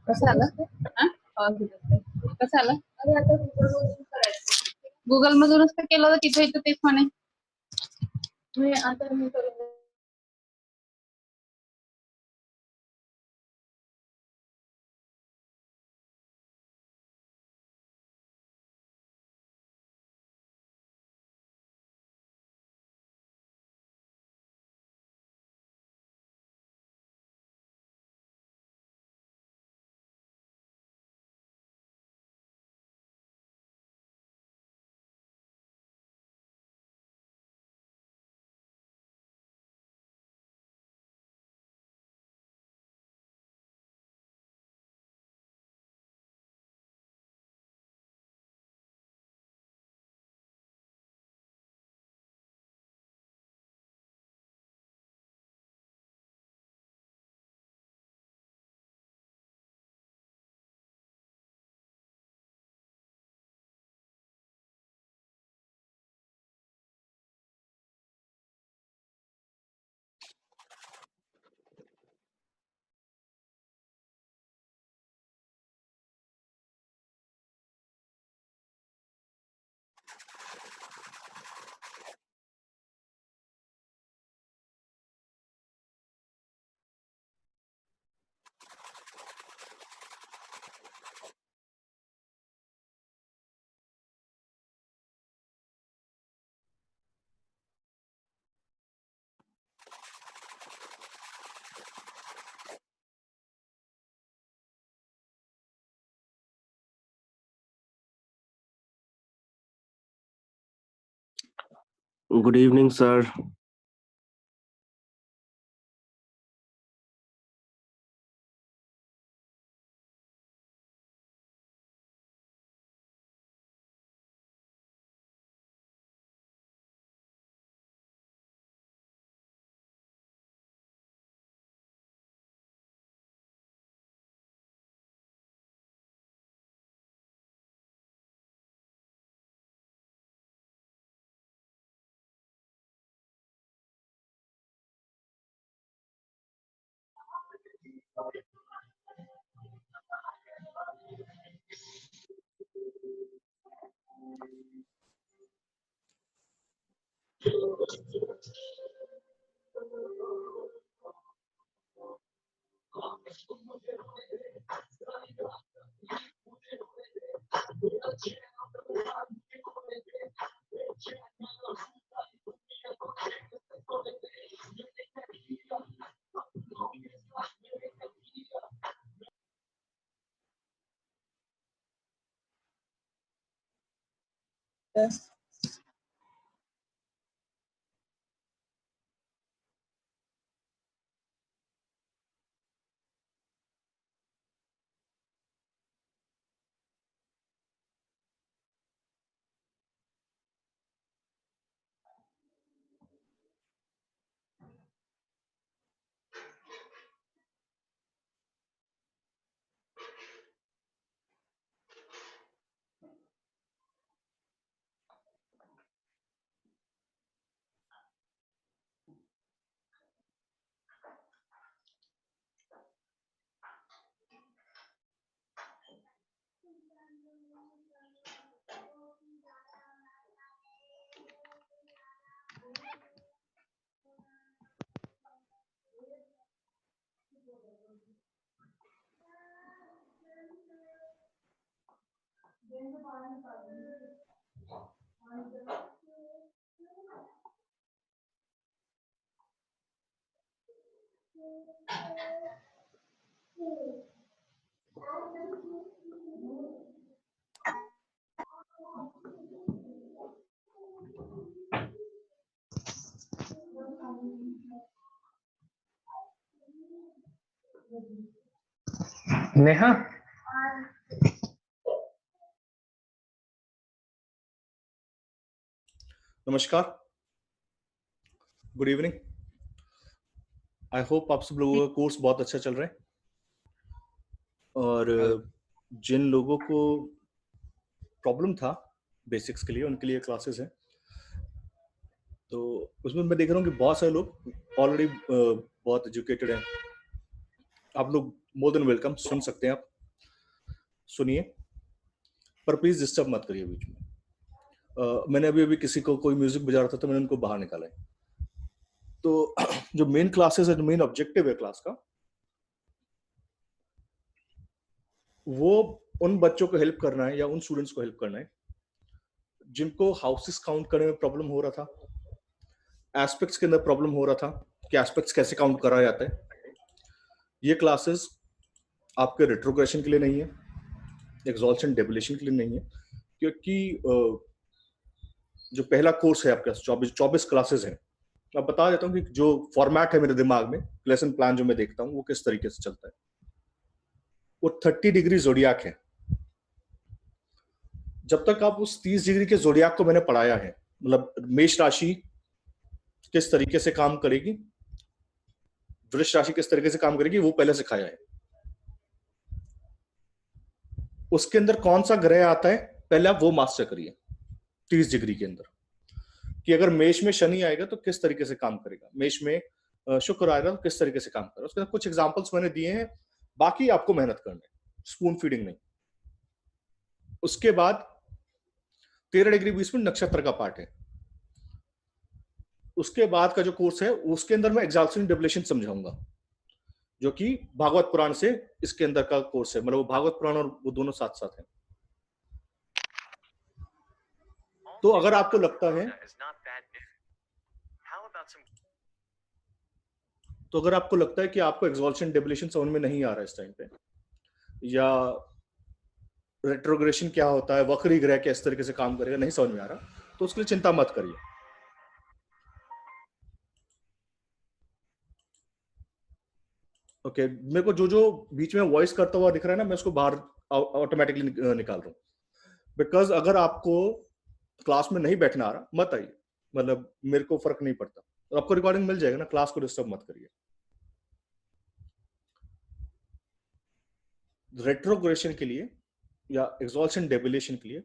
कसं आलं? कसं आलं? गुगल मधूनच तर केलं होतं, तिथे इथं तेच म्हणे. आता मी करून Good evening, sir. Yes. Neha, नमस्कार, गुड इवनिंग। आई होप आप सब लोगों का कोर्स बहुत अच्छा चल रहा है और जिन लोगों को प्रॉब्लम था बेसिक्स के लिए, उनके लिए क्लासेस हैं। तो उसमें मैं देख रहा हूँ कि बहुत सारे लोग ऑलरेडी बहुत एजुकेटेड हैं। आप लोग मोर देन वेलकम, सुन सकते हैं आप, सुनिए, पर प्लीज डिस्टर्ब मत करिए बीच में। मैंने अभी अभी किसी को कोई म्यूजिक बजा रहा था तो मैंने उनको बाहर निकाला है। तो जो मेन क्लासेस है, जो मेन ऑब्जेक्टिव है क्लास का, वो उन बच्चों को हेल्प करना है या उन स्टूडेंट्स को हेल्प करना है जिनको हाउसेस काउंट करने में प्रॉब्लम हो रहा था, एस्पेक्ट्स के अंदर प्रॉब्लम हो रहा था कि एस्पेक्ट्स कैसे काउंट करा जाता है। ये क्लासेस आपके रेट्रोग्रेशन के लिए नहीं है, एक्सॉल्शन डेबिलेशन के लिए नहीं है, क्योंकि जो पहला कोर्स है आपके 24 क्लासेस हैं। मैं बता देता हूँ कि जो फॉर्मेट है मेरे दिमाग में, लेसन प्लान जो मैं देखता हूँ वो किस तरीके से चलता है। वो 30 डिग्री जोडियाक है। जब तक आप उस 30 डिग्री के जोडियाक को मैंने पढ़ाया है, मतलब मेष राशि किस तरीके से काम करेगी, वृष राशि किस तरीके से काम करेगी, वो पहले सिखाया है। उसके अंदर कौन सा ग्रह आता है, पहले आप वो मास्टर करिए 30 डिग्री के अंदर, कि अगर मेष में शनि आएगा तो किस तरीके से काम करेगा, मेष में शुक्र आएगा तो किस तरीके से काम करेगा। उसके अंदर कुछ एग्जांपल्स मैंने दिए हैं, बाकी आपको मेहनत करना है, स्पून फीडिंग नहीं। उसके बाद 13 डिग्री 20 मिनट नक्षत्र का पार्ट है। उसके बाद का जो कोर्स है उसके अंदर मैं एक्साल्शन डेबिलेशन समझाऊंगा, जो कि भागवत पुराण से इसके अंदर का कोर्स है, मतलब वो भागवत पुराण और वो दोनों साथ साथ हैं। तो अगर आपको लगता है कि आपको एक्सॉल्शन डेबिलेशन समझ में नहीं आ रहा है इस टाइम पे, या रेट्रोग्रेशन क्या होता है, वक्री ग्रह किस तरीके से काम करेगा, नहीं समझ में आ रहा, तो उसके लिए चिंता मत करिए। ओके, मेरे को जो जो बीच में वॉइस करता हुआ दिख रहा है ना, मैं उसको बाहर ऑटोमेटिकली निकाल रहा हूँ, बिकॉज अगर आपको क्लास में नहीं बैठना आ रहा, मत आइए, मतलब मेरे को फर्क नहीं पड़ता, तो आपको रिकॉर्डिंग मिल जाएगा ना, क्लास को डिस्टर्ब मत करिए। रेट्रोग्रेशन के लिए या एक्सॉल्शन डेबिलेशन के लिए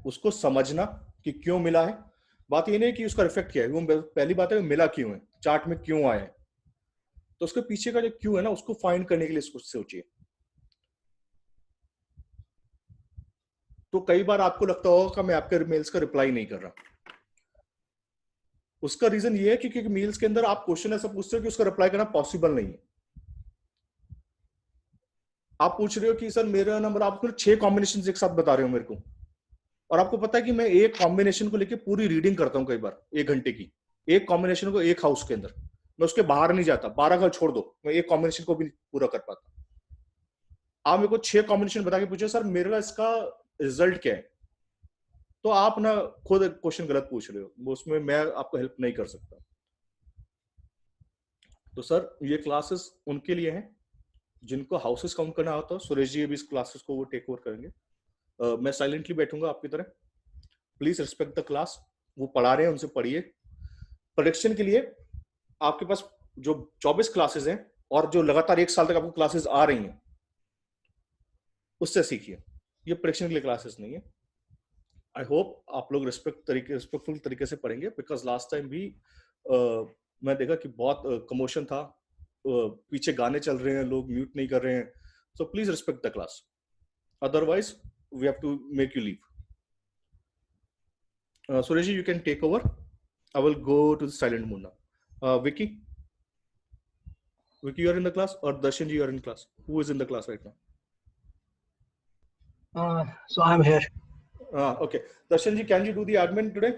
उसको समझना कि क्यों मिला है। बात ये नहीं कि उसका इफेक्ट क्या है, वो पहली बात है मिला क्यों है, चार्ट में क्यों आया है, तो उसके पीछे का जो क्यों है ना, उसको फाइंड करने के लिए इसको सोचिए। तो कई बार आपको लगता होगा कि मैं आपके मेल्स का रिप्लाई नहीं कर रहा, उसका रीजन ये है कि क्योंकि मेल्स के अंदर आप क्वेश्चन ऐसा पूछते हो कि उसका रिप्लाई करना पॉसिबल नहीं है। आप पूछ रहे हो कि सर मेरा नंबर, आप 6 कॉम्बिनेशन एक साथ बता रहे हो मेरे को, और आपको पता है कि मैं एक कॉम्बिनेशन को लेके पूरी रीडिंग करता हूं, कई बार 1 घंटे की, एक कॉम्बिनेशन को एक हाउस के अंदर, मैं उसके बाहर नहीं जाता, 12 घर छोड़ दो, मैं एक कॉम्बिनेशन को भी पूरा कर पाता। आप मेरे को 6 कॉम्बिनेशन बता के पूछे सर मेरा इसका रिजल्ट क्या है, तो आप ना खुद क्वेश्चन गलत पूछ रहे हो, उसमें मैं आपको हेल्प नहीं कर सकता। तो सर ये क्लासेस उनके लिए हैं जिनको हाउसेस काउंट करना आता है। सुरेश जी भी इस क्लासेस को वो टेक ओवर करेंगे। मैं साइलेंटली बैठूंगा आपकी तरह, प्लीज रिस्पेक्ट द क्लास, वो पढ़ा रहे हैं उनसे पढ़िए। प्रोडक्शन के लिए आपके पास जो 24 क्लासेस हैं और जो लगातार 1 साल तक आपको क्लासेस आ रही हैं, उससे सीखिए, ये प्रोडक्शन के लिए क्लासेस नहीं है। आई होप आप लोग रिस्पेक्टफुल तरीके से पढ़ेंगे, बिकॉज लास्ट टाइम भी मैं देखा कि बहुत कमोशन था, पीछे गाने चल रहे हैं, लोग म्यूट नहीं कर रहे हैं, so please respect the class, otherwise we have to make you leave. Suresh, you can take over. I will go to the silent mode now. Vicky, you are in the class, or Darshan ji, you are in class? Who is in the class right now? So I'm here. Okay, Darshan ji, can you do the admin today?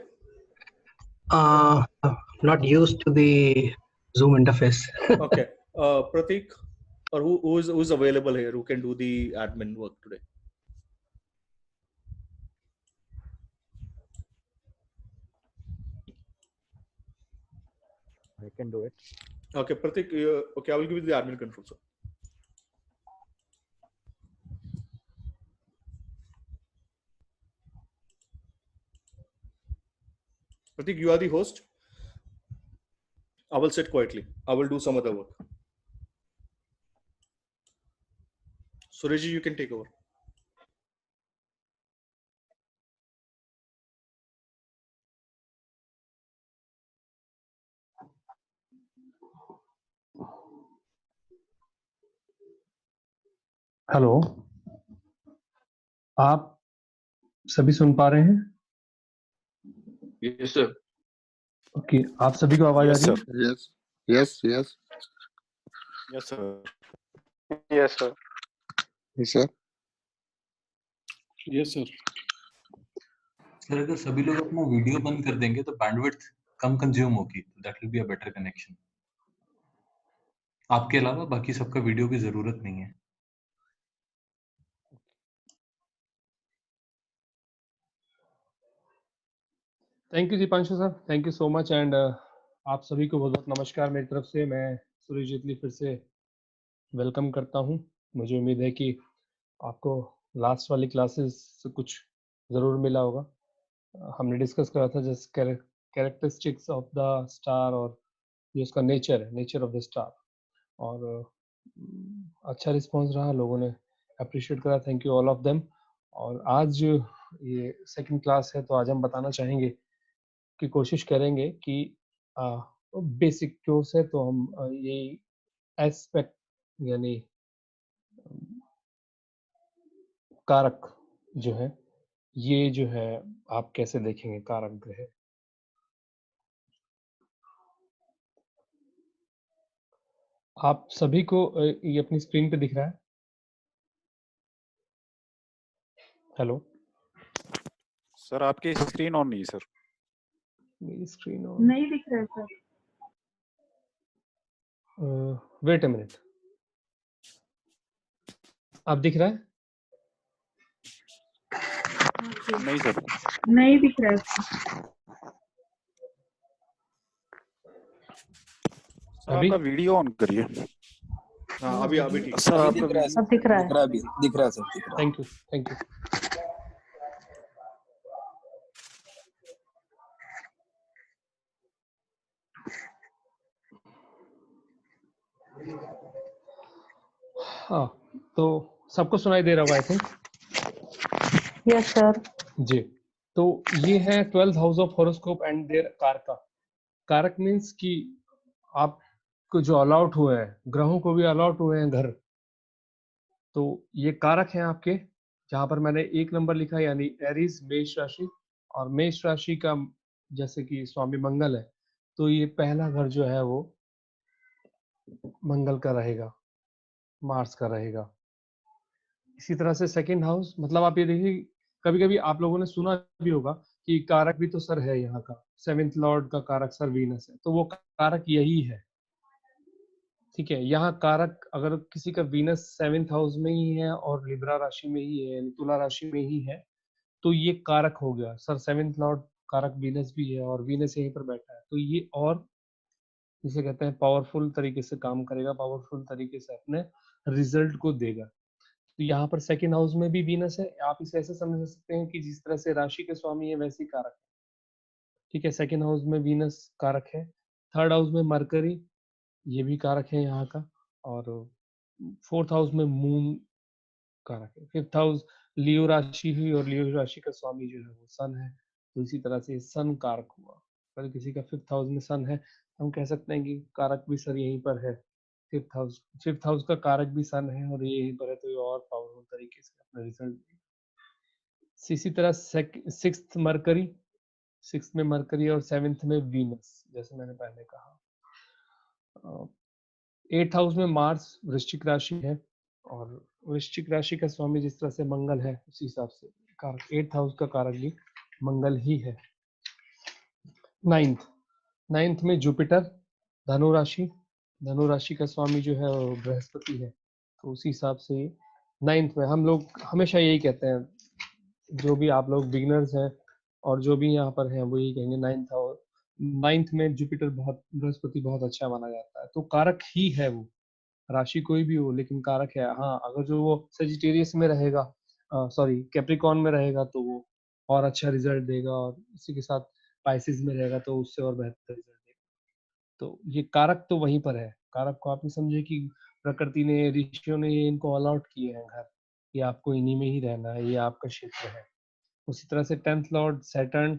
Not used to the Zoom interface. Okay, Pratik, or who is available here, who can do the admin work today? I can do it. Okay, Pratik, okay, I will give you the admin control. So. Pratik, you are the host. I will sit quietly. I will do some other work. Suresh ji, you can take over. Hello, आप सभी सुन पा रहे हैं? Yes, sir. Okay, आप सभी को आवाज आ Yes, रही sir. है? Yes. Yes. Yes. Yes, sir. Yes, sir. Yes, sir. Yes, sir. Sir अगर सभी लोग अपना वीडियो बंद कर देंगे तो बैंडविड्थ कम कंज्यूम होगी, तो that will be a better connection. आपके अलावा बाकी सबका वीडियो की जरूरत नहीं है। Thank you Deepanshu sir, thank you so much. And आप सभी को बहुत बहुत नमस्कार मेरी तरफ से। मैं सूरज जेटली फिर से वेलकम करता हूं। मुझे उम्मीद है कि आपको लास्ट वाली क्लासेस से कुछ ज़रूर मिला होगा। हमने डिस्कस करा था just characteristics of the star और ये उसका नेचर है, नेचर ऑफ द स्टार। और अच्छा रिस्पांस रहा, लोगों ने अप्रिशिएट करा, thank you all of them. और आज ये सेकंड क्लास है तो आज हम बताना चाहेंगे कि कोशिश करेंगे कि बेसिक कोर्स है तो हम ये एस्पेक्ट यानी कारक जो है ये जो है आप कैसे देखेंगे कारक ग्रह। आप सभी को ये अपनी स्क्रीन पे दिख रहा है? हेलो सर आपकी स्क्रीन ऑन नहीं है सर। मेरी स्क्रीन नहीं दिख रहा है सर। वेट अ मिनट, अब दिख रहा है? नहीं सर। नहीं दिख रहा है सर। सर अभी? आपका वीडियो ऑन करिए। हाँ, अभी ठीक। सर आपका अब दिख रहा है। दिख रहा है सर, दिख रहा है। Thank you. हाँ, तो सबको सुनाई दे रहा होगा आई थिंक। Yes sir. जी, तो ये है 12th house of horoscope and their karaka. कारक मीन्स कि आपको जो अलॉट हुए हैं, ग्रहों को भी अलॉट हुए हैं घर, तो ये कारक हैं आपके। जहां पर मैंने 1 नंबर लिखा यानी एरीज मेष राशि, और मेष राशि का जैसे कि स्वामी मंगल है तो ये पहला घर जो है वो मंगल का रहेगा, मार्स का रहेगा। इसी तरह से सेकंड हाउस, मतलब आप ये देखिए कभी कभी आप लोगों ने सुना भी होगा कि कारक भी तो सर है यहाँ का, 7th लॉर्ड का कारक सर वीनस है, तो वो कारक यही है। ठीक है, यहाँ कारक अगर किसी का वीनस 7th हाउस में ही है और लिब्रा राशि में ही है यानी तुला राशि में ही है तो ये कारक हो गया। सर 7th लॉर्ड कारक वीनस भी है और वीनस यहीं पर बैठा है, तो ये और जिसे कहते हैं पावरफुल तरीके से काम करेगा, पावरफुल तरीके से अपने रिजल्ट को देगा। तो यहाँ पर सेकंड हाउस में भी वीनस है। आप इसे ऐसे समझ सकते हैं कि जिस तरह से राशि के स्वामी है वैसे ही कारक है। ठीक है, सेकंड हाउस में वीनस कारक है, थर्ड हाउस में मरकरी ये भी कारक है यहाँ का, और फोर्थ हाउस में मून कारक है। फिफ्थ हाउस लियो राशि हुई और लियो राशि का स्वामी जो है वो सन है, तो इसी तरह से सन कारक हुआ। अगर किसी का फिफ्थ हाउस में सन है हम कह सकते हैं कि कारक भी सर यहीं पर है। फिफ्थ हाउस का कारक भी सन है और ये यहीं पर है, तो ये और पावरफुल तरीके से अपना रिजल्ट देगा। इसी तरह सिक्स्थ मरकरी, सिक्स्थ में मरकरी और 7th में वीनस, जैसे मैंने पहले कहा। 8th हाउस में मार्स वृश्चिक राशि है और वृश्चिक राशि का स्वामी जिस तरह से मंगल है उसी हिसाब से कारक 8th हाउस का कारक भी मंगल ही है। नाइन्थ में जुपिटर धनु राशि का स्वामी जो है वो बृहस्पति है, तो उसी हिसाब से नाइन्थ में हम लोग हमेशा यही कहते हैं, जो भी आप लोग बिगिनर्स हैं और जो भी यहाँ पर हैं वो यही कहेंगे नाइन्थ में जुपिटर बृहस्पति बहुत अच्छा माना जाता है। तो कारक ही है वो, राशि कोई भी हो लेकिन कारक है। हाँ, अगर जो वो सेजिटेरियस में रहेगा, सॉरी कैप्रिकॉन में रहेगा तो वो और अच्छा रिजल्ट देगा, और इसी के साथ पाइसिस में रहेगा तो उससे और बेहतर रिजल्ट देगा। तो ये कारक तो वहीं पर है। कारक को आप ये समझे कि प्रकृति ने, ऋषियों ने ये इनको अलॉट किए हैं घर, कि आपको इन्हीं में ही रहना है, ये आपका क्षेत्र है। उसी तरह से 10th लॉर्ड सैटर्न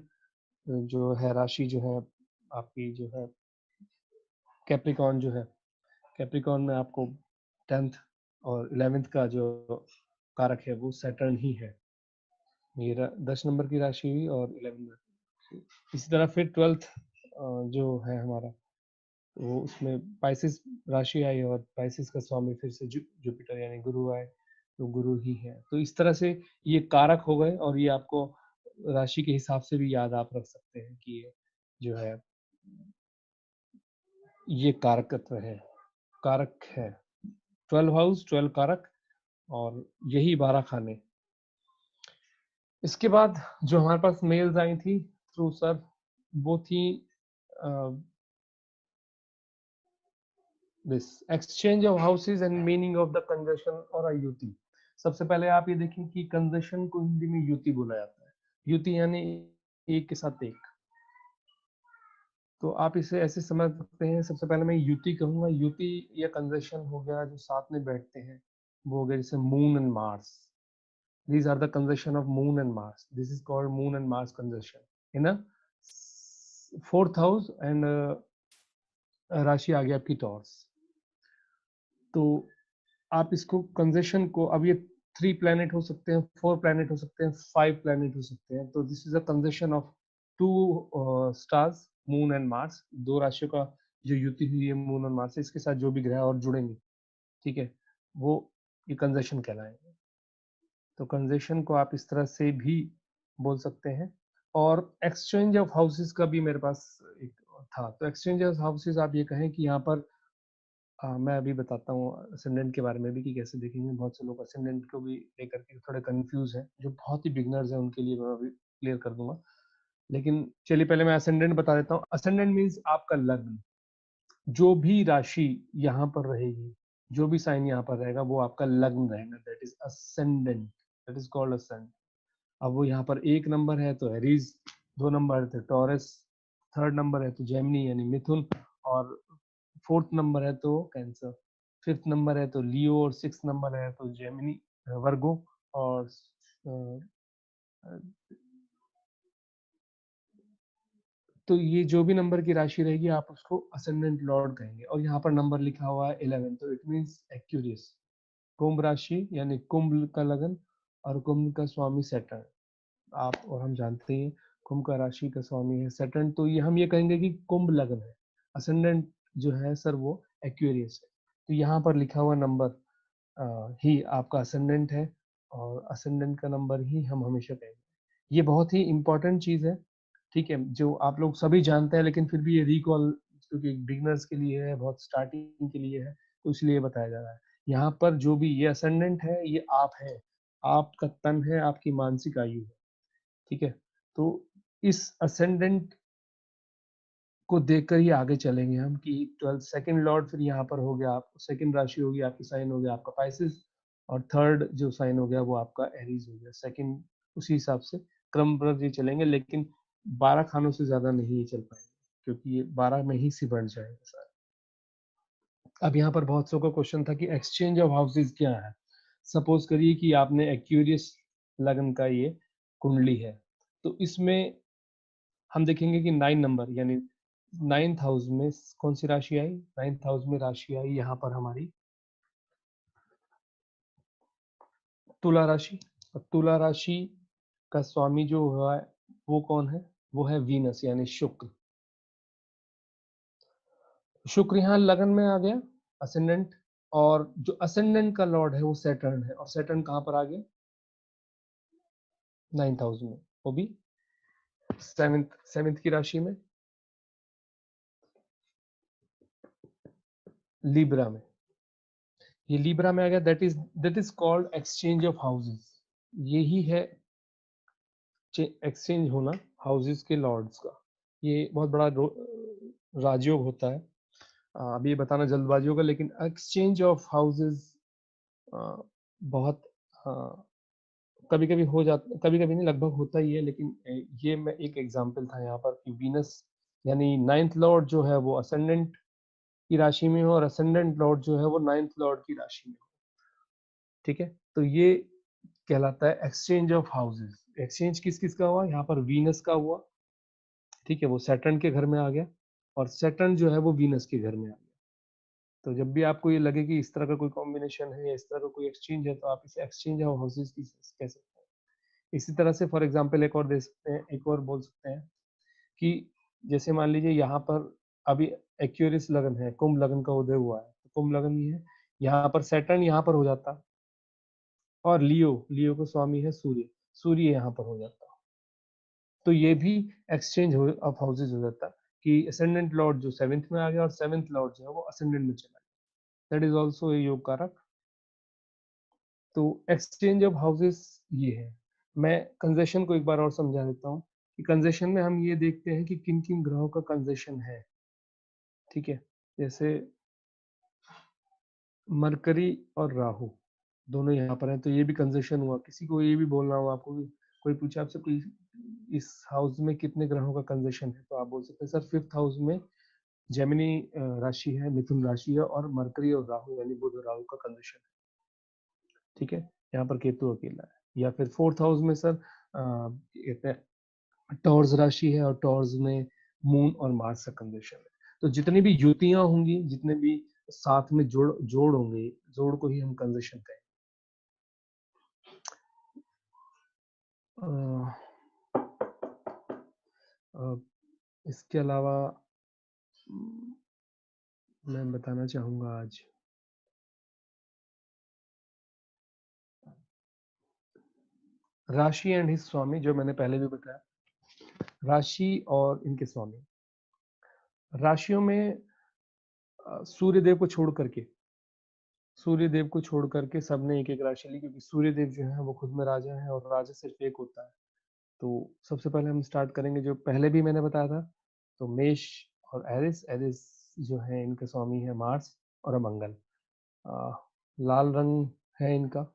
जो है राशि जो है आपकी जो है कैप्रिकॉन जो है, कैप्रिकॉन में आपको 10th और 11th का जो कारक है वो सैटर्न ही है। ये 10 नंबर की राशि हुई और 11 इसी तरह फिर 12th जो है हमारा वो उसमें पाइसिस राशि आई और पाइसिस का स्वामी फिर से जुपिटर यानी गुरु आए, तो गुरु ही है। तो इस तरह से ये कारक हो गए और ये आपको राशि के हिसाब से भी याद आप रख सकते हैं कि ये जो है ये कारकत्व है, कारक है। 12 हाउस 12 कारक और यही 12 खाने। इसके बाद जो हमारे पास मेल्स आई थी थ्रू सर वो थी this exchange of houses and meaning of the conjunction और युति। सबसे पहले आप ये देखें कि कंजशन को हिंदी में युति बोला जाता है। युति यानी एक के साथ एक, तो आप इसे ऐसे समझ सकते हैं। सबसे पहले मैं युति कहूंगा। युति या कंजशन हो गया जो साथ में बैठते हैं, वो हो गया जैसे moon and Mars. These are the conjunction of moon and Mars. This is called moon and Mars conjunction in a 4th house and राशि आ गया आपकी टॉर्स। तो आप इसको कंजंक्शन को, अब ये 3 प्लैनेट हो सकते हैं, 4 प्लैनेट हो सकते हैं, 5 प्लैनेट हो सकते हैं। तो this is a conjunction of 2 stars moon and Mars. 2 राशियों का जो युति हुई है मून और मार्स से, इसके साथ जो भी ग्रह और जुड़ेंगे, ठीक है, वो ये कंजंक्शन कहलाएंगे। तो कंजंक्शन को आप इस तरह से भी बोल सकते हैं। और एक्सचेंज ऑफ हाउसेस का भी मेरे पास एक था। तो एक्सचेंज ऑफ हाउसेस आप ये कहें कि यहाँ पर मैं अभी बताता हूँ असेंडेंट के बारे में भी कि कैसे देखेंगे। बहुत से लोग असेंडेंट को भी लेकर के थोड़े कंफ्यूज हैं, जो बहुत ही बिगनर्स हैं उनके लिए मैं अभी क्लियर कर दूंगा। लेकिन चलिए पहले मैं असेंडेंट बता देता हूँ। असेंडेंट मीन्स आपका लग्न, जो भी राशि यहाँ पर रहेगी, जो भी साइन यहाँ पर रहेगा वो आपका लग्न रहेगा, that is ascendant, that is called ascendant. अब वो यहाँ पर 1 नंबर है तो एरीज, 2 नंबर है तो टॉरस, 3rd नंबर है तो जेमिनी यानी मिथुन, और 4th नंबर है तो कैंसर, 5th नंबर है तो लियो, और 6th नंबर है तो जेमिनी वर्गो, और तो ये जो भी नंबर की राशि रहेगी आप उसको असेंडेंट लॉर्ड कहेंगे। और यहाँ पर नंबर लिखा हुआ है 11, तो इट मींस एक्यूरियस। कुंभ राशि यानी कुंभ का लगन और कुंभ का स्वामी सैटर्न, आप और हम जानते हैं कुंभ का राशि का स्वामी है सैटर्न, तो ये हम ये कहेंगे कि कुंभ लग्न है। असेंडेंट जो है सर वो एक्वेरियस है। तो यहाँ पर लिखा हुआ नंबर ही आपका असेंडेंट है और असेंडेंट का नंबर ही हम हमेशा कहेंगे। ये बहुत ही इंपॉर्टेंट चीज है, ठीक है, जो आप लोग सभी जानते हैं, लेकिन फिर भी ये रिकॉल क्योंकि बिगिनर्स के लिए है, बहुत स्टार्टिंग के लिए है, तो इसलिए बताया जा रहा है। यहाँ पर जो भी ये असेंडेंट है ये आप है, आपका तन है, आपकी मानसिक आयु है, ठीक है। तो इस असेंडेंट को देखकर ही आगे चलेंगे हम कि 12 सेकंड लॉर्ड फिर यहाँ पर हो गया, आप सेकंड राशि होगी आपकी, साइन हो गया आपका पाइसिस, और 3rd जो साइन हो गया वो आपका एरीज हो गया, सेकंड। उसी हिसाब से क्रम पर ये चलेंगे, लेकिन 12 खानों से ज्यादा नहीं चल पाएंगे क्योंकि ये 12 में ही सिमट जाएगा सारा। अब यहाँ पर बहुत सौ का क्वेश्चन था कि एक्सचेंज ऑफ हाउसेज क्या है। सपोज करिए कि आपने एक्यूरियस लगन का ये कुंडली है, तो इसमें हम देखेंगे कि 9 नंबर यानी 9th हाउस में कौन सी राशि आई, 9th हाउस में राशि आई यहाँ पर हमारी तुला राशि। और तुला राशि का स्वामी जो हुआ है वो कौन है, वो है वीनस यानी शुक्र। शुक्र यहाँ लगन में आ गया असेंडेंट, और जो असेंडेंट का लॉर्ड है वो सैटर्न है, और सैटर्न कहाँ पर आ गया 9th हाउस में, वो भी 7th की राशि में लिब्रा में। ये लिब्रा में आ गया, that is called exchange of houses. यही है एक्सचेंज होना हाउसेस के लॉर्ड्स का। ये बहुत बड़ा राजयोग होता है, अभी ये बताना जल्दबाजी होगा, लेकिन एक्सचेंज ऑफ हाउसेस बहुत कभी कभी हो जाता, कभी कभी नहीं, लगभग होता ही है। लेकिन ये मैं एक एग्जांपल था यहाँ पर कि वीनस यानी 9th लॉर्ड जो है वो असेंडेंट की राशि में हो और असेंडेंट लॉर्ड जो है वो 9th लॉर्ड की राशि में हो। ठीक है, तो ये कहलाता है एक्सचेंज ऑफ हाउसेस। एक्सचेंज किस किस का हुआ? यहाँ पर वीनस का हुआ, ठीक है, वो सैटर्न के घर में आ गया, और सैटर्न जो है वो वीनस के घर में आ गया। तो जब भी आपको ये लगे कि इस तरह का कोई कॉम्बिनेशन है या इस तरह का कोई एक्सचेंज है, तो आप इसे एक्सचेंज ऑफ हाउसेस की कह सकते हैं। इसी तरह से फॉर एग्जांपल एक और दे सकते हैं, एक और बोल सकते हैं कि जैसे मान लीजिए यहाँ पर अभी एक्यूरिस लगन है, कुंभ लगन का उदय हुआ है, तो कुंभ लगन ये है, यहाँ पर सैटर्न यहाँ पर हो जाता, और लियो का स्वामी है सूर्य, सूर्य यहाँ पर हो जाता, तो ये भी एक्सचेंज ऑफ हाउसेज हो जाता कि असेंडेंट लॉर्ड जो 7th में आ गया और 7th लॉर्ड जो है वो असेंडेंट में चला गया, दैट इज आल्सो ए योग कारक। तो एक्सचेंज ऑफ हाउसेस ये है। मैं कंजेशन को एक बार और समझा देता हूँ कि कंजेशन में हम ये देखते हैं कि किन किन ग्रहों का कंजेशन है, ठीक है, जैसे मरकरी और राहु दोनों यहाँ पर हैं, तो ये भी कंजेशन हुआ। किसी को ये भी बोलना हो आपको, कोई पूछे आपसे कोई इस हाउस में कितने ग्रहों का कंजेशन है, तो आप बोल सकते हैं सर 5th हाउस में जेमिनी राशि है, मिथुन राशि है, और मरकरी और राहु यानी बुध और राहु का कंजेशन है, ठीक है, यहाँ पर केतु अकेला है। या फिर 4th हाउस में सर कहते हैं टॉर्स राशि है, और टॉर्स में मून और मार्स का कंजेशन है। तो जितनी भी युतियां होंगी, जितने भी साथ में जोड़ होंगे, जोड़ को ही हम कंजेशन कहेंगे। इसके अलावा मैं बताना चाहूंगा आज राशि एंड हिज स्वामी, जो मैंने पहले भी बताया, राशि और इनके स्वामी। राशियों में सूर्यदेव को छोड़ करके सबने एक एक राशि ली, क्योंकि सूर्यदेव जो है वो खुद में राजा है और राजा सिर्फ एक होता है। तो सबसे पहले हम स्टार्ट करेंगे जो पहले भी मैंने बताया था, तो मेष और एरिस जो है इनके स्वामी है मार्स और मंगल। लाल रंग है इनका,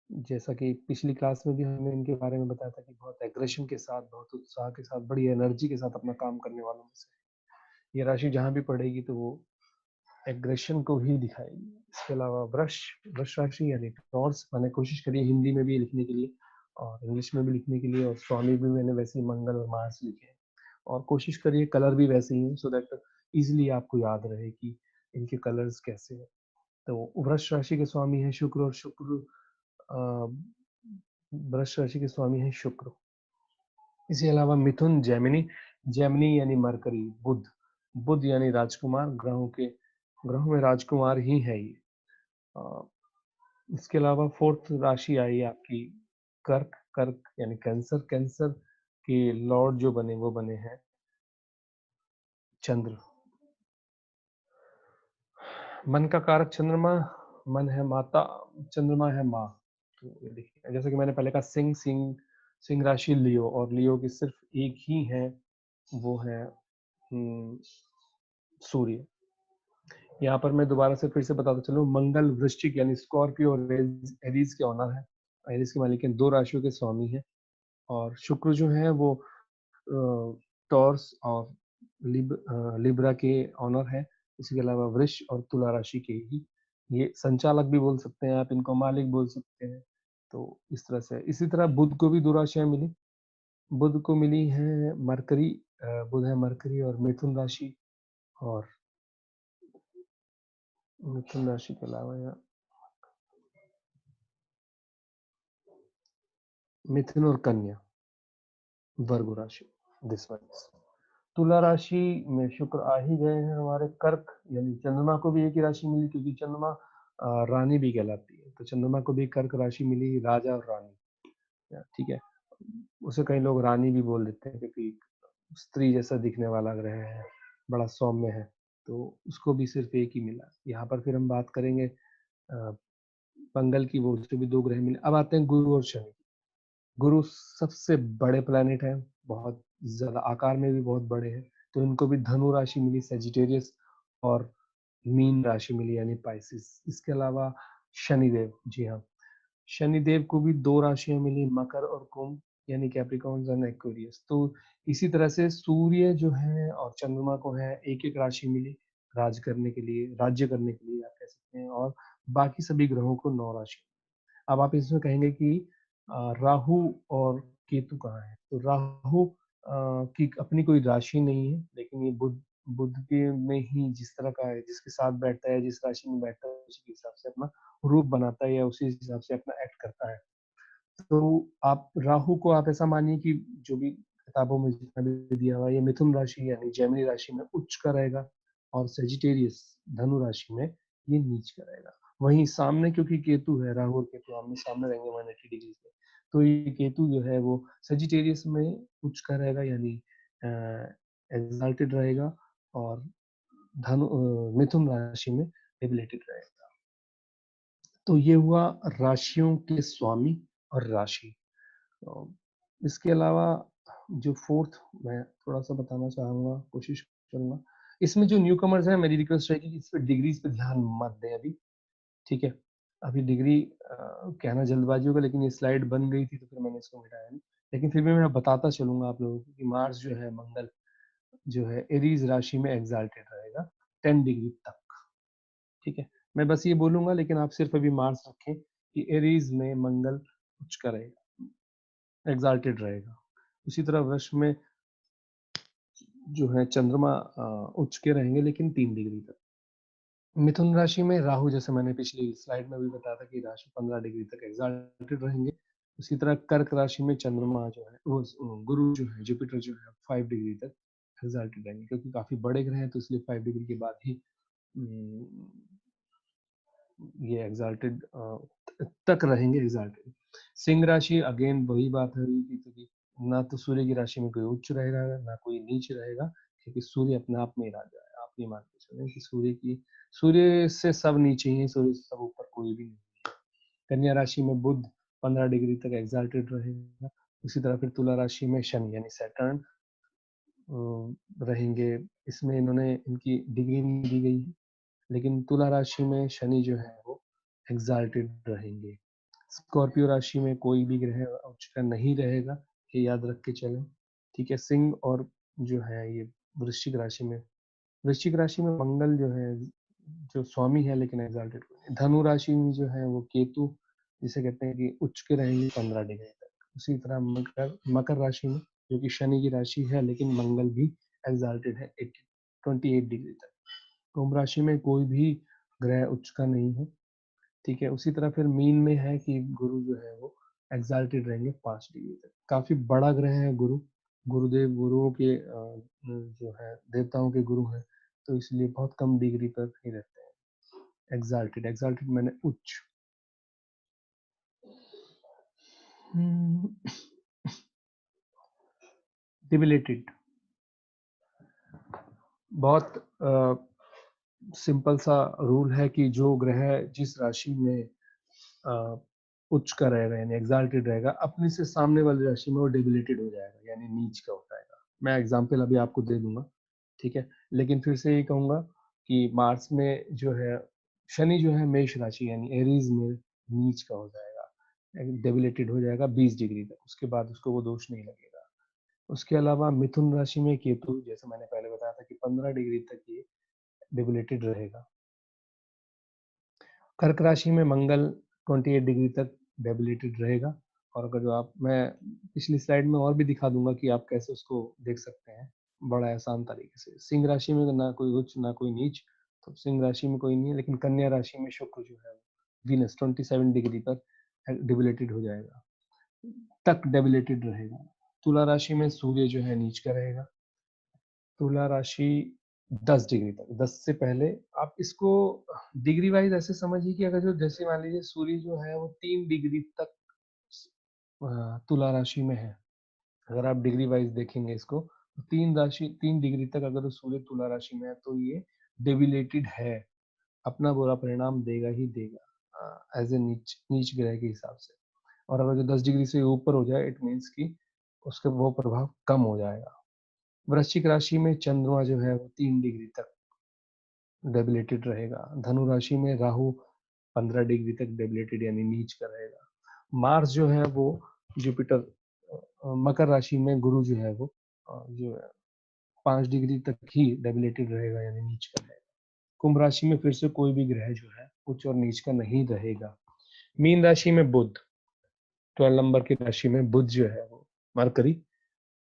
जैसा कि पिछली क्लास में भी हमने इनके बारे में बताया था कि बहुत एग्रेशन के साथ, बहुत उत्साह के साथ, बड़ी एनर्जी के साथ अपना काम करने वालों में से ये राशि जहां भी पड़ेगी तो वो एग्रेशन को ही दिखाएगी। इसके अलावा वृष राशि यानी टॉर्स, मैंने कोशिश करी है हिंदी में भी लिखने के लिए और इंग्लिश में भी लिखने के लिए, और स्वामी भी मैंने वैसे ही मंगल और मार्स लिखे हैं, और कोशिश करिए कलर भी वैसे ही है, सो दैट इजिली आपको याद रहे कि इनके कलर्स कैसे हैं। तो वृष राशि के स्वामी है शुक्र, और शुक्र वृष राशि के स्वामी है शुक्र। इसके अलावा मिथुन जेमिनी यानी मरकरी, बुध यानी राजकुमार, ग्रहों में राजकुमार ही है ये। इसके अलावा 4th राशि आई आपकी कर्क यानी कैंसर के लॉर्ड जो बने वो बने हैं चंद्र। मन का कारक चंद्रमा, मन है माता, चंद्रमा है माँ। तो ये देखिए, जैसे कि मैंने पहले कहा सिंह राशि लियो, और लियो की सिर्फ एक ही है, वो है सूर्य। यहाँ पर मैं दोबारा से फिर से बताता चलूं, मंगल वृश्चिक यानी स्कॉर्पियो और एरीज के ऑनर है, एरीज के मालिक हैं, 2 राशियों के स्वामी हैं, और शुक्र जो है वो टॉर्स और लिब्रा के ऑनर है। इसके अलावा वृष और तुला राशि के ही ये संचालक भी बोल सकते हैं आप, इनको मालिक बोल सकते हैं। तो इस तरह से, इसी तरह बुध को भी 2 राशियां मिली, बुध को मिली है मरकरी, बुध है मरकरी और मिथुन राशि, और मिथुन राशि के अलावा यहाँ मिथुन और कन्या, वर्गो राशि, दिस वन। तुला राशि में शुक्र आ ही गए हैं हमारे। कर्क यानी चंद्रमा को भी एक ही राशि मिली, क्योंकि चंद्रमा रानी भी कहलाती है, तो चंद्रमा को भी कर्क राशि मिली, राजा और रानी, ठीक है। उसे कई लोग रानी भी बोल देते हैं, क्योंकि स्त्री जैसा दिखने वाला ग्रह है, बड़ा सौम्य है, तो उसको भी सिर्फ एक ही मिला। यहाँ पर फिर हम बात करेंगे मंगल की, वो उसको भी 2 ग्रह मिले। अब आते हैं गुरु और शनि। गुरु सबसे बड़े प्लैनेट है, बहुत ज्यादा आकार में भी बहुत बड़े हैं, तो इनको भी धनु राशि मिली, सेजिटेरियस, और मीन राशि मिली यानी पाइसिस। इसके अलावा शनिदेव, जी हाँ, शनिदेव को भी 2 राशियां मिली, मकर और कुंभ यानी कैप्रिकॉर्न्स एंड एक्वेरियस। तो इसी तरह से सूर्य जो है और चंद्रमा को है एक एक राशि मिली, राज करने के लिए, राज्य करने के लिए आप कह सकते हैं, और बाकी सभी ग्रहों को 9 राशि। अब आप इसमें कहेंगे कि राहु और केतु कहाँ है? तो राहु की अपनी कोई राशि नहीं है, लेकिन ये बुध बुध के में ही जिस तरह का है, जिसके साथ बैठता है, जिस राशि में बैठता है, उसी के हिसाब से अपना रूप बनाता है या उसी हिसाब से अपना एक्ट करता है। तो आप राहु को आप ऐसा मानिए कि जो भी किताबों में जितना भी दिया हुआ है, ये मिथुन राशि यानी जेमिनी राशि में उच्च का रहेगा, और सेजिटेरियस धनु राशि में ये नीच का रहेगा। वहीं सामने क्योंकि केतु है, राहु और केतु आमने सामने रहेंगे 180 डिग्री से, तो ये केतु जो है वो सेजिटेरियस में उच्च का रहेगा यानी एक्साल्टेड रहेगा, और मिथुन राशि में डेबिलिटेड रहेगा। तो ये हुआ राशियों के स्वामी और राशि। इसके अलावा जो फोर्थ मैं थोड़ा सा बताना चाहूंगा, कोशिश करूंगा। इसमें जो न्यू कमर्स है, मेरी रिक्वेस्ट रहेगी कि इस पे डिग्रीज पे ध्यान मत दें अभी, ठीक है? अभी डिग्री कहना जल्दबाजी होगा, लेकिन ये स्लाइड बन गई थी तो फिर मैंने इसको मिटाया नहीं, लेकिन फिर भी मैं बताता चलूंगा आप लोगों को कि मार्स जो है, मंगल जो है एरीज राशि में एग्जाल्टेड रहेगा 10 डिग्री तक, ठीक है? मैं बस ये बोलूंगा, लेकिन आप सिर्फ अभी मार्स रखें कि एरीज में मंगल उच्च का रहेगा, एग्जाल्टेड रहेगा। उसी तरह वृष में जो है चंद्रमा उच्च के रहेंगे, लेकिन 3 डिग्री तक। मिथुन राशि में राहु, जैसे मैंने पिछली स्लाइड में भी बताया था कि राशि 15 डिग्री तक एग्जाल्टेड रहेंगे। उसी तरह कर्क राशि में चंद्रमा जो है, वो गुरु जो है, जुपिटर जो है 5 डिग्री तक एग्जाल्टेड रहेंगे, क्योंकि काफी बड़े ग्रह हैं, तो इसलिए 5 डिग्री के बाद ही ये एग्जाल्टेड तक रहेंगे, एग्जाल्टेड। सिंह राशि अगेन वही बात है कि ना तो सूर्य की राशि में कोई उच्च रहेगा, ना कोई नीच रहेगा, क्योंकि सूर्य अपने आप में ही राजा है। आप ये मान के चलें कि सूर्य से सब नीचे ही है, सूर्य से सब ऊपर कोई भी नहीं है। कन्या राशि में बुध 15 डिग्री तक एग्जाल्टेड रहेगा। उसी तरह फिर तुला राशि में शनि यानी सैटर्न रहेंगे। इसमें इन्होंने इनकी डिग्री नहीं दी गई है, लेकिन तुला राशि में शनि जो है वो एग्जाल्टेड रहेंगे। स्कॉर्पियो राशि में कोई भी ग्रह उच्च का नहीं रहेगा, ये याद रख के चलें, ठीक है? सिंह और जो है ये वृश्चिक राशि में मंगल जो है, जो स्वामी है लेकिन एग्जाल्टेड। धनु राशि में जो है वो केतु, जिसे कहते हैं कि उच्च के रहेंगे 15 डिग्री तक। उसी तरह मकर राशि में, जो कि शनि की राशि है, लेकिन मंगल भी एग्जाल्टेड है 28 डिग्री तक। कुंभ राशि में कोई भी ग्रह उच्च का नहीं है, ठीक है? उसी तरह फिर मीन में है कि गुरु जो है वो एग्जाल्टेड रहेंगे 5 डिग्री तक। काफी बड़ा ग्रह है गुरु, गुरुदेव गुरुओं के जो है देवताओं के गुरु हैं, तो इसलिए बहुत कम डिग्री पर ही रहते हैं। एग्जाल्टेड मैंने उच्च। डिबिलेटेड बहुत सिंपल सा रूल है कि जो ग्रह जिस राशि में उच्च का रहेगा यानी एग्जाल्टेड रहेगा, अपने से सामने वाली राशि में वो डेबिलेटेड हो जाएगा यानी नीच का हो जाएगा। मैं एग्जांपल अभी आपको दे दूंगा, ठीक है? लेकिन फिर से ये कहूंगा कि मार्स में जो है शनि जो है मेष राशि यानी एरीज में नीच का हो जाएगा, डेबिलेटेड हो जाएगा 20 डिग्री तक। उसके बाद उसको वो दोष नहीं लगेगा। उसके अलावा मिथुन राशि में केतु, जैसे मैंने पहले बताया था कि 15 डिग्री तक ये डेबिलेटेड रहेगा। कर्क राशि में मंगल 28 डिग्री तक डेबिलेटेड रहेगा। और अगर जो आप, मैं पिछली स्लाइड में और भी दिखा दूंगा कि आप कैसे उसको देख सकते हैं बड़ा आसान तरीके से। सिंह राशि में ना कोई उच्च ना कोई नीच, तो सिंह राशि में कोई नहीं है, लेकिन कन्या राशि में शुक्र जो है वीनस 27 डिग्री पर डेबिलेटेड हो जाएगा, तक डेबिलेटेड रहेगा। तुला राशि में सूर्य जो है नीच का रहेगा। तुला राशि 10 डिग्री तक, 10 से पहले आप इसको डिग्री वाइज ऐसे समझिए कि अगर जो जैसे मान लीजिए सूर्य जो है वो 3 डिग्री तक तुला राशि में है, अगर आप डिग्री वाइज देखेंगे इसको, तो 3 डिग्री तक अगर सूर्य तुला राशि में है तो ये डेबिलेटेड है, अपना बुरा परिणाम देगा ही देगा एज ए नीच ग्रह के हिसाब से। और अगर जो 10 डिग्री से ऊपर हो जाए, इट मीन्स कि उसका वो प्रभाव कम हो जाएगा। वृश्चिक राशि में चंद्रमा जो है वो 3 डिग्री तक डेबिलेटेड रहेगा। धनु राशि में राहु 15 डिग्री तक डेबिलेटेड यानी नीच का रहेगा। मार्स जो है वो जुपिटर, मकर राशि में गुरु जो है वो जो है 5 डिग्री तक ही डेबिलेटेड रहेगा यानी नीच का रहेगा। कुंभ राशि में फिर से कोई भी ग्रह जो है उच्च और नीच का नहीं रहेगा। मीन राशि में बुध, 12 नंबर की राशि में बुध जो है वो मरकरी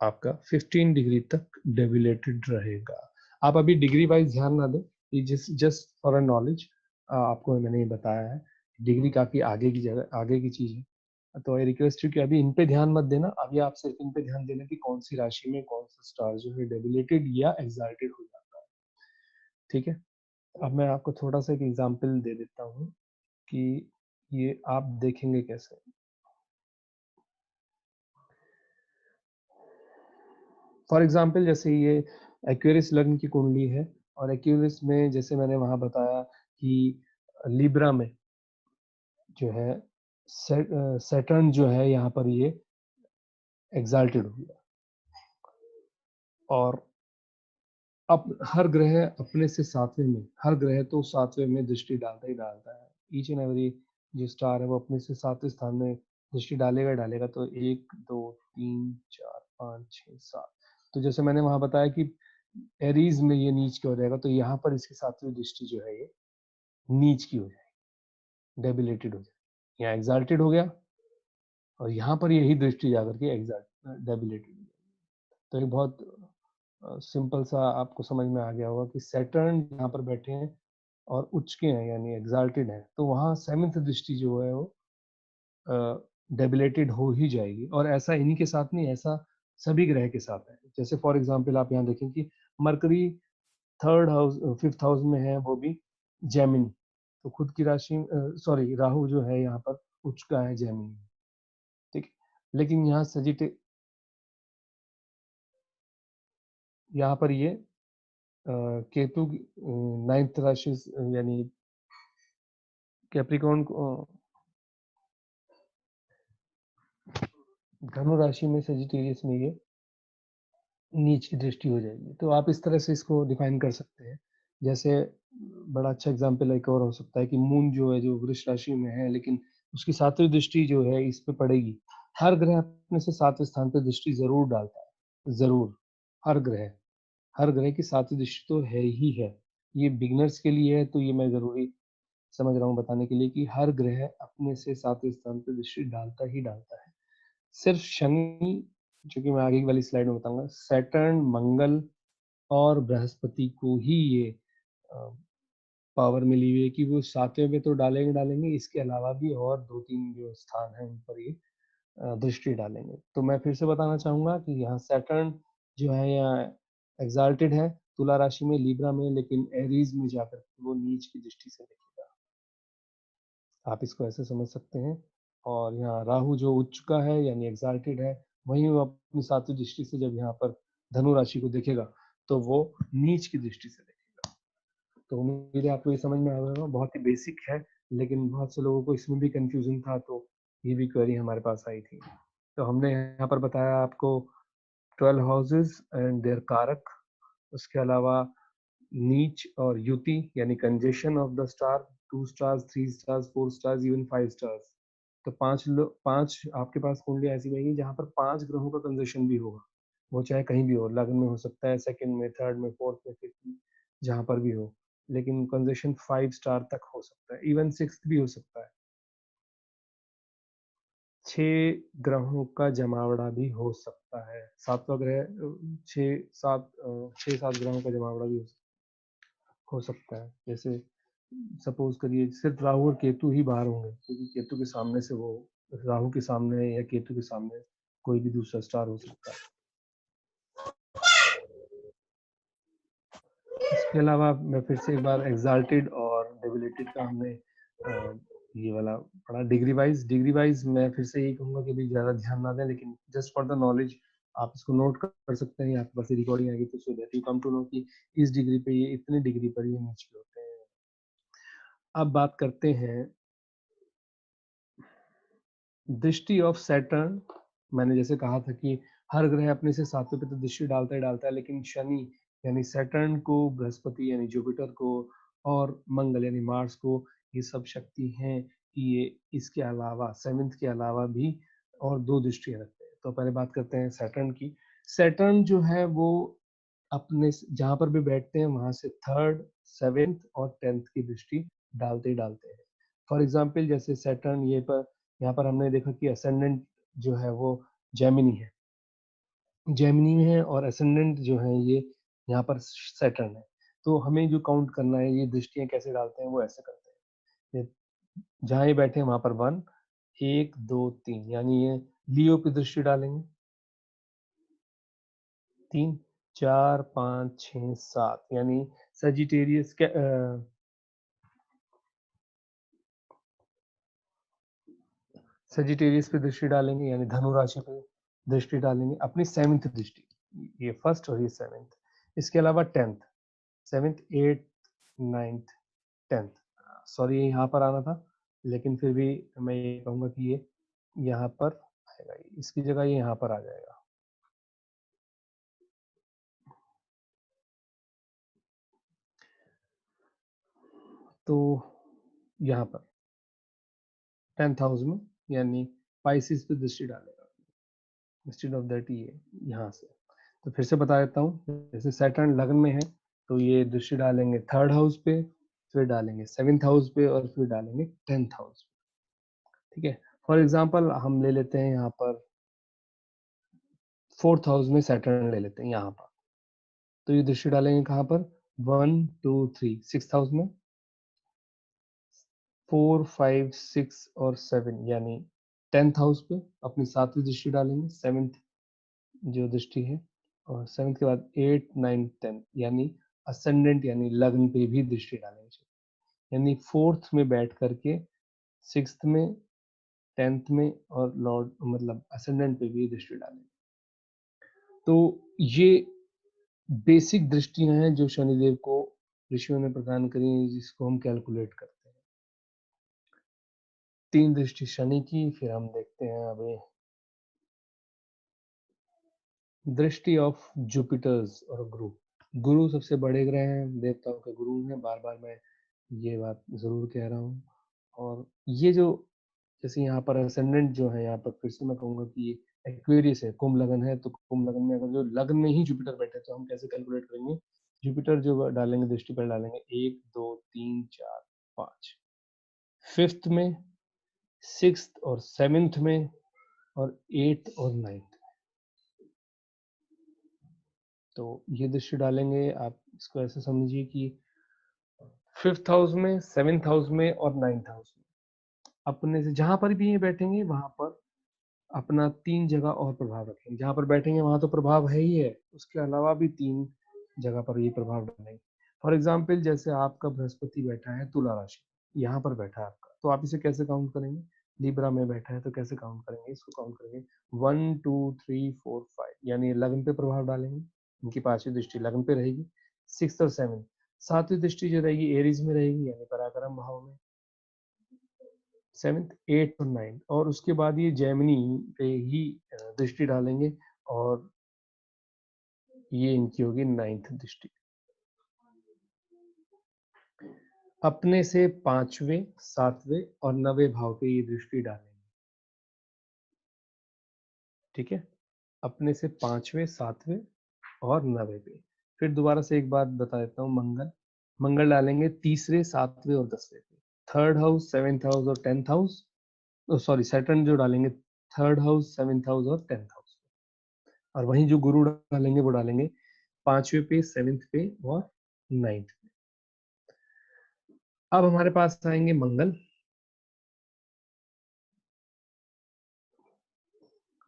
आपका 15 डिग्री तक डेविलेटेड रहेगा। आप अभी डिग्री वाइज ध्यान ना दें, ये जस्ट फॉर अ नॉलेज आपको मैंने ये बताया है। डिग्री काफी आगे की जगह आगे की चीज है, तो आई रिक्वेस्ट यू कि अभी इन पे ध्यान मत देना। अभी आप सिर्फ इन पे ध्यान देना कि कौन सी राशि में कौन सा स्टार जो है डेबिलेटेड या एक्साल्टेड हो जाता है। ठीक है, अब मैं आपको थोड़ा सा एक एग्जांपल दे देता हूँ कि ये आप देखेंगे कैसे। फॉर एग्जाम्पल जैसे ये एक्वेरियस लग्न की कुंडली है, और एक्वेरियस में जैसे मैंने वहां बताया कि लिब्रा में जो है सैटर्न जो है यहाँ पर ये एक्साल्टेड हो गया, और अब हर ग्रह अपने से सातवें में, हर ग्रह तो सातवें में दृष्टि डालता ही डालता है। ईच एंड एवरी जो स्टार है वो अपने से सातवें स्थान में दृष्टि डालेगा डालेगा। तो 1 2 3 4 5 6 7, तो जैसे मैंने वहां बताया कि एरीज में ये नीच की हो जाएगा, तो यहाँ पर इसकी सातवीं दृष्टि जो है ये नीच की हो जाएगी, डेबिलेटेड हो जाएगी। यहाँ एक्साल्टेड हो गया और यहाँ पर यही दृष्टि जाकर के डेबिलेटेड हो जाएगी। तो ये बहुत सिंपल सा आपको समझ में आ गया होगा कि सैटर्न यहाँ पर बैठे हैं और उच्च के हैं यानी एक्साल्टेड है, तो वहाँ सेवंथ दृष्टि जो है वो डेबिलेटेड हो ही जाएगी। और ऐसा इन्हीं के साथ नहीं, ऐसा सभी ग्रह के साथ है। जैसे फॉर एग्जांपल आप यहाँ देखें कि mercury 3rd house 5th house में है, वो भी जेमिनी, तो खुद की राशि सॉरी राहु जो है यहाँ पर उच्च का है जेमिनी। ठीक है, लेकिन यहाँ सजिटे यहाँ पर ये केतु 9th राशि यानी कैप्रिकॉर्न धनु राशि में सजिटेरियस में ये नीच की दृष्टि हो जाएगी। तो आप इस तरह से इसको डिफाइन कर सकते हैं। जैसे बड़ा अच्छा एग्जांपल एक और हो सकता है कि मून जो है जो वृष राशि में है, लेकिन उसकी सातवीं दृष्टि जो है इस पे पड़ेगी। हर ग्रह अपने से सातवें स्थान पे दृष्टि जरूर डालता है, जरूर। हर ग्रह की सातवीं दृष्टि तो है ही है। ये बिगनर्स के लिए है, तो ये मैं जरूरी समझ रहा हूँ बताने के लिए कि हर ग्रह अपने से सातवें स्थान पे दृष्टि डालता ही डालता है। सिर्फ शनि, जो कि मैं आगे वाली स्लाइड में बताऊंगा, सैटर्न, मंगल और बृहस्पति को ही ये पावर मिली हुई है कि वो सातवें में तो डालेंगे। इसके अलावा भी और 2-3 जो स्थान है उन पर ये दृष्टि डालेंगे। तो मैं फिर से बताना चाहूंगा कि यहाँ सैटर्न जो है यहाँ एक्साल्टेड है तुला राशि में, लिब्रा में, लेकिन एरीज में जाकर वो नीच की दृष्टि से देखेगा। आप इसको ऐसे समझ सकते हैं। और यहाँ राहु जो उच्च का है यानी एक्साल्टेड है, वहीं वो अपनी सातवीं दृष्टि से जब यहाँ पर धनु राशि को देखेगा तो वो नीच की दृष्टि से देखेगा। तो उम्मीद है आपको ये समझ में आ रहा है। बहुत ही बेसिक है, लेकिन बहुत से लोगों को इसमें भी कंफ्यूजन था, तो ये भी क्वेरी हमारे पास आई थी। तो हमने यहाँ पर बताया आपको 12 हाउसेस एंड देयर कारक, उसके अलावा नीच और युति यानी congestion of the star, 2 stars, 3 stars, 4 stars, even 5 stars. तो 5 आपके पास कुंडलियां ऐसी बनेगी जहां पर 5 ग्रहों का कंजेशन भी होगा, वो चाहे कहीं भी हो, लग्न में हो सकता है, सेकंड में, थर्ड में, फोर्थ में, फिफ्थ में, जहां पर भी हो, लेकिन कंजेशन 5 स्टार तक हो सकता है, इवन 6 भी हो सकता है। 6 ग्रहों का जमावड़ा भी हो सकता है। 7वां ग्रह 6-7 ग्रहों का जमावड़ा भी हो सकता है। जैसे सपोज करिए सिर्फ राहु और केतु ही बाहर होंगे, क्योंकि केतु के सामने से वो, राहु के सामने या केतु के सामने कोई भी दूसरा स्टार हो सकता है। इसके अलावा मैं फिर से एक बार एक्साल्टेड और डेबिलेटेड का हमने ये वाला पढ़ा डिग्री वाइज। मैं फिर से यही कहूंगा कि भी ज्यादा ध्यान ना दें, लेकिन जस्ट फॉर द नॉलेज आप इसको नोट कर सकते हैं। आपके पास रिकॉर्डिंग आएगी तो so that you come to know कि इस डिग्री पे ये, इतने डिग्री पर ये नीचे होते हैं। अब बात करते हैं दृष्टि ऑफ सैटर्न। मैंने जैसे कहा था कि हर ग्रह अपने से सातवें पे तो दृष्टि डालता ही डालता है, लेकिन शनि यानी सैटर्न को, बृहस्पति यानी जुपिटर को, और मंगल यानी मार्स को, ये सब शक्ति हैं कि ये इसके अलावा 7th के अलावा भी और 2 दृष्टियां रखते हैं। तो पहले बात करते हैं सैटर्न की। सैटर्न जो है वो अपने जहां पर भी बैठते हैं वहां से 3rd सेवेंथ और 10th की दृष्टि डालते डालते हैं। फॉर एग्जाम्पल जैसे सैटर्न यहाँ पर हमने देखा कि असेंडेंट जो है वो जेमिनी है, जेमिनी में है, और असेंडेंट जो है ये यहाँ पर सैटर्न है। तो हमें जो काउंट करना है, ये दृष्टियां कैसे डालते हैं वो ऐसे करते हैं। ये जहाँ ये बैठे हैं वहां पर 1 1 2 3, यानी ये लियो की दृष्टि डालेंगे 3 4 5 6 7, यानी सजिटेरियस सजिटेरियस पे दृष्टि डालेंगे, यानी धनु राशि पे दृष्टि डालेंगे, अपनी 7th दृष्टि, ये फर्स्ट और ये 7th। इसके अलावा 10th 7th 8th 9th 10th, sorry ये यहाँ पर आना था, लेकिन फिर भी मैं ये कहूँगा कि ये यहाँ पर आएगा, इसकी जगह ये यहाँ पर आ जाएगा। तो यहाँ पर 10th हाउस में, यानी पाइसिस पे दृष्टि डालेगा, इंस्टेड ऑफ दैट ये यहाँ से। तो फिर से बता देता हूँ, जैसे सैटर्न लग्न में है तो ये दृष्टि डालेंगे 3rd हाउस पे, फिर डालेंगे 7th हाउस पे, और फिर डालेंगे 10th हाउस पे। ठीक है, फॉर एग्जाम्पल हम ले लेते हैं यहाँ पर 4th हाउस में सैटर्न ले लेते हैं यहाँ पर, तो ये दृष्टि डालेंगे कहाँ पर 1 2 3 6th हाउस में, 4 5 6 और 7, यानी 10th हाउस पे अपनी 7वीं दृष्टि डालेंगे, 7th जो दृष्टि है, और 7th के बाद 8 9 10, यानी असेंडेंट यानी लग्न पे भी दृष्टि डालेंगे, यानी 4th में बैठ करके 6th में 10th में और लॉर्ड मतलब असेंडेंट पे भी दृष्टि डालेंगे। तो ये बेसिक दृष्टियां हैं जो शनिदेव को ऋषियों ने प्रदान करी हैं, जिसको हम कैलकुलेट करते हैं। 3 दृष्टि शनि की, फिर हम देखते हैं अभी दृष्टि ऑफ जुपिटर्स और गुरु। गुरु सबसे बड़े ग्रह हैं, देवताओं के गुरु हैं, बार बार मैं ये बात जरूर कह रहा हूँ। और ये जो जैसे यहाँ पर असेंडेंट जो है, यहाँ पर फिर से मैं कहूंगा कि एक्वेरियस है, कुंभ लगन है, तो कुंभ लगन में अगर जो लगन में ही जुपिटर बैठे तो हम कैसे कैलकुलेट करेंगे, जुपिटर जो डालेंगे दृष्टि पर डालेंगे 1 2 3 4 5, 5th में 6th और 7th में, और 8th और 9th। तो ये दृष्टि डालेंगे, आप इसको ऐसे समझिए कि 5th हाउस में, 7th हाउस में और 9th हाउस में, अपने से जहां पर भी ये बैठेंगे वहां पर अपना 3 जगह और प्रभाव रखेंगे। जहां पर बैठेंगे वहां तो प्रभाव है ही है, उसके अलावा भी 3 जगह पर ये प्रभाव डालेंगे। फॉर एग्जाम्पल जैसे आपका बृहस्पति बैठा है तुला राशि, यहाँ पर बैठा है आपका, तो आप इसे कैसे काउंट करेंगे, लिब्रा में बैठा है तो कैसे काउंट करेंगे, इसको काउंट करेंगे 1 2 3 4 5, यानी लग्न पे प्रभाव डालेंगे, इनकी 5वीं दृष्टि लग्न पे रहेगी। 6th और 7th, 7वीं दृष्टि जो रहेगी एरीज में रहेगी, यानी पराक्रम भाव में। 7th 8th और 9th, और उसके बाद ये जेमिनी पे ही दृष्टि डालेंगे, और ये इनकी होगी 9th दृष्टि। अपने से 5वें 7वें और 9वें भाव पे ये दृष्टि डालेंगे। ठीक है, अपने से 5वें 7वें और 9वें पे। फिर दोबारा से एक बात बता देता हूँ, मंगल डालेंगे 3रे 7वें और 10वें पे। 3rd हाउस 7th हाउस और 10th हाउस, सॉरी सैटर्न जो डालेंगे 3rd हाउस 7th हाउस और 10th हाउस, और वहीं जो गुरु डालेंगे वो डालेंगे 5वें पे 7th पे और 9th पे। अब हमारे पास आएंगे मंगल।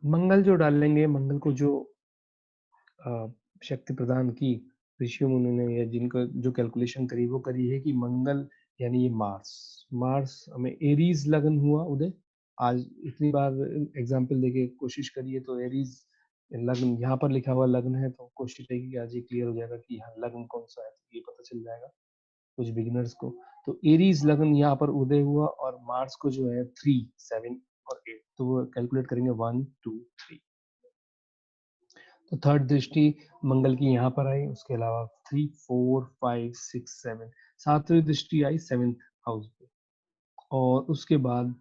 मंगल जो डालेंगे, मंगल को जो शक्ति प्रदान की ऋषि मुनि ने, या जिनको जो कैलकुलेशन करी वो करी है कि मंगल यानी ये मार्स हमें एरीज लगन हुआ उदय। आज इतनी बार एग्जांपल देके कोशिश करिए तो एरीज लग्न यहाँ पर लिखा हुआ लग्न है, तो कोशिश रहेगी कि आज ये क्लियर हो जाएगा कि हाँ लग्न कौन सा है, तो ये पता चल जाएगा कुछ बिगिनर्स को। तो एरीज लग्न यहाँ पर उदय हुआ, और मार्स को जो है 3 7 और 8, तो वो कैलकुलेट करेंगे 1 2 3। तो 3rd दृष्टि मंगल की यहाँ पर आई, उसके अलावा 3 4 5 6 7, 7वीं दृष्टि आई 7th हाउस पे, और उसके बाद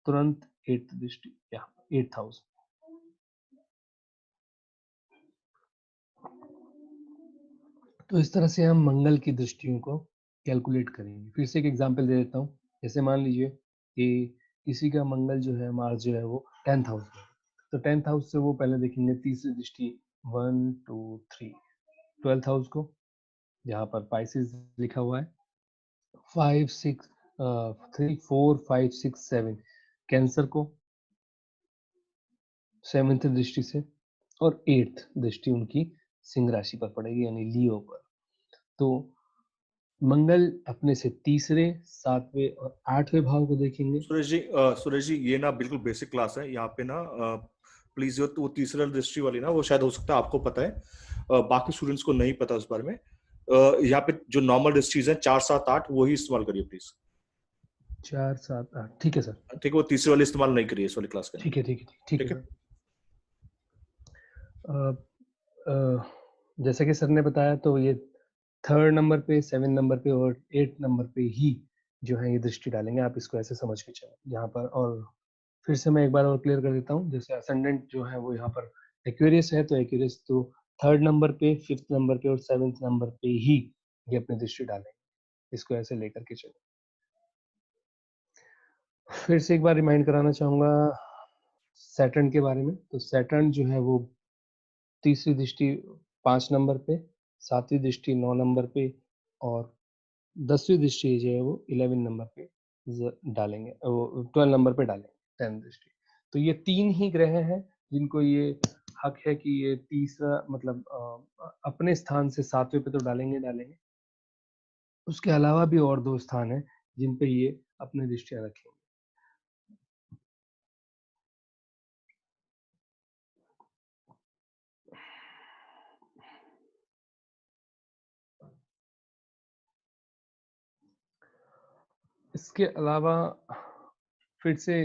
तुरंत 8th दृष्टि यहाँ 8th हाउस। तो इस तरह से हम मंगल की दृष्टियों को कैलकुलेट करेंगे। फिर से एक एग्जांपल दे देता हूँ। जैसे मान लीजिए कि किसी का मंगल जो है, मार्स जो है वो 10th हाउस में, तो 10th हाउस से वो पहले देखेंगे तीसरी दृष्टि 1 2 3 12th हाउस को, यहाँ पर पाइसेस लिखा हुआ है, 5 6 3 4 5 6 7 कैंसर को 7th दृष्टि से, और 8th दृष्टि उनकी सिंह राशि पर पड़ेगी यानी लियो पर। तो मंगल अपने से तीसरे, 7वें और 8वें भाव को देखेंगे। सुरेश जी ये ना बिल्कुल बेसिक क्लास है, यहाँ पे ना प्लीज वो तीसरा दृष्टि वाली ना वो शायद हो सकता है आपको पता है, बाकी स्टूडेंट्स को नहीं पता उस बारे में। यहाँ पे जो नॉर्मल दृष्टिज हैं 4 7 8 वही इस्तेमाल करिए प्लीज। 4 7 8 ठीक है सर। ठीक है, वो तीसरे वाले इस्तेमाल नहीं करिए इस वाली क्लास के। ठीक है ठीक है। जैसे कि सर ने बताया तो ये 3rd नंबर पे, 7 नंबर पे और 8 नंबर पे ही जो है ये दृष्टि डालेंगे। आप इसको ऐसे समझ के चलें यहाँ पर। और फिर से मैं एक बार और क्लियर कर देता हूँ। जैसे असेंडेंट जो है वो यहाँ पर एक्वेरियस है, तो एक्वेरियस तो 3rd नंबर पे, 5th नंबर पे और 7th नंबर पे ही ये अपनी दृष्टि डालेंगे। इसको ऐसे लेकर के चलें। फिर से एक बार रिमाइंड कराना चाहूंगा सैटर्न के बारे में। तो सैटर्न जो है वो तीसरी दृष्टि 5 नंबर पे, 7वीं दृष्टि 9 नंबर पे और 10वीं दृष्टि जो है वो 11 नंबर पे डालेंगे, वो 12 नंबर पे डालेंगे 10 दृष्टि। तो ये 3 ही ग्रह हैं जिनको ये हक है कि ये तीसरा मतलब अपने स्थान से 7वें पे तो डालेंगे। उसके अलावा भी और 2 स्थान हैं जिन पे ये अपनी दृष्टियां रखेंगे। इसके अलावा फिर से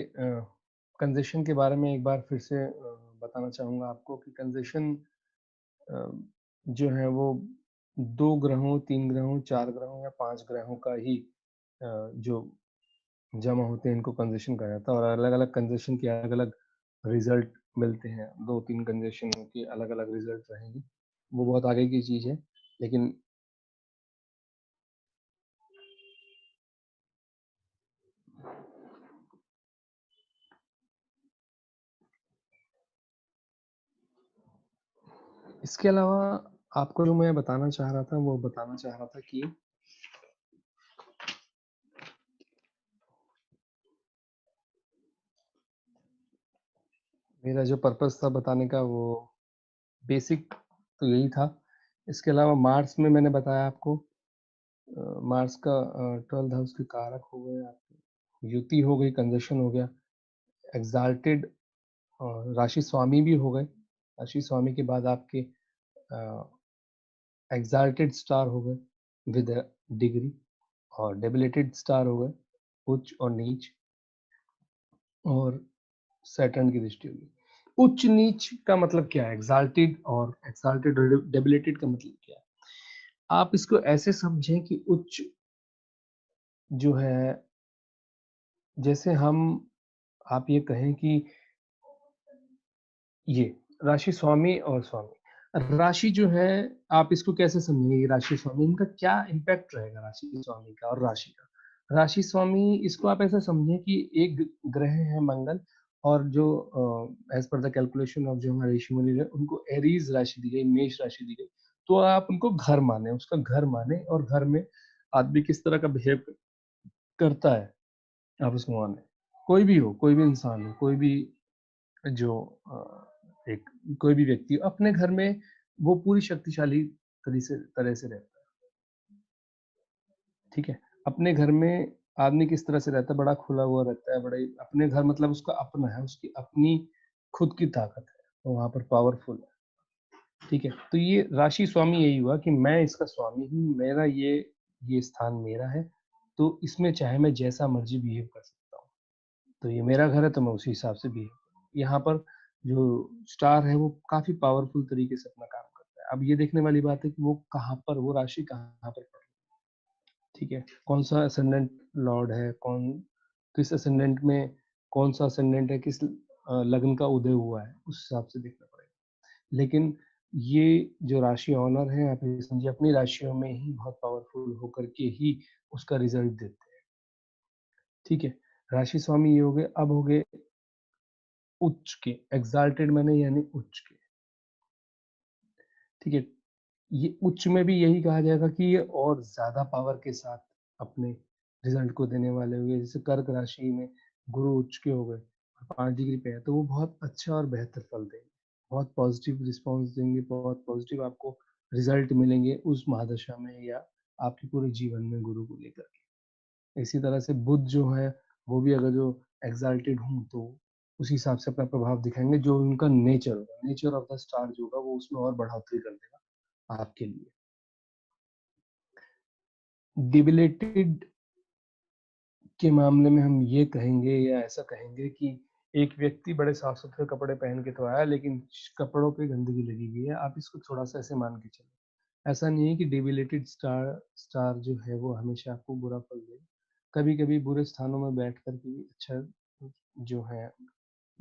कंजेशन के बारे में एक बार फिर से बताना चाहूँगा आपको कि कंजेशन जो है वो 2 ग्रहों, 3 ग्रहों, 4 ग्रहों या 5 ग्रहों का ही जो जमा होते हैं इनको कंजेशन कहा जाता है। और अलग-अलग कंजेशन के अलग-अलग रिजल्ट मिलते हैं। 2-3 कंजेशन के अलग-अलग रिजल्ट रहेंगे। वो बहुत आगे की चीज़ है, लेकिन इसके अलावा आपको जो मैं बताना चाह रहा था वो बताना चाह रहा था कि मेरा जो पर्पस था बताने का वो बेसिक तो यही था। इसके अलावा मार्स में मैंने बताया आपको मार्स का 12th हाउस के कारक हो गए, आपके युति हो गई, कंजक्शन हो गया, एग्जाल्टेड राशि स्वामी भी हो गए। राशि स्वामी के बाद आपके एग्जाल्टेड स्टार हो गए विद डिग्री, और डेबिलेटेड स्टार हो गए उच्च और नीच, और सैटर्न की दृष्टि होगी। उच्च नीच का मतलब क्या है, एग्जाल्टेड और एक्साल्टेड डेबिलेटेड का मतलब क्या है। आप इसको ऐसे समझें कि उच्च जो है, जैसे हम आप ये कहें कि ये राशि स्वामी और स्वामी, राशि जो है आप इसको कैसे समझेंगे, राशि स्वामी इनका क्या इम्पैक्ट रहेगा राशि स्वामी का और राशि का। राशि स्वामी इसको आप ऐसा समझें कि एक ग्रह है मंगल, और जो as per the calculation of जो हमारे ऋषि मुनि है उनको एरीज राशि दी गई, मेष राशि दी गई, तो आप उनको घर माने, उसका घर माने, और घर में आदमी किस तरह का बिहेव करता है आप उसको माने। कोई भी हो, कोई भी इंसान हो, कोई भी जो एक कोई भी व्यक्ति अपने घर में वो पूरी शक्तिशाली तरह से रहता है। ठीक है, अपने घर में आदमी किस तरह से रहता है, बड़ा खुला हुआ रहता है, बड़ा अपने घर मतलब उसका अपना है, उसकी अपनी खुद की ताकत है, तो वहां पर पावरफुल है। ठीक है, तो ये राशि स्वामी यही हुआ कि मैं इसका स्वामी हूँ, मेरा ये स्थान मेरा है, तो इसमें चाहे मैं जैसा मर्जी बिहेव कर सकता हूँ। तो ये मेरा घर है तो मैं उसी हिसाब से बिहेव करूँ। यहाँ पर जो स्टार है वो काफी पावरफुल तरीके से अपना काम करता है। अब ये देखने वाली बात है कि वो कहाँ पर, वो राशि कहाँ पर पड़ रही है। ठीक है, कौन सा असेंडेंट लॉर्ड है, किस असेंडेंट में कौन सा असेंडेंट है, किस लग्न का उदय हुआ है, उस हिसाब से देखना पड़ेगा। लेकिन ये जो राशि ऑनर है आप ये समझिए अपनी राशियों में ही बहुत पावरफुल होकर के ही उसका रिजल्ट देते हैं। ठीक है, राशि स्वामी ये हो गए। अब हो गए उच्च के, एग्जाल्टेड मैंने यानी उच्च के। ठीक है, ये उच्च में भी यही कहा जाएगा कि ये और ज्यादा पावर के साथ अपने रिजल्ट को देने वाले हुए। जैसे कर्क राशि में गुरु उच्च के हो गए, 5 डिग्री पे है, तो वो बहुत अच्छा और बेहतर फल देंगे, बहुत पॉजिटिव रिस्पॉन्स देंगे, बहुत पॉजिटिव आपको रिजल्ट मिलेंगे उस महादशा में या आपके पूरे जीवन में गुरु को लेकर के। इसी तरह से बुध जो है वो भी अगर जो एग्जाल्टेड हूँ तो उस हिसाब से अपना प्रभाव दिखाएंगे। जो उनका नेचर होगा, नेचर ऑफ द स्टार जो होगा वो उसमें और बढ़ोतरी कर देगा आपके लिए। डिबिलेटेड के मामले में हम ये कहेंगे या ऐसा कहेंगे कि एक व्यक्ति बड़े साफ सुथरे कपड़े पहन के तो आया लेकिन कपड़ों पे गंदगी लगी हुई है। आप इसको थोड़ा सा ऐसे मान के चलो। ऐसा नहीं है कि डिबिलेटेड स्टार जो है वो हमेशा आपको बुरा फल दे। कभी कभी बुरे स्थानों में बैठ कर भी अच्छा जो है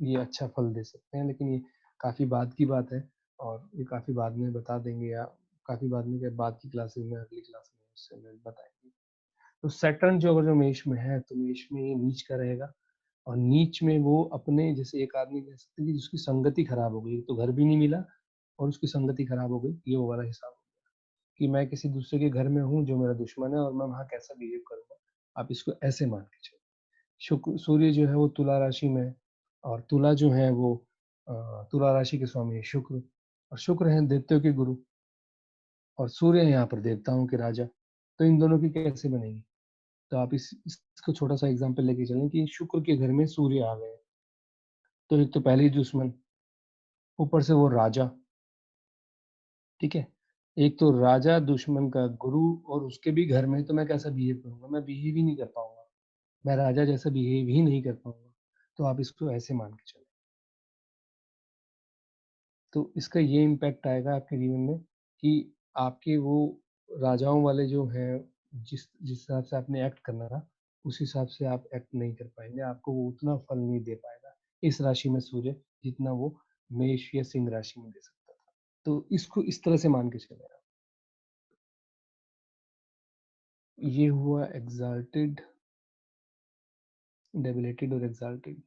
ये अच्छा फल दे सकते हैं, लेकिन ये काफी बाद की बात है और ये काफी बाद में बता देंगे, या काफी बाद में क्या, बाद की क्लासेस में, अगली क्लास में उससे बताएंगे। तो सैटर्न जो अगर जो मेष में है तो मेष में ये नीच का रहेगा, और नीच में वो अपने, जैसे एक आदमी कह सकते हैं कि जिसकी संगति खराब हो गई, तो घर भी नहीं मिला और उसकी संगति खराब हो गई, ये वो वाला हिसाब हो गया कि मैं किसी दूसरे के घर में हूँ जो मेरा दुश्मन है और मैं वहां कैसा बिहेव करूंगा। आप इसको ऐसे मान के चलो। शुक्र सूर्य जो है वो तुला राशि में है, और तुला जो है वो तुला राशि के स्वामी है शुक्र, और शुक्र है दैत्यों के गुरु, और सूर्य है यहाँ पर देवताओं के राजा। तो इन दोनों की कैसे बनेगी? तो आप इसको छोटा सा एग्जांपल लेके चलें कि शुक्र के घर में सूर्य आ गए, तो एक तो पहले ही दुश्मन, ऊपर से वो राजा। ठीक है, एक तो राजा दुश्मन का गुरु और उसके भी घर में, तो मैं कैसा बिहेव करूंगा? मैं बिहेव ही नहीं कर पाऊंगा, मैं राजा जैसा बिहेव ही नहीं कर पाऊंगा। तो आप इसको ऐसे मान के चलो। तो इसका ये इम्पैक्ट आएगा आपके जीवन में कि आपके वो राजाओं वाले जो हैं, जिस जिस हिसाब से आपने एक्ट करना था उस हिसाब से आप एक्ट नहीं कर पाएंगे, आपको वो उतना फल नहीं दे पाएगा इस राशि में सूर्य, जितना वो मेष या सिंह राशि में दे सकता था। तो इसको इस तरह से मान के चले आप। ये हुआ एग्जाल्टेड, डेबिलेटेड और एग्जाल्टेड।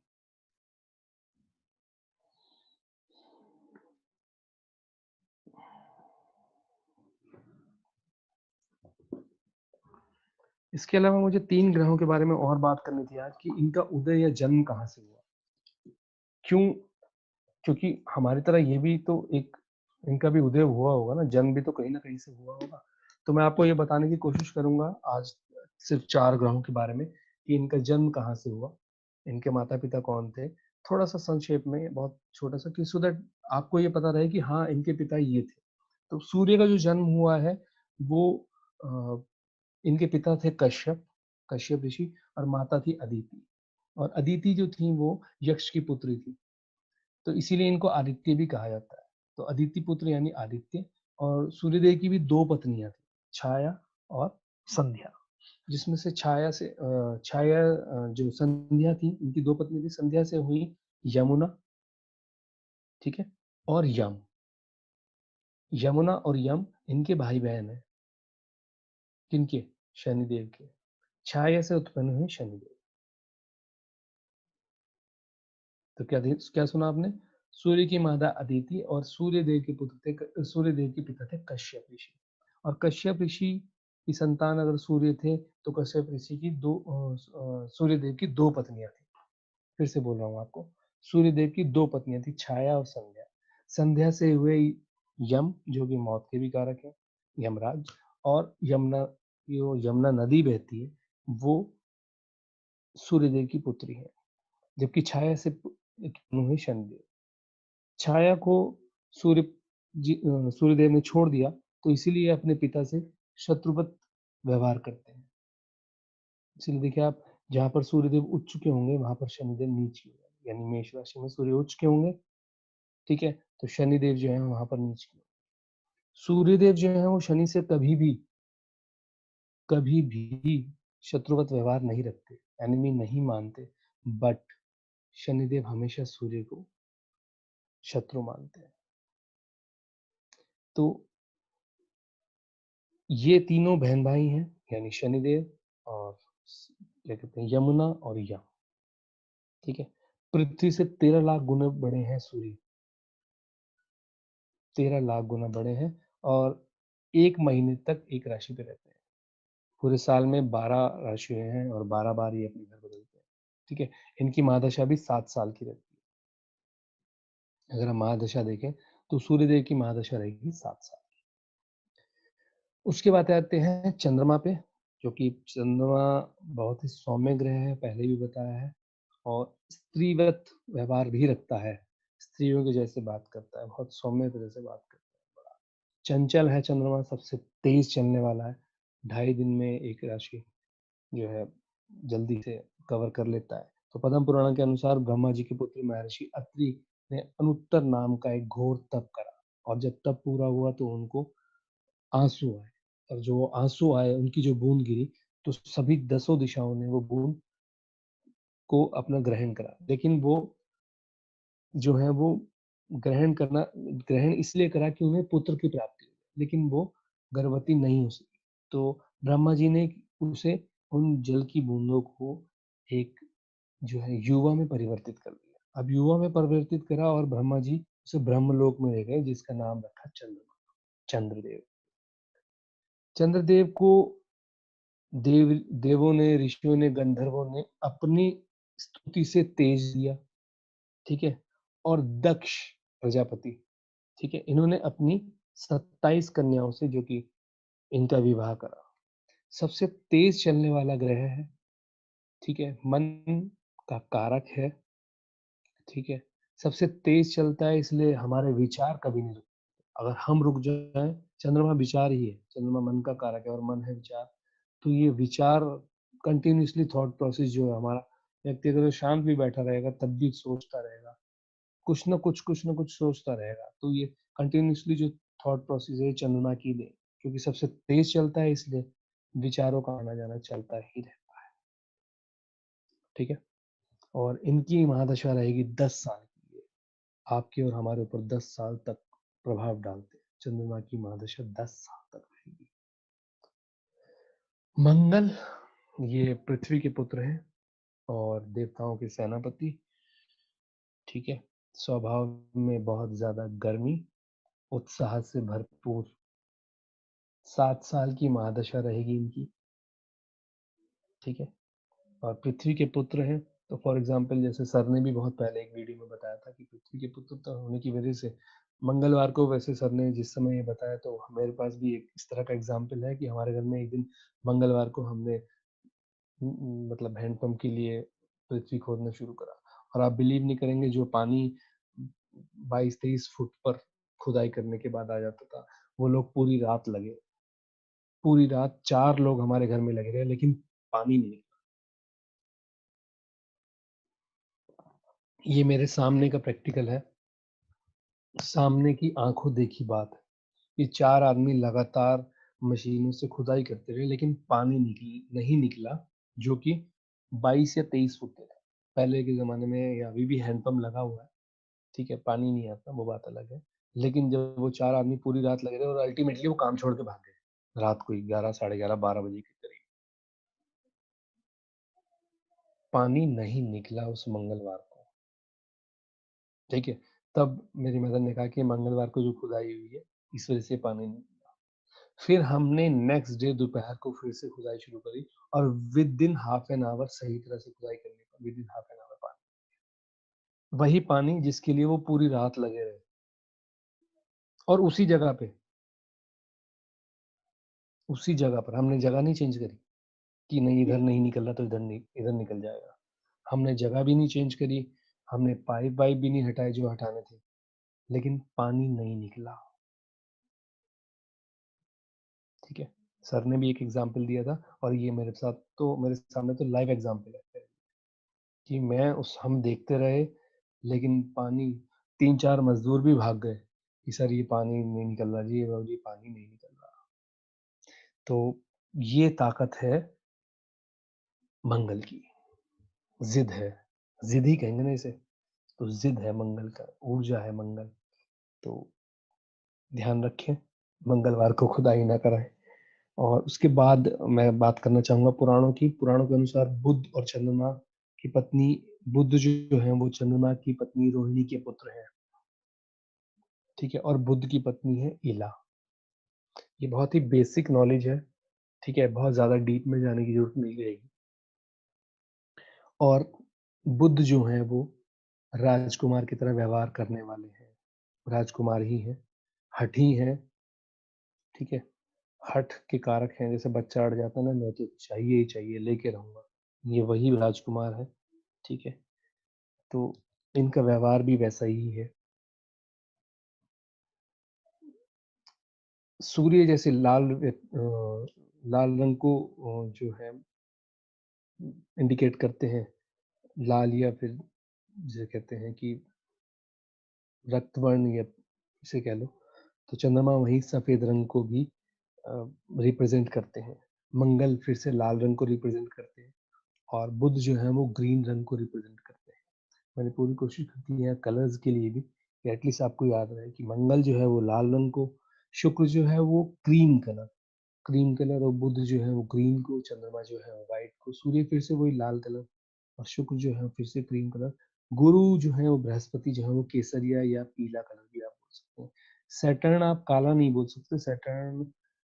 इसके अलावा मुझे 3 ग्रहों के बारे में और बात करनी थी आज, कि इनका उदय या जन्म कहाँ से हुआ, क्यों? क्योंकि हमारी तरह ये भी तो एक, इनका भी उदय हुआ होगा ना, जन्म भी तो कहीं ना कहीं से हुआ होगा। तो मैं आपको ये बताने की कोशिश करूंगा आज सिर्फ 4 ग्रहों के बारे में कि इनका जन्म कहाँ से हुआ, इनके माता पिता कौन थे, थोड़ा सा संक्षेप में, बहुत छोटा सा, कि सो दैट आपको ये पता रहे कि हाँ इनके पिता ये थे। तो सूर्य का जो जन्म हुआ है वो इनके पिता थे कश्यप, कश्यप ऋषि, और माता थी अदिति। और अदिति जो थी वो यक्ष की पुत्री थी, तो इसीलिए इनको आदित्य भी कहा जाता है। तो अदिति पुत्र यानी आदित्य। और सूर्यदेव की भी 2 पत्नियां थी, छाया और संध्या, जिसमें से छाया जो संध्या थी, इनकी 2 पत्नी थी। संध्या से हुई यमुना, ठीक है, और यम। यमुना और यम इनके भाई बहन है, किनके? शनिदेव के। छाया से उत्पन्न हुए शनिदेव। तो क्या सुना आपने? सूर्य की माता अदिति और सूर्यदेव के पुत्र थे, सूर्यदेव के पिता थे कश्यप ऋषि। और कश्यप ऋषि की संतान अगर सूर्य थे तो कश्यप ऋषि की सूर्यदेव की 2 पत्नियां थी। फिर से बोल रहा हूँ आपको, सूर्यदेव की 2 पत्नियां थी, छाया और संध्या। संध्या से हुए यम, जो कि मौत के भी कारक है, यमराज। और यमुना, जो यमुना नदी बहती है वो सूर्यदेव की पुत्री है। जबकि छाया से उत्पन्न हुए शनिदेव। छाया को सूर्य सूर्यदेव ने छोड़ दिया, तो इसीलिए अपने पिता से शत्रुवत व्यवहार करते हैं। इसलिए देखिए आप, जहां पर सूर्यदेव उच्च के होंगे वहां पर शनिदेव नीच के होंगे, यानी मेष राशि में सूर्य उच्च के होंगे, ठीक है, तो शनिदेव जो है वहां पर नीच के होंगे। सूर्यदेव जो है वो शनि से कभी भी शत्रुवत व्यवहार नहीं रखते, एनिमी नहीं मानते, बट शनिदेव हमेशा सूर्य को शत्रु मानते हैं। तो ये तीनों बहन भाई हैं, यानी शनिदेव और क्या कहते हैं यमुना और यम। ठीक है, पृथ्वी से 13 लाख गुना बड़े हैं सूर्य, 13 लाख गुना बड़े हैं, और एक महीने तक एक राशि पे रहते हैं। पूरे साल में 12 राशियां हैं और 12 बार ये अपने घर बदलते हैं। ठीक है, इनकी महादशा भी 7 साल की रहती है। अगर हम महादशा देखें तो सूर्यदेव की महादशा रहेगी 7 साल। उसके बाद आते हैं चंद्रमा पे, जो कि चंद्रमा बहुत ही सौम्य ग्रह है, पहले भी बताया है, और स्त्रीवत व्यवहार भी रखता है, स्त्रियों के जैसे बात करता है, बहुत सौम्य तरह से बात करता है, बड़ा चंचल है चंद्रमा, सबसे तेज चलने वाला है, 2.5 दिन में एक राशि जो है जल्दी से कवर कर लेता है। तो पद्म पुराण के अनुसार ब्रह्मा जी के पुत्र महर्षि अत्रि ने अनुत्तर नाम का एक घोर तप करा, और जब तप पूरा हुआ तो उनको आंसू आए, और जो आंसू आए, उनकी जो बूंद गिरी, तो सभी 10 दिशाओं ने वो बूंद को अपना ग्रहण करा। लेकिन वो जो है वो ग्रहण इसलिए करा कि उन्हें पुत्र की प्राप्ति हो, लेकिन वो गर्भवती नहीं हो सकी। तो ब्रह्मा जी ने उसे उन जल की बूंदों को एक जो है युवा में परिवर्तित कर दिया। अब युवा में परिवर्तित करा और ब्रह्मा जी उसे ब्रह्मलोक में ले गए, जिसका नाम रखा चंद्रमा, चंद्रदेव। चंद्रदेव को देवों ने, ऋषियों ने, गंधर्वों ने अपनी स्तुति से तेज दिया। ठीक है, और दक्ष प्रजापति, ठीक है, इन्होंने अपनी 27 कन्याओं से जो कि इनका विवाह करा। सबसे तेज चलने वाला ग्रह है, ठीक है, मन का कारक है, ठीक है, सबसे तेज चलता है, इसलिए हमारे विचार कभी नहीं रुकते। अगर हम रुक जाएं, चंद्रमा विचार ही है, चंद्रमा मन का कारक है और मन है विचार, तो ये विचार कंटिन्यूसली थॉट प्रोसेस जो है हमारा, व्यक्ति अगर शांत भी बैठा रहेगा तब भी सोचता रहेगा, कुछ ना कुछ सोचता रहेगा। तो ये कंटिन्यूसली जो थॉट प्रोसेस है चंद्रमा की दे, क्योंकि सबसे तेज चलता है, इसलिए विचारों का आना जाना चलता ही रहता है। ठीक है, और इनकी महादशा रहेगी 10 साल की। ये आपके और हमारे ऊपर 10 साल तक प्रभाव डालते हैं। चंद्रमा की महादशा 10 साल तक रहेगी। मंगल, ये पृथ्वी के पुत्र हैं और देवताओं के सेनापति। ठीक है, स्वभाव में बहुत ज्यादा गर्मी, उत्साह से भरपूर। 7 साल की महादशा रहेगी इनकी। ठीक है, और पृथ्वी के पुत्र हैं, तो फॉर एग्जाम्पल जैसे सर ने भी बहुत पहले एक वीडियो में बताया था कि पृथ्वी के पुत्र तो होने की वजह से मंगलवार को, वैसे सर ने जिस समय ये बताया तो मेरे पास भी एक इस तरह का एग्जाम्पल है कि हमारे घर में एक दिन मंगलवार को हमने मतलब हैंडपंप के लिए पृथ्वी खोदना शुरू करा, और आप बिलीव नहीं करेंगे, जो पानी 22-23 फुट पर खुदाई करने के बाद आ जाता था, वो लोग पूरी रात लगे, पूरी रात 4 लोग हमारे घर में लगे रहे, लेकिन पानी नहीं। ये मेरे सामने का प्रैक्टिकल है, सामने की आंखों देखी बात है। ये 4 आदमी लगातार मशीनों से खुदाई करते रहे, लेकिन पानी नहीं निकला, जो कि 22 या 23 फुट तक है। पहले के जमाने में, या अभी भी हैंडपंप लगा हुआ है, ठीक है, पानी नहीं आता, वो बात अलग है। लेकिन जब वो 4 आदमी पूरी रात लगे रहे और अल्टीमेटली वो काम छोड़ के भाग गए, रात को 11, साढ़े 11, 12 बजे के करीब, पानी नहीं निकला उस मंगलवार को। ठीक है, तब मेरी मदर ने कहा कि मंगलवार को जो खुदाई हुई है, इस वजह से पानी नहीं निकला। फिर हमने नेक्स्ट डे दोपहर को फिर से खुदाई शुरू करी, और with in half an hour, सही तरह से खुदाई करने पर with in half an hour पानी, वही पानी जिसके लिए वो पूरी रात लगे रहे, और उसी जगह पे, उसी जगह पर। हमने जगह नहीं चेंज करी कि नहीं इधर नहीं निकल रहा तो इधर निकल जाएगा। हमने जगह भी नहीं चेंज करी, हमने पाइप वाइप भी नहीं हटाए जो हटाने थे, लेकिन पानी नहीं निकला। ठीक है, सर ने भी एक एग्जाम्पल दिया था, और ये मेरे सामने तो लाइव एग्जाम्पल है कि हम देखते रहे, लेकिन पानी, 3-4 मजदूर भी भाग गए कि सर ये पानी नहीं निकल रहा जी, ये पानी नहीं निकल रहा। तो ये ताकत है मंगल की, जिद है, जिद ही कहेंगे ना इसे, तो जिद है मंगल का, ऊर्जा है मंगल। तो ध्यान रखें, मंगलवार को खुदाई ना कराएं। और उसके बाद मैं बात करना चाहूंगा पुराणों की। पुराणों के अनुसार बुध और चंद्रमा की पत्नी, बुध जो है वो चंद्रमा की पत्नी रोहिणी के पुत्र है, ठीक है, और बुध की पत्नी है इला। ये बहुत ही बेसिक नॉलेज है, ठीक है, बहुत ज्यादा डीप में जाने की जरूरत नहीं रहेगी। और बुध जो है वो राजकुमार की तरह व्यवहार करने वाले हैं, राजकुमार ही हैं, हठी हैं, ठीक है, हठ के कारक हैं। जैसे बच्चा अड़ जाता है ना, मैं तो चाहिए ही चाहिए, लेके रहूंगा, ये वही राजकुमार है, ठीक है। तो इनका व्यवहार भी वैसा ही है। सूर्य जैसे लाल रंग को जो है इंडिकेट करते हैं, लाल, या फिर जिसे कहते हैं कि रक्तवर्ण, या इसे कह लो, तो चंद्रमा वही सफेद रंग को भी रिप्रेजेंट करते हैं। मंगल फिर से लाल रंग को रिप्रेजेंट करते हैं, और बुध जो है वो ग्रीन रंग को रिप्रेजेंट करते हैं। मैंने पूरी कोशिश की है कलर्स के लिए भी कि एटलीस्ट आपको याद रहे कि मंगल जो है वो लाल रंग को, शुक्र जो है वो क्रीम कलर, और बुध जो है वो ग्रीन को, चंद्रमा जो है वो व्हाइट को, सूर्य फिर से वही लाल कलर, और शुक्र जो है फिर से क्रीम कलर, गुरु जो है वो बृहस्पति जो है वो केसरिया या पीला कलर भी आप बोल सकते हैं। सैटर्न आप काला नहीं बोल सकते, सैटर्न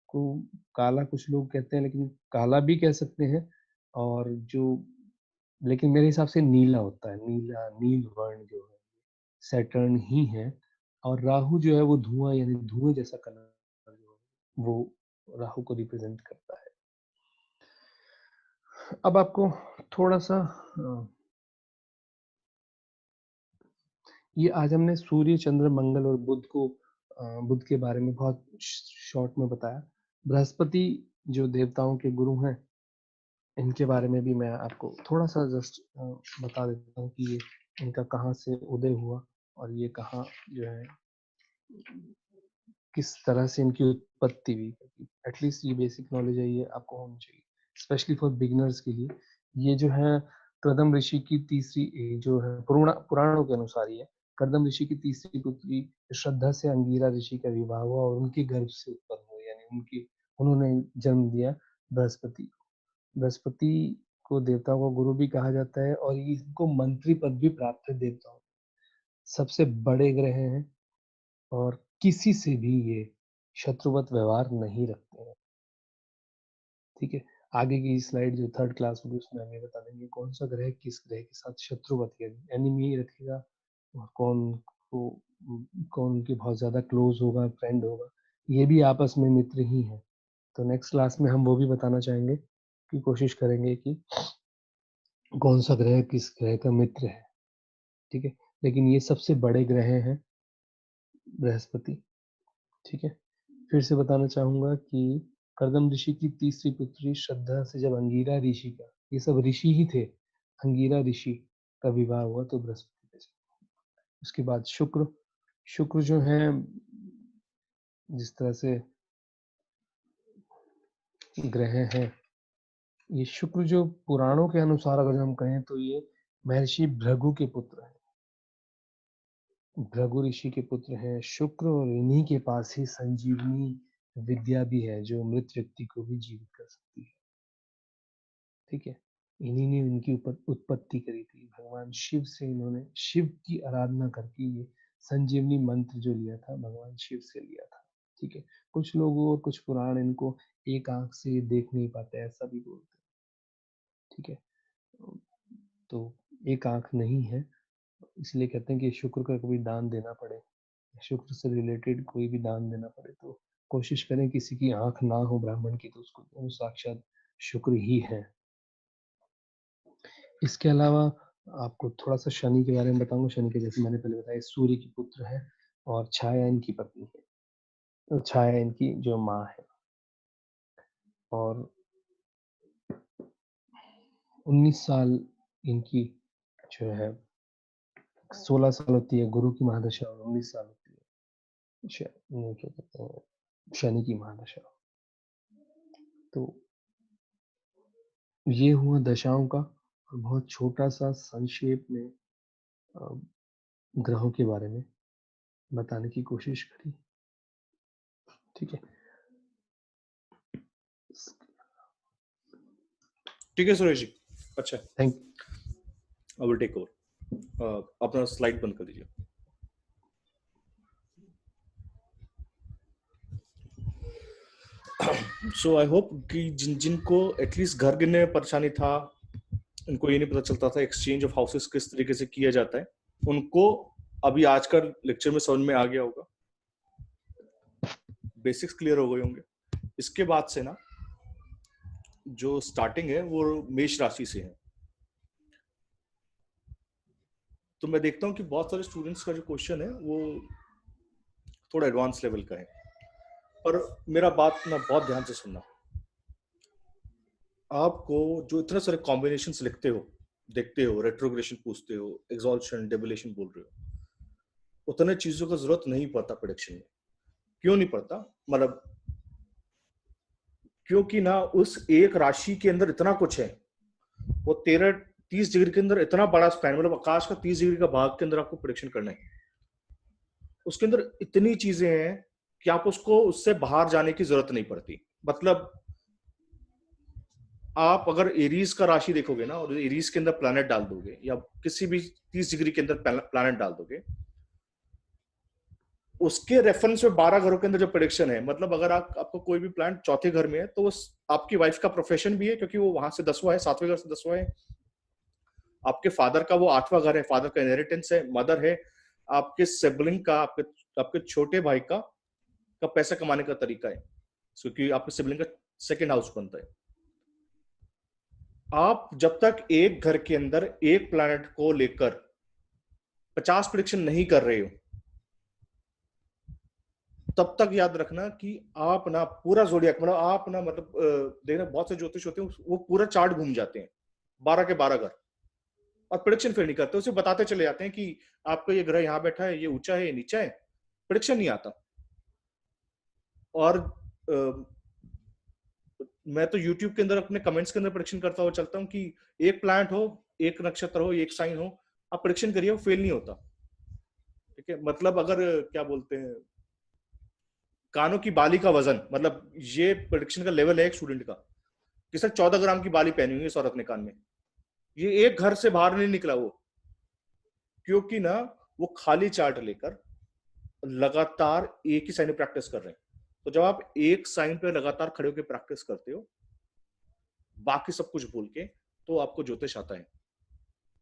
को काला कुछ लोग कहते हैं, लेकिन काला भी कह सकते हैं। और जो, लेकिन मेरे हिसाब से नीला होता है, नील वर्ण जो है सैटर्न ही है। और राहु जो है वो धुआं, यानी धुएं जैसा कलर जो है वो राहु को रिप्रेजेंट करता है। अब आपको थोड़ा सा ये आज हमने सूर्य, चंद्र, मंगल और बुध के बारे में बहुत शॉर्ट में बताया। बृहस्पति जो देवताओं के गुरु हैं, इनके बारे में भी मैं आपको थोड़ा सा जस्ट बता देता हूँ कि ये इनका कहाँ से उदय हुआ, और ये कहाँ जो है किस तरह से इनकी उत्पत्ति हुई। एटलीस्ट ये बेसिक नॉलेज है, ये आपको होनी चाहिए, स्पेशली फॉर बिगिनर्स के लिए। ये जो है कर्दम ऋषि की तीसरी, जो है पुराणों के अनुसार ही है, कर्दम ऋषि की तीसरी पुत्री श्रद्धा से अंगिरा ऋषि का विवाह हुआ, और उनके गर्भ से उत्पन्न हुए, यानी उन्होंने जन्म दिया बृहस्पति को। बृहस्पति को देवताओं का गुरु भी कहा जाता है, और इनको मंत्री पद भी प्राप्त है देवताओं। सबसे बड़े ग्रह हैं, और किसी से भी ये शत्रुवत व्यवहार नहीं रखते हैं, ठीक है। आगे की स्लाइड जो थर्ड क्लास होगी उसमें हमें बता देंगे कौन सा ग्रह किस ग्रह के साथ शत्रुवत एनिमी रखेगा, और कौन उनके बहुत ज्यादा क्लोज होगा, फ्रेंड होगा। ये भी आपस में मित्र ही है। तो नेक्स्ट क्लास में हम वो भी बताना चाहेंगे, कि कोशिश करेंगे कि कौन सा ग्रह किस ग्रह का मित्र है, ठीक है। लेकिन ये सबसे बड़े ग्रह हैं बृहस्पति, ठीक है। फिर से बताना चाहूंगा कि कर्दम ऋषि की तीसरी पुत्री श्रद्धा से जब अंगिरा ऋषि का, ये सब ऋषि ही थे, अंगिरा ऋषि का विवाह हुआ तो बृहस्पति से। उसके बाद शुक्र जो है, जिस तरह से ग्रह हैं, ये शुक्र जो पुराणों के अनुसार अगर हम कहें तो ये महर्षि भृगु के पुत्र हैं, भृगु ऋषि के पुत्र हैं शुक्र, और इन्हीं के पास ही संजीवनी विद्या भी है, जो मृत व्यक्ति को भी जीवित कर सकती है, ठीक है। इन्हीं ने इनकी उत्पत्ति करी थी। भगवान शिव से इन्होंने, शिव की आराधना करके ये संजीवनी मंत्र जो लिया था भगवान शिव से लिया था, ठीक है। कुछ लोगों और कुछ पुराण इनको एक आंख से देख नहीं पाते, ऐसा भी बोलते हैं, ठीक है। तो एक आंख नहीं है, इसलिए कहते हैं कि शुक्र का कभी दान देना पड़े, शुक्र से रिलेटेड कोई भी दान देना पड़े तो कोशिश करें किसी की आंख ना हो ब्राह्मण की, तो उसको वो साक्षात शुक्र ही है। इसके अलावा आपको थोड़ा सा शनि के बारे में बताऊंगा। शनि के, जैसे मैंने पहले बताया, सूर्य की पुत्र है, और छाया इनकी पत्नी है, तो छाया इनकी जो माँ है। और 19 साल इनकी जो है, 16 साल होती है गुरु की महादशा, और 19 साल होती है क्या कहते हैं, शनि की महादशा। तो ये हुआ दशाओं का, और बहुत छोटा सा संक्षेप में ग्रहों के बारे में बताने की कोशिश करी। ठीक है, ठीक है सुरेश जी, अच्छा, thank I will take over. अपना स्लाइड बंद कर दीजिए। सो आई होप कि जिनको एटलीस्ट घर गिनने में परेशानी था, इनको ये नहीं पता चलता था एक्सचेंज ऑफ हाउसेस किस तरीके से किया जाता है, उनको अभी आज का लेक्चर में समझ में आ गया होगा, बेसिक्स क्लियर हो गए होंगे। इसके बाद से ना जो स्टार्टिंग है वो मेष राशि से है। तो मैं देखता हूँ कि बहुत सारे स्टूडेंट्स का जो क्वेश्चन है वो थोड़ा एडवांस लेवल का है, पर मेरा बात ना बहुत ध्यान से सुनना। आपको जो इतने सारे कॉम्बिनेशंस लिखते हो, देखते हो, रेट्रोग्रेशन पूछते हो, एक्सॉल्शन, डेबिलेशन बोल रहे हो, उतने चीजों का जरूरत नहीं पड़ता प्रेडिक्शन में। क्यों नहीं पड़ता? मतलब क्योंकि ना उस एक राशि के अंदर इतना कुछ है, वो 30 डिग्री के अंदर इतना बड़ा स्पैन, मतलब आकाश का 30 डिग्री का भाग के अंदर आपको प्रेडिक्शन करना है। उसके अंदर इतनी चीजें हैं कि आप उसको उससे बाहर जाने की जरूरत नहीं पड़ती। मतलब आप अगर एरीज का राशि देखोगे ना और एरीज के अंदर प्लैनेट डाल दोगे या किसी भी 30 डिग्री के अंदर प्लैनेट डाल दोगे, उसके रेफरेंस में 12 घरों के अंदर जो प्रेडिक्शन है, मतलब अगर आपको कोई भी प्लैनेट चौथे घर में है तो वो आपकी वाइफ का प्रोफेशन भी है, क्योंकि वो वहां से 10वां है, 7वें घर से 10वां है। आपके फादर का वो 8वां घर है, फादर का इनहेरिटेंस है, मदर है, आपके सिबलिंग का, आपके छोटे भाई का पैसा कमाने का तरीका है, क्योंकि आपके सिबलिंग का सेकंड हाउस बनता है। आप जब तक एक घर के अंदर एक प्लैनेट को लेकर 50 प्रेडिक्शन नहीं कर रहे हो, तब तक याद रखना कि आप ना पूरा जोडियाक, मतलब आप ना, मतलब देखना बहुत से ज्योतिष होते हैं वो पूरा चार्ट घूम जाते हैं 12 के 12 घर और प्रेडिक्शन फिर नहीं करते, उसे बताते चले जाते हैं कि आपका ये ग्रह यहाँ बैठा है, ये ऊंचा है, ये नीचा है, प्रेडिक्शन नहीं आता। और मैं तो YouTube के अंदर अपने कमेंट्स के अंदर प्रेडिक्शन करता हुआ चलता हूँ कि एक प्लैनेट हो, एक नक्षत्र हो, एक साइन हो, आप प्रेडिक्शन करिए, वो फेल नहीं होता। ठीक है, मतलब अगर क्या बोलते हैं, कानों की बाली का वजन, मतलब ये प्रेडिक्शन का लेवल है एक स्टूडेंट का कि सर 14 ग्राम की बाली पहनी हुई है इस औरत ने कान में, ये एक घर से बाहर नहीं निकला वो, क्योंकि ना वो खाली चार्ट लेकर लगातार एक ही साइन में प्रैक्टिस कर रहे हैं। तो जब आप एक साइन पे लगातार खड़े होकर प्रैक्टिस करते हो, बाकी सब कुछ भूल के, तो आपको ज्योतिष आता है।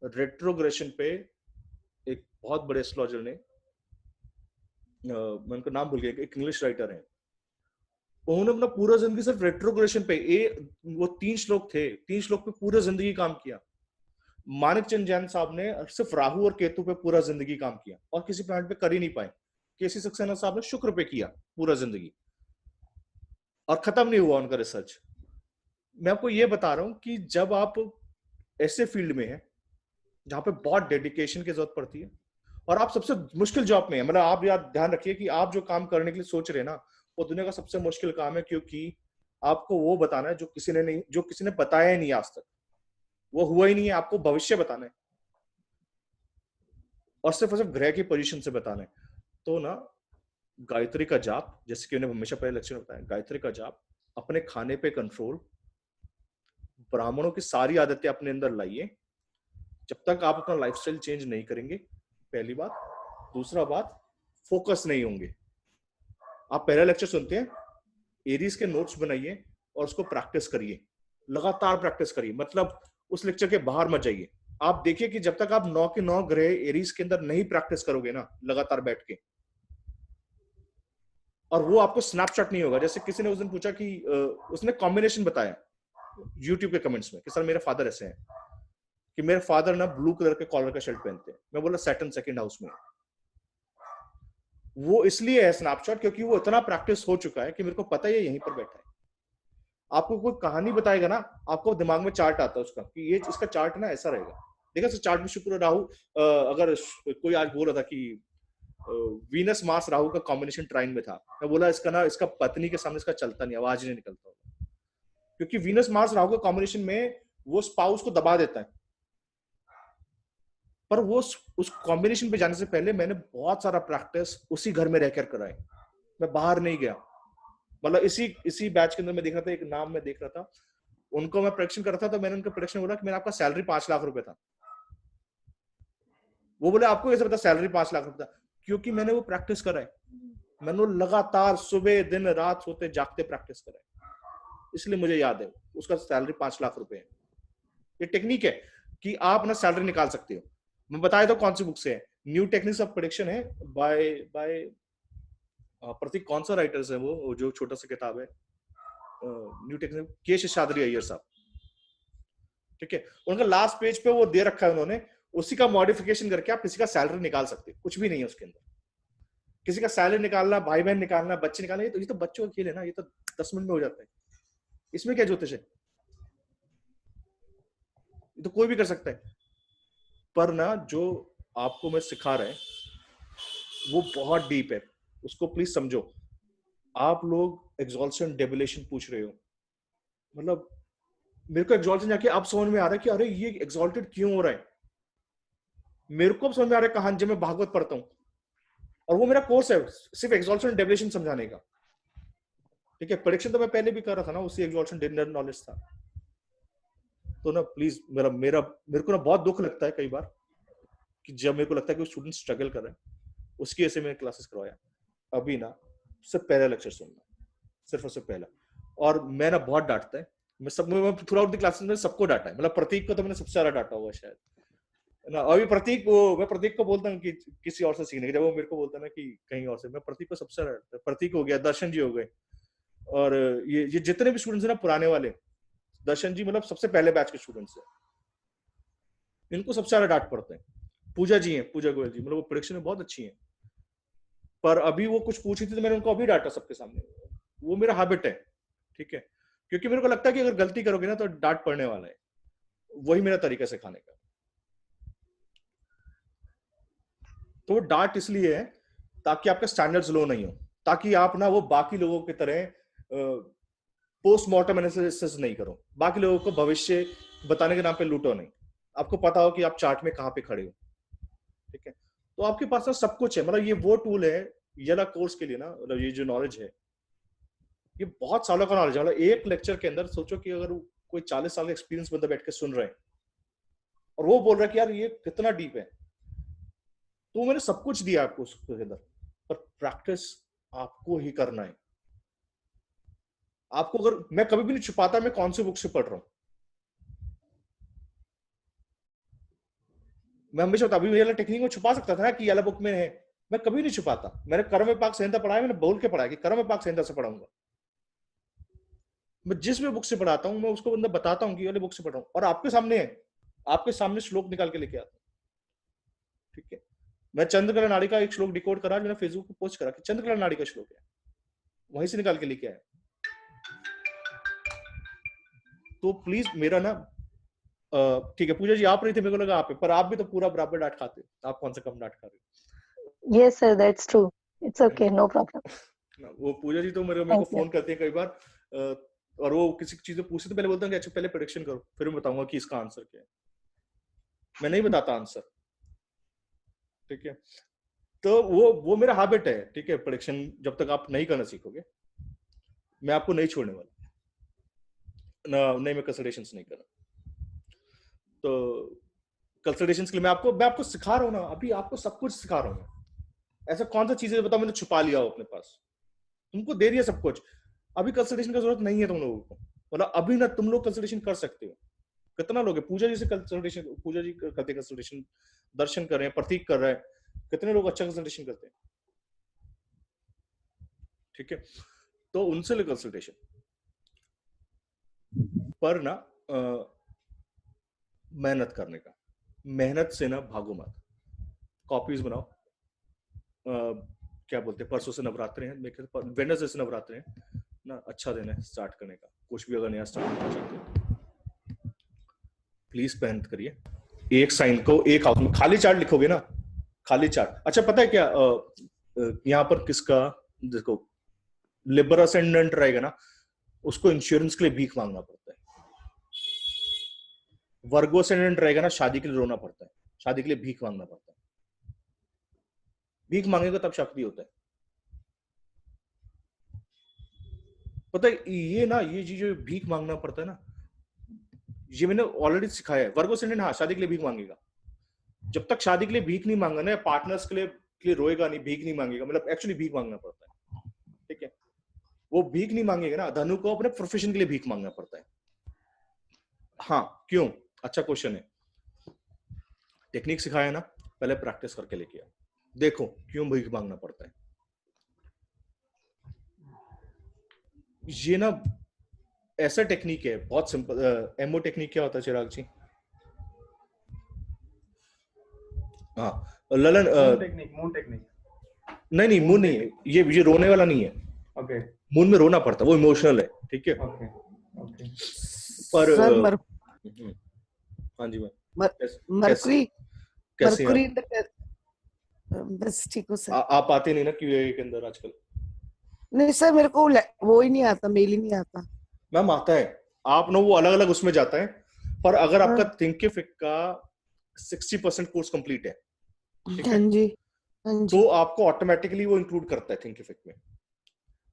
रेट्रोग्रेशन पे एक बहुत बड़े एस्ट्रोलॉजर ने, मैं उनका नाम भूल गया, एक इंग्लिश राइटर है, उन्होंने अपना पूरा जिंदगी सिर्फ रेट्रोग्रेशन पे, वो 3 श्लोक थे, 3 श्लोक पे पूरा जिंदगी काम किया। मानिक चंद जैन साहब ने सिर्फ राहु और केतु पे पूरा जिंदगी काम किया और किसी प्लैनेट पे कर ही नहीं पाए। केसी सक्सेना साहब ने शुक्र पे किया पूरा जिंदगी और खत्म नहीं हुआ उनका रिसर्च। मैं आपको ये बता रहा हूं कि जब आप ऐसे फील्ड में हैं जहां पे बहुत डेडिकेशन की जरूरत पड़ती है और आप सबसे मुश्किल जॉब में है, मतलब आप यार ध्यान रखिए कि आप जो काम करने के लिए सोच रहे हैं ना, वो दुनिया का सबसे मुश्किल काम है, क्योंकि आपको वो बताना है जो किसी ने बताया ही नहीं आज तक, वो हुआ ही नहीं है, आपको भविष्य बताना है और सिर्फ ग्रह की पोजीशन से बताना है। तो ना गायत्री का जाप, जैसे कि उन्हें हमेशा पहले लेक्चर में बताया, गायत्री का जाप, अपने खाने पे कंट्रोल, ब्राह्मणों की सारी आदतें अपने अंदर लाइए जब तक आप अपना लाइफस्टाइल चेंज नहीं करेंगे, पहली बात। दूसरा बात, फोकस नहीं होंगे। आप पहला लेक्चर सुनते हैं, एरीज के नोट्स बनाइए और उसको प्रैक्टिस करिए, लगातार प्रैक्टिस करिए, मतलब उस लेक्चर के बाहर मत जाइए। आप देखिए कि जब तक आप 9 के 9 ग्रह एरीज के अंदर नहीं प्रैक्टिस करोगे ना लगातार बैठ के, और वो आपको स्नैपशॉट नहीं होगा। जैसे किसी ने उस दिन पूछा कि उसने कॉम्बिनेशन बताया यूट्यूब के कमेंट्स में कि सर मेरे फादर ऐसे हैं कि मेरे फादर ना ब्लू कलर के कॉलर का शर्ट पहनते हैं। मैं बोला सैटर्न सेकंड हाउस में। वो इसलिए है स्नैपशॉट क्योंकि वो इतना प्रैक्टिस हो चुका है कि मेरे को पता ही है यहीं पर बैठा है। आपको कोई कहानी बताएगा ना, आपको दिमाग में चार्ट आता है उसका कि ये इसका चार्ट ना ऐसा रहेगा। देखा सर चार्ट में शुक्र राहु, अगर कोई आज बोल रहा था कि वीनस मार्स राहु का कॉम्बिनेशन ट्राइन में था, मैं बोला इसका पत्नी के सामने इसका चलता नहीं, आवाज नहीं निकलता होगा, क्योंकि वीनस मार्स राहु का कॉम्बिनेशन में वो स्पाउस को दबा देता है। पर वो उस कॉम्बिनेशन पे जाने से पहले मैंने बहुत सारा प्रैक्टिस उसी घर में रहकर कराए, मैं बाहर नहीं गया। मतलब इसी बैच के अंदर मैं देख रहा था, एक नाम मैं देख रहा था, उनको मैं प्रेडिक्शन कर रहा था, तो मैंने उनका प्रेडिक्शन बोला कि मेरा आपका सैलरी 5 लाख रुपए था। वो बोले आपको कैसे पता सैलरी 5 लाख रुपए था? क्योंकि मैंने वो प्रैक्टिस करा है, मैंने वो लगातार सुबह दिन रात सोते जागते प्रैक्टिस करा है, इसलिए मुझे याद है उसका सैलरी 5 लाख रुपए है। ये टेक्निक है कि आप ना सैलरी निकाल सकते हो। मैं बताया तो कौन सी बुक से है, न्यू टेक्निक्स ऑफ प्रेडिक्शन है, बाय प्रतीक, कौन सा राइटर्स है वो जो छोटा सा किताब है, न्यू टेक्निक, के शेषाद्री अय्यर साहब, ठीक है। उनका लास्ट पेज पे वो दे रखा है उन्होंने, उसी का मॉडिफिकेशन करके आप किसी का सैलरी निकाल सकते हो, कुछ भी नहीं है उसके अंदर। किसी का सैलरी निकालना, भाई बहन निकालना, बच्चे निकालना, ये तो बच्चों का खेल है ना, ये तो 10 मिनट में हो जाता है, इसमें क्या ज्योतिष है, ये तो कोई भी कर सकता है। पर ना जो आपको मैं सिखा रहा है वो बहुत डीप है, उसको प्लीज समझो। आप लोग एक्सॉल्शन डेबिलेशन पूछ रहे हो, मतलब मेरे को एक्सॉल्शन जाके अब समझ में आ रहा है कि अरे ये एक्सॉल्टेड क्यों हो रहा है। मेरे को अब समझ में आ रहा है कहां, जब मैं भागवत पढ़ता हूं, और वो मेरा कोर्स है सिर्फ एक्सॉल्शन डेबिलेशन समझाने का, ठीक है। प्रेडिक्शन तो मैं पहले भी कर रहा था ना, उसी एक्सॉल्शन जनरल नॉलेज था। तो ना प्लीज मेरे को ना बहुत दुख लगता है कई बार कि जब मेरे को लगता है कि स्टूडेंट स्ट्रगल कर रहे हैं, उसकी ऐसे मैंने क्लासेस करवाया। अभी ना सिर्फ पहला लेक्चर सुनना, सिर्फ और सिर्फ पहला। और मैं ना बहुत डांटता है, मैं थ्रू आउट द क्लासेस में सबको डांटा है, मतलब प्रतीक को तो मैंने सबसे ज्यादा डांटा हुआ शायद ना। अभी मैं प्रतीक को बोलता हूँ कि किसी और से सीखने की, जब वो मेरे को बोलता है ना कि कहीं और से, मैं प्रतीक को सबसे ज्यादा, प्रतीक हो गया, दर्शन जी हो गए, और ये जितने भी स्टूडेंट्स है ना पुराने वाले, दर्शन जी मतलब सबसे पहले बैच के स्टूडेंट्स है, इनको सबसे ज्यादा डांट पड़ते हैं। पूजा जी हैं, पूजा गोयल जी, मतलब वो प्रेडिक्शन में बहुत अच्छी हैं, पर अभी वो कुछ पूछी थी तो मैंने उनको अभी डांटा सबके सामने। वो मेरा हैबिट है, ठीक है, क्योंकि मेरे को लगता है कि अगर गलती करोगे ना तो डांट पड़ने वाला है, वही मेरा तरीका सिखाने का। तो डांट इसलिए है ताकि आपका स्टैंडर्ड्स लो नहीं हो, ताकि आप ना वो बाकी लोगों की तरह पोस्टमार्टम एनालिसिस नहीं करो, बाकी लोगों को भविष्य बताने के नाम पे लूटो नहीं। आपको पता हो कि आप चार्ट में कहां पे खड़े हो, ठीक है। तो आपके पास ना सब कुछ है, मतलब ये वो टूल है ये वाला कोर्स के लिए ना, मतलब ये जो नॉलेज है ये बहुत सालों का नॉलेज है। मतलब एक लेक्चर के अंदर सोचो कि अगर कोई 40 साल का एक्सपीरियंस बंदा बैठ के सुन रहे हैं और वो बोल रहा है कि यार ये कितना डीप है, तो मैंने सब कुछ दिया आपको उसके अंदर, पर प्रैक्टिस आपको ही करना है। आपको अगर, मैं कभी भी नहीं छुपाता मैं कौन सी बुक से पढ़ रहा हूं, मैं हमेशा अभी मेरा टेक्निक में छुपा सकता था ना कि ये बुक में है, मैं कभी नहीं छुपाता। मैंने कर्म विपाक संहिता पढ़ा है, मैंने बोल के पढ़ा है कि कर्म विपाक संहिता से पढ़ाऊंगा। मैं जिस भी बुक से पढ़ाता हूं मैं उसको बंदा बताता हूं कि वाले बुक से पढ़ रहा हूं, और आपके सामने है, आपके सामने श्लोक निकाल के लेके आता हूं, ठीक है। मैं चंद्रकला नाड़ी का एक श्लोक डिकोड करा, मैंने फेसबुक पे पोस्ट करा कि चंद्रकला नाड़ी का श्लोक है, वहीं से निकाल के लेके आया। तो प्लीज मेरा ना, ठीक है पूजा जी आप नहीं थे, मेरे को लगा आप है, पर आप भी तो पूरा बराबर डांट खाते हो, आप कौन सा कम डांट खा रहे हो? Yes, sir, that's true. It's okay, no problem. वो पूजा जी तो मेरे को फोन करते हैं कई बार, और वो किसी चीज में पूछते तो पहले बोलते हैं कि अच्छा पहले प्रेडिक्शन करो, फिर मैं बताऊंगा कि इसका आंसर क्या है। मैं नहीं बताता आंसर, ठीक है। तो वो मेरा हैबिट है, ठीक है। प्रेडिक्शन जब तक आप नहीं करना सीखोगे, मैं आपको नहीं छोड़ने वाला ना, नहीं मैं कंसल्टेशंस नहीं कर रहा। तो कंसल्टेशंस के लिए मैं आपको सिखा रहा हूँ ना, अभी आपको सब कुछ सिखा रहा हूँ। ऐसा कौन सा चीज है बताओ मैंने छुपा लिया हो अपने पास, तुमको दे दिया सब कुछ। अभी कंसल्टेशन की जरूरत नहीं है तुम लोगों को, मतलब अभी ना तुम लोग कंसल्टेशन कर सकते हो। कितना लोग है, पूजा जी से कंसल्टेशन, पूजा जी करते कंसल्टेशन, दर्शन कर रहे हैं, प्रतीक कर रहे हैं, कितने लोग अच्छा कंसल्टेशन करते हैं, ठीक है। तो उनसे ले कंसल्टेशन, पर ना मेहनत करने का, मेहनत से ना भागो मत। कॉपीज बनाओ, क्या बोलते हैं, परसों से नवरात्रे हैं, वेडनेसडे से नवरात्रे हैं ना, अच्छा दिन है स्टार्ट करने का, कुछ भी अगर नया स्टार्ट करना चाहते हो प्लीज मेहनत करिए। एक साइन को एक हाउस में खाली चार्ट लिखोगे ना, खाली चार्ट। अच्छा पता है क्या, यहाँ पर किसका देखो लेबर असेंडेंट रहेगा ना, उसको इंश्योरेंस के लिए भीख मांगना पड़ता है। वर्गो असेंडेंट रहेगा ना, शादी के लिए रोना पड़ता है, शादी के लिए भीख मांगना पड़ता है। भीख मांगेगा तब शक्ति होता है। पता है ये ना, ये चीज जो भीख मांगना पड़ता है ना, ये मैंने ऑलरेडी सिखाया है। वर्गो सेंडेंट हाँ शादी के लिए भीख मांगेगा, जब तक शादी के लिए भीख नहीं मांगा ना, पार्टनर्स के लिए रोएगा नहीं, भीख नहीं मांगेगा, मतलब एक्चुअली भीख मांगना पड़ता है, ठीक है। वो भीख नहीं मांगेगा ना, धनु को अपने प्रोफेशन के लिए भीख मांगना पड़ता है। हाँ क्यों? अच्छा क्वेश्चन है। टेक्निक सिखाया ना, पहले प्रैक्टिस करके लेके आओ, देखो क्यों भीख मांगना पड़ता है। ये ना ऐसा टेक्निक है, बहुत सिंपल। एमओ टेक्निक क्या होता है चिराग जी? हाँ ललन, मून टेक्निक नहीं मून नहीं है, ये रोने वाला नहीं है। ओके मून में रोना पड़ता है, वो इमोशनल है, ठीक है। ओके ओके पर सर हाँ जी मरकरी कैसे मरकरी बस ठीक हो सर। आप आते नहीं ना क्यूए के अंदर आजकल? नहीं सर, मेरे को वो ही नहीं आता, मेल ही नहीं आता। मैम आता है, आप ना वो अलग अलग उसमें जाता है, पर अगर आपका थिंकिफिक का 60% कोर्स कंप्लीट है, ठीक है, हाँ जी हाँ जी, तो आपको ऑटोमेटिकली वो इंक्लूड करता है थिंकिफिक में।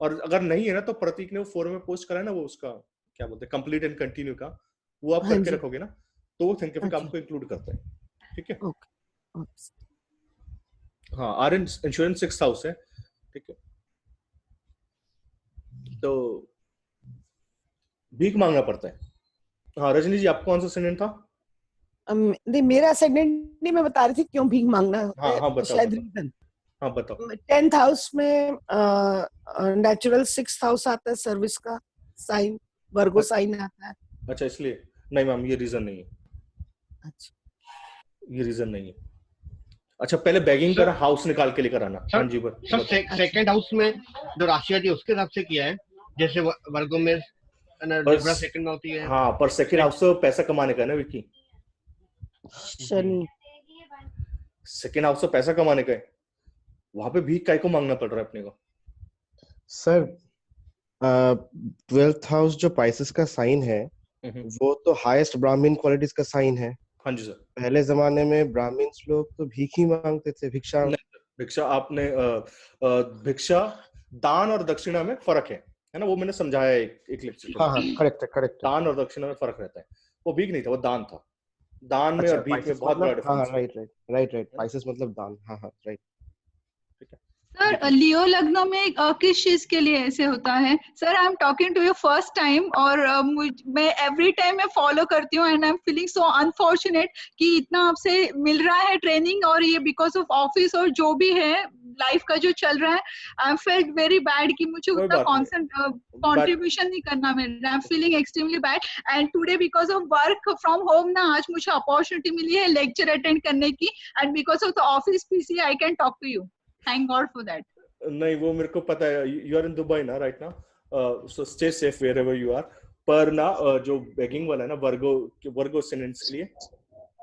और अगर नहीं है ना, तो प्रतीक ने वो फोरम में पोस्ट करा है ना, वो उसका क्या बोलते हैं, कंप्लीट एंड कंटिन्यू का, वो आप हाँ करके जी। रखोगे ना, तो वो थिंकिफिक अच्छा। आपको इंक्लूड करता है, ठीक है। ओके हाँ आर इंश्योरेंस 6th हाउस है, ठीक है। तो भीख मांगना पड़ता है। हाँ रजनी जी, आपको कौन सा असेंडेंट था? नहीं मेरा असेंडेंट नहीं, मैं बता रही थी क्यों भीख मांगना हाँ है, हाँ बताओ शायद बताओ। रीजन। हाँ बताओ। 10th हाउस में नेचुरल 6th हाउस आता है, सर्विस का साइन, वर्गो साइन आता है। अच्छा इसलिए? नहीं मैम ये रीजन नहीं है, अच्छा ये रीजन नहीं है। अच्छा पहले बैगिंग कर हाउस निकाल के लेकर आना। हाँ जी सर सेकंड हाउस में जो राशि थी उसके हिसाब से किया है, जैसे वर्गों में लिब्रा सेकंड में होती है। हाँ पर सेकंड हाउस तो पैसा कमाने का है ना विक्की, शनि। सेकंड हाउस तो पैसा कमाने का है, वहां पे भीख काय को मांगना पड़ रहा है अपने को? सर 12th हाउस जो पाइसेस का साइन है, वो तो हाईएस्ट ब्राह्मण क्वालिटीज का साइन है। हाँ जी सर। पहले जमाने में ब्राह्मण्स लोग तो भीख ही मांगते थे, भिक्षा। भिक्षा आपने भिक्षा, दान और दक्षिणा में फर्क है ना, वो मैंने समझाया एक लेक्चर। हाँ करेक्ट है करेक्ट है। दान और दक्षिणा में फर्क रहता है, वो भीख नहीं था, वो दान था। दान में अच्छा, और भीख में बहुत मतलब, बड़ा डिफरेंस है। हाँ राइट पाइसेस मतलब दान। हाँ राइट। सर लियो लग्नों में किस चीज के लिए ऐसे होता है? Sir I am talking to you first time, और मैं एवरी टाइम मैं फॉलो करती हूँ, and I am feeling so unfortunate कि इतना आपसे मिल रहा है ट्रेनिंग, और ये बिकॉज ऑफ ऑफिस और जो भी है लाइफ का जो चल रहा है, आई फेल्ट वेरी बैड कि मुझे उतना कॉन्ट्रीब्यूशन नहीं करना मिल रहा है। आई am feeling extremely bad, and today because of work from home ना, आज मुझे अपॉर्चुनिटी मिली है लेक्चर अटेंड करने की, and because of the office PC I can talk to you. Thank God for that. नहीं वो मेरे को पता है, यू आर इन दुबई ना right now, so stay safe wherever you are. पर ना जो बेगिंग वाला है ना, वर्गो असेंडेंट्स के लिए,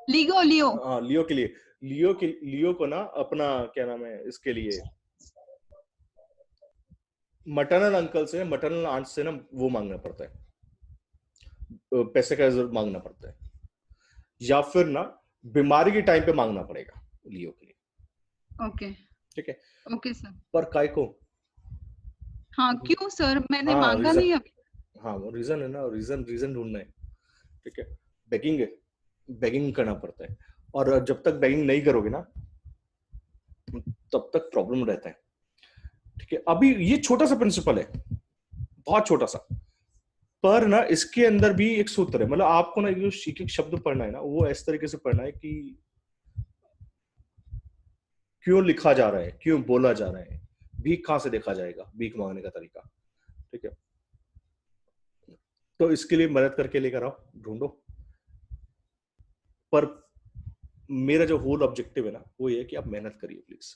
लियो हाँ लियो के लिए, लियो को ना अपना क्या नाम है इसके लिए, मटरनल अंकल से, मटरनल आंट से ना वो मांगना पड़ता है, पैसे का मांगना पड़ता है, या फिर ना बीमारी के टाइम पे मांगना पड़ेगा लियो के लिए। ओके ठीक है ओके सर। पर काय को? हाँ क्यों सर, मैंने मांगा नहीं अभी। हाँ वो रीजन है ना, रीजन ढूंढना है, ठीक है। बेगिंग करना पड़ता है, और जब तक बेगिंग नहीं करोगे ना तब तक प्रॉब्लम रहता है, ठीक है। अभी ये छोटा सा प्रिंसिपल है, बहुत छोटा सा, पर ना इसके अंदर भी एक सूत्र है। मतलब आपको ना जो एक शब्द पढ़ना है ना, वो इस तरीके से पढ़ना है कि क्यों लिखा जा रहा है, क्यों बोला जा रहा है, भीख कहां से देखा जाएगा, भीख मांगने का तरीका, ठीक है। तो इसके लिए मदद करके लेकर आओ, ढूंढो। पर मेरा जो होल ऑब्जेक्टिव है ना, वो ये है कि आप मेहनत करिए प्लीज,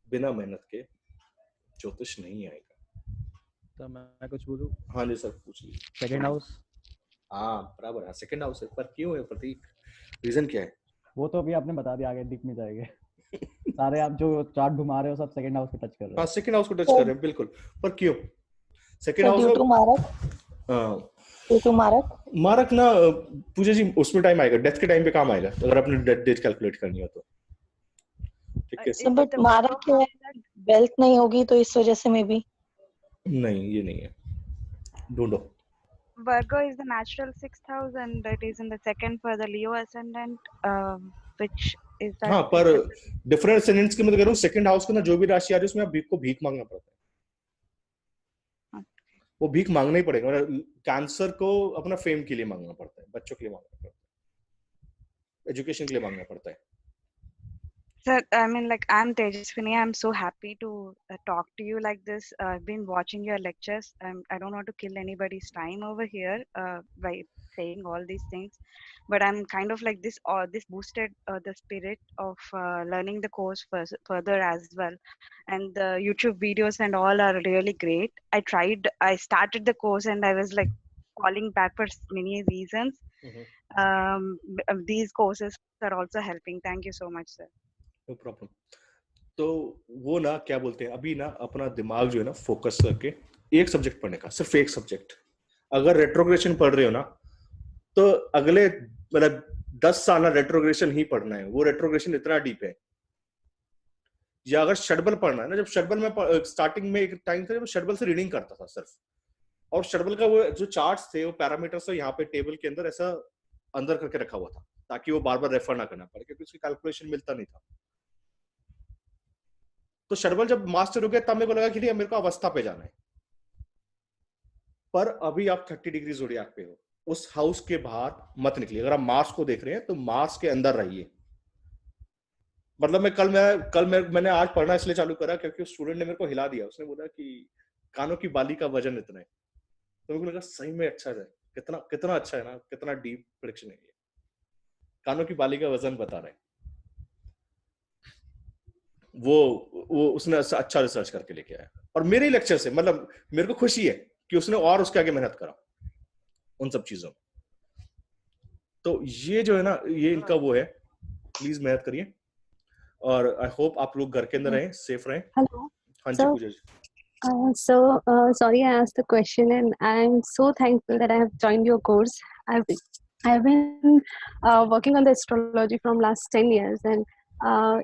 बिना मेहनत के ज्योतिष नहीं आएगा। तो मैं कुछ बोलूं? हाँ जी सर पूछिए। Second house? हाँ बराबर है, सेकंड हाउस है, पर क्यों है प्रतीक, रीजन क्या है? वो तो अभी आपने बता दिया, आगे दिख नहीं जाएंगे। सारे आप जो चार्ट घुमा रहे हो सब सेकंड हाउस को टच कर रहे हो। हाँ सेकंड हाउस को टच कर रहे हैं बिल्कुल, पर क्यों सेकंड हाउस? मारक ना पूजा जी, उसमें टाइम आएगा, डेथ के टाइम पे काम आएगा, अगर अपने डेथ कैलकुलेट करनी हो तो, ठीक है। बट मारक वेल्थ नहीं होगी तो इस वजह से में भी नहीं, ये नहीं है। ढूंढो। Virgo is the natural 6th house and it is in the second for the Leo ascendant, which is that. हाँ, पर डिफरेंट एसेंडेंट्स की मैं तो कह रहा हूँ सेकंड हाउस के अंदर जो भी राशि आ रही है उसमें आप भीख मांगना पड़ता है। वो भीख मांगना ही पड़ेगा। कैंसर को अपना फेम के लिए मांगना पड़ता है, बच्चों के लिए मांगना पड़ता है, एजुकेशन के लिए मांगना पड़ता है। Sir, I mean, like, I'm Tejaswini. I'm so happy to talk to you like this. I've been watching your lectures. I don't want to kill anybody's time over here by saying all these things, but I'm kind of like this. This boosted the spirit of learning the course further as well. And the YouTube videos and all are really great. I started the course and I was like falling back for many reasons. These courses are also helping. Thank you so much, sir. No problem. तो वो ना क्या बोलते हैं, अभी ना अपना दिमाग जो है ना फोकस करके एक सब्जेक्ट पढ़ने का, सिर्फ एक सब्जेक्ट। अगर रेट्रोग्रेशन पढ़ रहे हो ना तो अगले मतलब 10 साल ना रेट्रोग्रेशन ही पढ़ना है। वो रेट्रोग्रेशन इतना डीप है। या अगर षडबल पढ़ना है ना, जब षडबल में स्टार्टिंग में एक टाइम था जब षडबल से रीडिंग करता था सिर्फ, और षडबल का वो जो चार्ट्स थे वो पैरामीटर्स यहाँ पे टेबल के अंदर ऐसा अंदर करके रखा हुआ था ताकि वो बार बार रेफर ना करना पड़े, क्योंकि उसकी कैलकुलेशन मिलता नहीं था। तो षडबल जब मास्टर हो गया तब मेरे को लगा कि नहीं मेरे को अवस्था पे जाना है। पर अभी आप 30 डिग्री ज़ोडिएक पे हो, उस हाउस के बाहर मत निकलिए। अगर आप मार्स को देख रहे हैं तो मार्स के अंदर रहिए। मतलब मैंने आज पढ़ना इसलिए चालू करा क्योंकि स्टूडेंट ने मेरे को हिला दिया। उसने बोला कि कानों की बाली का वजन इतना है, तो मेरे को लगा सही में अच्छा है, कितना अच्छा है ना, कितना डीप प्रेडिक्शन है ये। कानों की बाली का वजन बता रहे हैं। वो उसने अच्छा रिसर्च करके लेके आया, और मेरे लेक्चर से मतलब मेरे को खुशी है कि उसने और उसके आगे मेहनत करा उन सब चीजों में। तो ये जो है ना, ये इनका वो है, प्लीज मेहनत करिए। और आई होप आप लोग घर के अंदर रहें, सेफ रहें। Hello. हाँ जी पूजा जी। Sorry, I asked the question, and I'm so thankful that I have joined your course. I've been working on the astrology from last 10 years, and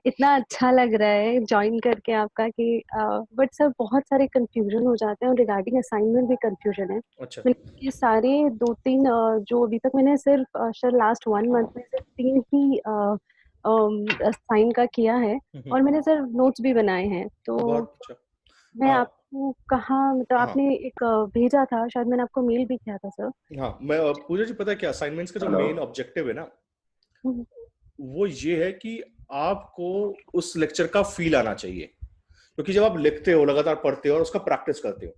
इतना अच्छा लग रहा है ज्वाइन करके आपका कि बट सर बहुत सारे कंफ्यूजन हो जाते हैं, और रिगार्डिंग असाइनमेंट भी कंफ्यूजन है। अच्छा। ये सारे 2-3 जो अभी तक मैंने सिर्फ लास्ट 1 मंथ में सिर्फ 3 ही साइन का किया है, और मैंने सर नोट्स भी बनाए हैं। तो मैं आपको कहाँ, मतलब आपने एक भेजा था, शायद मैंने आपको मेल भी किया था सर। हाँ, मैं पूजा जी, पता है क्या असाइनमेंट्स का जो मेन ऑब्जेक्टिव है ना, वो ये है कि आपको उस लेक्चर का फील आना चाहिए। क्योंकि जब आप लिखते हो, लगातार पढ़ते हो और उसका प्रैक्टिस करते हो,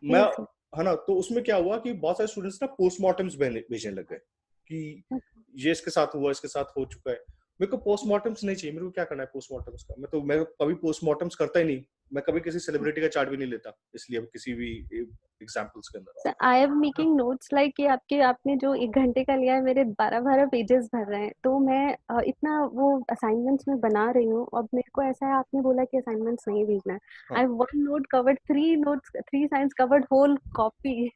मैं है ना, तो उसमें क्या हुआ कि बहुत सारे स्टूडेंट्स ना पोस्टमार्टम्स भेजने लग गए कि ये इसके साथ हुआ, इसके साथ हो चुका है। मेरे को पोस्टमार्टम्स नहीं चाहिए। मेरे को क्या करना है पोस्टमार्टम्स का? मैं कभी पोस्टमार्टम्स करता ही नहीं। मैं कभी किसी सेलिब्रिटी का चार्ट भी नहीं लेता, इसलिए किसी भी एग्जांपल्स के अंदर। I am making notes like कि आपने जो 1 घंटे का लिया है, मेरे 12 पेजेस भर रहे हैं। तो मैं इतना वो असाइनमेंट्स में बना रही हूँ। अब मेरे को ऐसा है, आपने बोला कि असाइनमेंट्स नहीं भेजना है। I 1 note covered 3 science covered whole copy.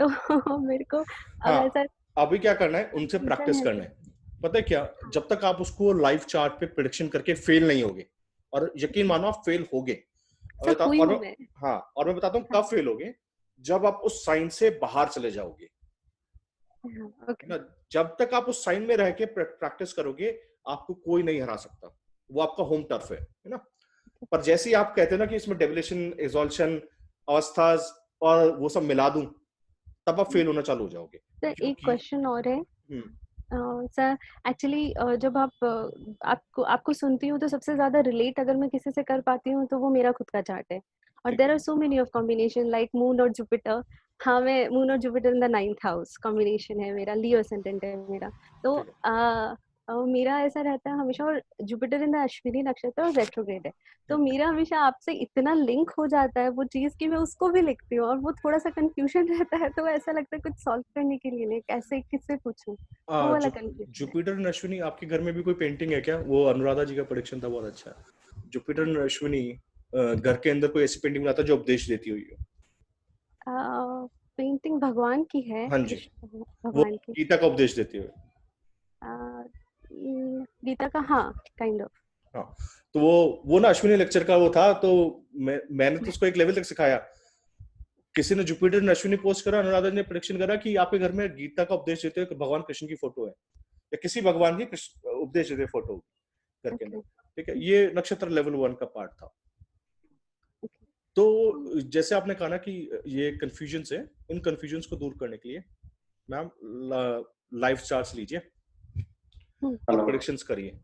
तो मेरे को अब ऐसा अभी क्या करना है, उनसे प्रैक्टिस करना है। पता है क्या, जब तक आप उसको लाइव चार्ट पे प्रेडिक्शन करके फेल नहीं होगे, और यकीन मानो आप फेल होगे, और मैं बताता हूँ कब फेल होगे, जब आप उस साइन से बाहर चले जाओगे। जब तक आप उस साइन में रह के प्रैक्टिस करोगे, आपको कोई नहीं हरा सकता। वो आपका होम टर्फ है ना। पर जैसे ही आप कहते हैं ना कि इसमें डेविलेशन, एक्सॉल्शन, अवस्थाज और वो सब मिला दूं, तब आप फेल होना चालू हो जाओगे। सर एक क्वेश्चन और है सर। एक्चुअली जब आपको सुनती हूँ तो सबसे ज्यादा रिलेट अगर मैं किसी से कर पाती हूँ तो वो मेरा खुद का चार्ट है। और there are so many of combination like moon और जुपिटर। हाँ, मैं मून और Jupiter in the 9th house combination है मेरा, लियो असेंडेंट है मेरा। तो मेरा ऐसा रहता है हमेशा, और जुपिटर इन द अश्विनी नक्षत्र और रेट्रोग्रेड है। तो मेरा हमेशा आपसे इतना लिंक हो जाता है वो चीज कि मैं उसको भी लिखती हूँ, और वो थोड़ा सा कंफ्यूजन रहता है। तो ऐसा लगता है कुछ सॉल्व करने के लिए कैसे, किससे पूछूं, वो वाला कंफ्यूजन। जुपिटर और अश्विनी, आपके घर में भी कोई पेंटिंग है क्या? वो अनुराधा जी का प्रेडिक्शन था, बहुत अच्छा। जुपिटर और अश्विनी घर के अंदर कोई ऐसी पेंटिंग बनाता जो उपदेश देती हुई हो? पेंटिंग भगवान की है। हाँ जी, भगवान की, गीता का उपदेश देती हुई। गीता का, हाँ, काइंड ऑफ। हाँ, तो वो ना अश्विनी लेक्चर का वो था। तो मैंने तो उसको एक लेवल तक सिखाया किसी ने जुपिटर ने अश्विनी पोस्ट करा, अनुराधा ने प्रेडिक्शन करा कि आपके घर में गीता का उपदेश देते हुए भगवान कृष्ण की फोटो है या किसी भगवान की उपदेश देते फोटो घर के अंदर, ठीक है। ये नक्षत्र लेवल 1 का पार्ट था। तो जैसे आपने कहा ना कि ये कंफ्यूजन है, इन कंफ्यूजन को दूर करने के लिए मैम लाइव चार्ट्स लीजिए और प्रेडिक्शंस करिए।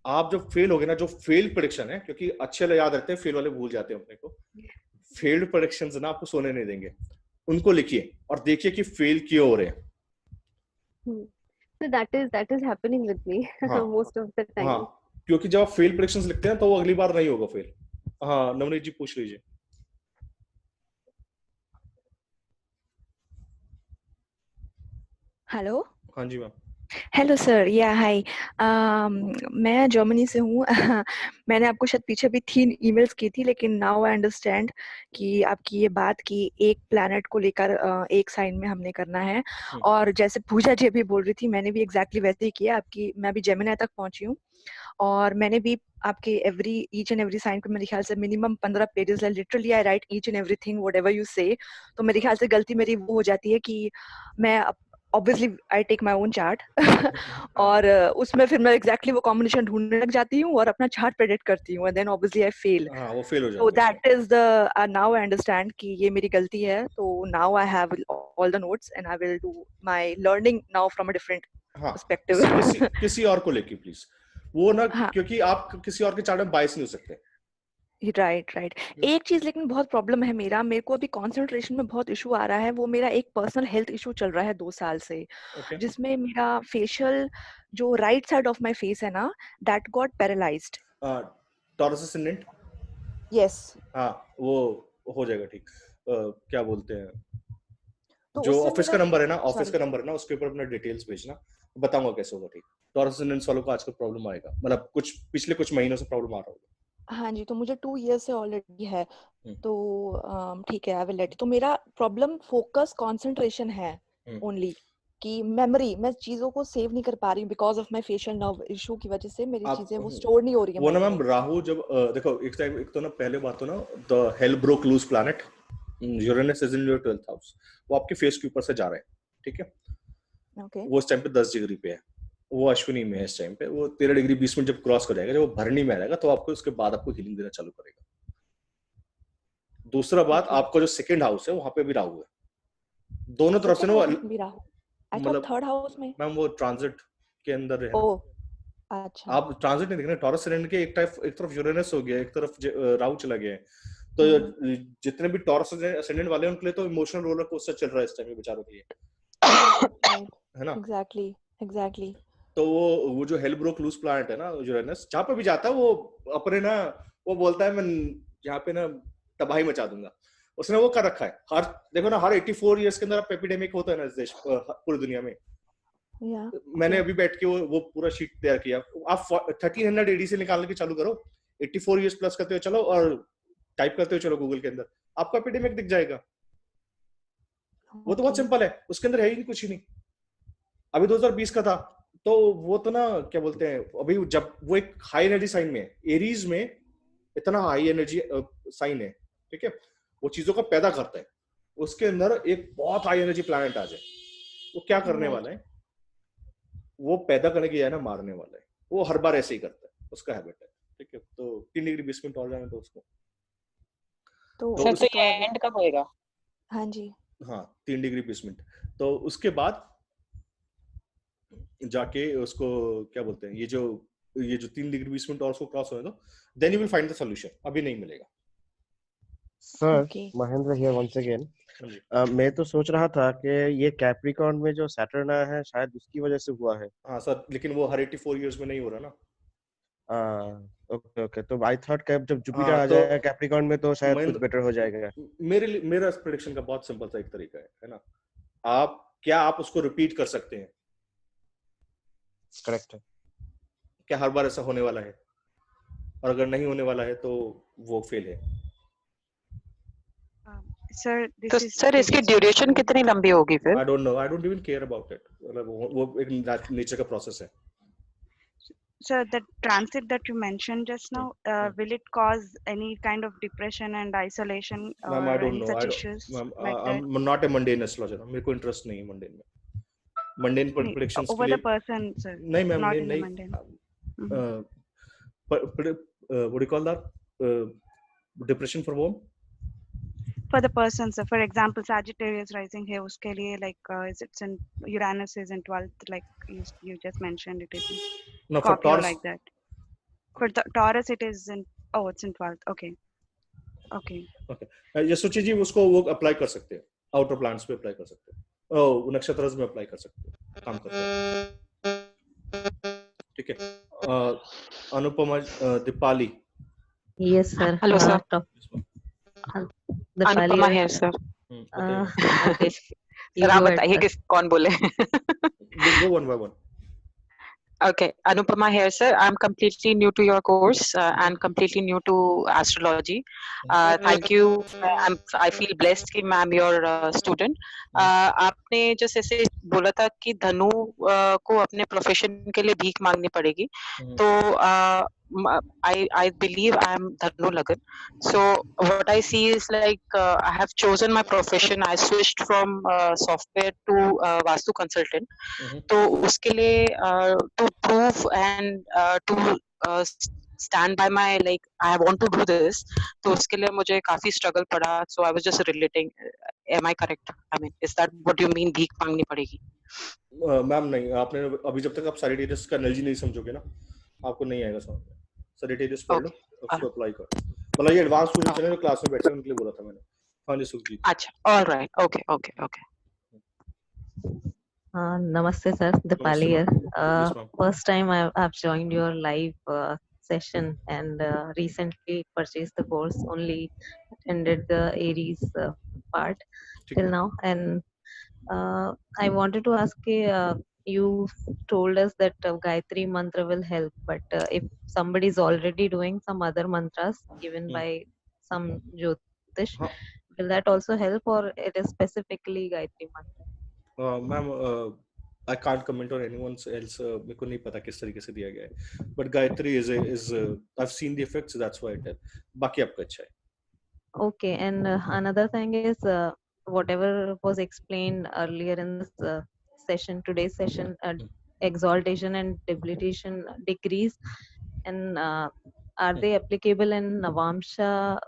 आप जब फेल हो गए ना, जो फेल प्रेडिक्शन है, क्योंकि अच्छे याद रहते हैं, फेल वाले भूल जाते हैं अपने को, फेल्ड प्रेडिक्शंस ना आपको सोने नहीं देंगे, उनको लिखिए और देखिए कि फेल क्यों हो रहे हैं। So that is happening with me most of the time. हाँ, क्योंकि जब आप फेल प्रेडिक्शंस लिखते हैं तो वो अगली बार नहीं होगा फेल। हाँ, नवनीत जी पूछ लीजिए। हेलो। हाँ जी मैम। हेलो सर, या हाय, मैं जर्मनी से हूँ। मैंने आपको शायद पीछे भी 3 ईमेल्स की थी, लेकिन नाउ आई अंडरस्टैंड कि आपकी ये बात कि एक प्लैनेट को लेकर एक साइन में हमने करना है। और जैसे पूजा जी भी बोल रही थी, मैंने भी एग्जैक्टली वैसे ही किया। मैं भी जेमिनी तक पहुंची हूँ और मैंने भी आपके ईच एंड एवरी साइन को मेरे ख्याल से मिनिमम 15 पेजेस है। Literally I right each and everything whatever you से। तो मेरे ख्याल से गलती मेरी वो हो जाती है कि मैं obviously I take my own chart और उसमें फिर मैं exactly वो combination ढूंढने लग जाती हूँ और अपना chart predict करती हूँ and then obviously I fail. हाँ, वो fail हो जाता है। So that is the now I understand कि ये मेरी गलती है। तो now I have all the notes and I will do my learning now from a different perspective. किसी और को लेके प्लीज वो ना, क्योंकि आप किसी और के चार्ट में बायस नहीं हो सकते। राइट। एक चीज लेकिन बहुत प्रॉब्लम है मेरे को अभी कंसंट्रेशन में बहुत इशू आ रहा है। वो मेरा एक पर्सनल हेल्थ इशू चल रहा है 2 साल से, जिसमें मेरा फेशियल जो right side of my face है ना, that got paralysed. Taurus ascendant? Yes. हाँ, वो हो जाएगा ठीक। क्या बोलते हैं, तो जो ऑफिस का नंबर है ना, उसके ऊपर अपना डिटेल्स भेजना, बताऊंगा कैसे होगा ठीक। टॉरस असेंडेंट वालों को आजकल प्रॉब्लम आएगा, मतलब पिछले कुछ महीनों से प्रॉब्लम आ रहा होगा। हाँ जी, तो मुझे 2 इयर्स से ऑलरेडी है। तो ठीक है, आई विल लेट। तो मेरा प्रॉब्लम फोकस कंसंट्रेशन है ओनली, कि मेमोरी, मैं चीजों को सेव नहीं कर पा रही हूँ because of my facial nerve issue की वजह से। मेरी चीजें वो स्टोर नहीं हो रही है। वो ना मैम, राहु जब देखो एक तो ना पहले बात तो ना, the hell broke loose planet Uranus is in your 12th house, वो आपके फेस के ऊपर से जा रहे हैं, ठीक है। वो इस टाइम पे 10 डिग्री पे है, वो अश्विनी में है इस टाइम पे। वो 13 डिग्री 20 मिनट जब क्रॉस कर जाएगा, जब वो भरनी में आएगा, तो आपको उसके बाद आपको हीलिंग देना चालू करेगा। दूसरा बात, आपका जो सेकंड हाउस है वहां पे भी राहु है, दोनों तरफ से ना। मतलब थर्ड हाउस में मैम वो ट्रांजिट के अंदर है। अच्छा, आप ट्रांजिट नहीं देख रहे। टॉरस असेंडेंट के एक तरफ यूरेनस हो गया, एक तरफ राहु चला गया है। तो जितने भी टॉरस असेंडेंट वाले हैं उनके लिए तो इमोशनल रोलर कोस्टर चल रहा है इस टाइम बेचारों के लिए, है ना। एग्जैक्टली। तो वो जो हेल ब्रोक लूज प्लैनेट है ना यूरेनस, जहाँ पे भी जाता है वो अपने ना, वो बोलता है मैं यहाँ पे ना तबाही मचा दूंगा। उसने वो कर रखा है। देखो ना, हर 84 इयर्स के अंदर एपिडेमिक होता है ना इस देश, पूरी दुनिया में। मैंने अभी बैठ के वो पूरा शीट तैयार किया। आप 1300 AD से निकालने के चालू करो, 84 इयर्स प्लस करते हुए चलो और टाइप करते हुए चलो गूगल के अंदर, आपको एपिडेमिक दिख जाएगा। वो तो बहुत सिंपल है, उसके अंदर है ही नहीं, कुछ ही नहीं। अभी 2020 का था, तो वो तो ना क्या बोलते हैं, अभी जब वो एक हाई एनर्जी साइन में है, एरीज में इतना हाई एनर्जी साइन है, ठीक है, वो चीजों का पैदा करता है। उसके अंदर एक बहुत हाई एनर्जी प्लैनेट आ जाए, वो क्या करने वाला है, वो पैदा करने की है ना, मारने वाला है। वो हर बार ऐसे ही करता है, उसका हैबिट है, ठीक है। तो 3 डिग्री 20 मिनट और जाने तो उसको तो ये एंड कब होएगा? हाँ जी, हाँ 3 डिग्री 20 मिनट। तो उसके बाद जाके उसको क्या बोलते हैं, ये जो 3 डिग्री 20 मिनट और उसको क्रॉस होने दो, then you will find the solution. अभी नहीं मिलेगा। Sir, Mahendra here once again. मैं तो सोच रहा था कि ये कैप्रिकॉर्न में जो सैटर्न आया है शायद उसकी वजह से हुआ है। हाँ सर, लेकिन वो हर 84 इयर्स में नहीं हो रहा ना। ओके। तो आई थॉट कि जब जुपिटर आ जाएगा कैप्रिकॉर्न में तो शायद कुछ बेटर हो जाएगा। मेरा प्रेडिक्शन का बहुत सिंपल सा एक तरीका है ना। आप उसको रिपीट कर सकते हैं। करेक्ट है। क्या हर बार ऐसा होने वाला है? और अगर नहीं होने वाला है तो वो फेल है। सर इसकी ड्यूरेशन कितनी लंबी होगी फिर? I don't know, I don't even care about it. मतलब वो एक नेचर का प्रोसेस है। So the transit that you mentioned just now, will it cause any kind of depression and isolation or Ma'am, I don't any know. such I don't, issues ma'am, like that? I'm not a mundane astrologer. मेरे को interest नहीं है mundane में. Mundane predictions Over के the लिए person, sir. नहीं ma'am Not नहीं in the नहीं. mundane. What do you call that? Depression for whom? For the person, sir. For example, Sagittarius rising here, उसके लिए like is it's in Uranus is in 12th, like you just mentioned it is in No, for Scorpio Taurus. like that. For the Taurus, it is in it's in 12th. Okay. Okay. यशोची जी उसको वो apply कर सकते हैं, outer plants पे apply कर सकते हैं, नक्षत्र में अप्लाई कर सकते हैं, काम करते हैं. ठीक है. Anupama Deepali. Yes, sir. Hello, sir. Anupama है सर. Okay. सर आप बताइए किस कौन बोले. Go one by one. Okay, Anupama here, sir. I'm completely new to your course and completely new to astrology. Thank you. I feel blessed कि I'm your student. आपने just ऐसे बोला था कि धनु को अपने प्रोफेशन के लिए भीख मांगनी पड़ेगी. तो I believe I am Dhanu Lagan. So what I see is like I have chosen my profession. I switched from software to Vastu consultant. तो उसके लिए to prove and to stand by my like I want to do this. तो उसके लिए मुझे काफी struggle पड़ा. So I was just relating. Am I correct? I mean, is that what you mean? भीख मांगनी पड़ेगी? मैम नहीं, आपने अभी जब तक आप सैजिटेरियस का एनर्जी नहीं समझोगे ना, आपको नहीं आएगा समझ में. सैजिटेरियस पढ़ लो, उसको अप्लाई करो. मतलब ये एडवांस स्टूडेंट्स हैं जो क्लास में बैठे हैं उनके लिए बोला था मैंने. हाँ जी सुखजीत. अच्छा, all right, okay. Namaste, sir. Dipali here. First time I've joined your live session and recently purchased the course. Only attended the Aries part till now, and I wanted to ask you told us that Gayatri mantra will help, but if somebody is already doing some other mantras given by some Jyotish, will that also help, or it is specifically Gayatri mantra? Ma'am, I can't comment on anyone else. मेरे को नहीं पता किस तरीके से दिया गया है. But Gayatri is I've seen the effects, so that's why I tell. बाकी आपका अच्छा है. Okay, and another thing is whatever was explained earlier in this session, today's session, exaltation and debilitation degrees, and are they applicable in Navamsha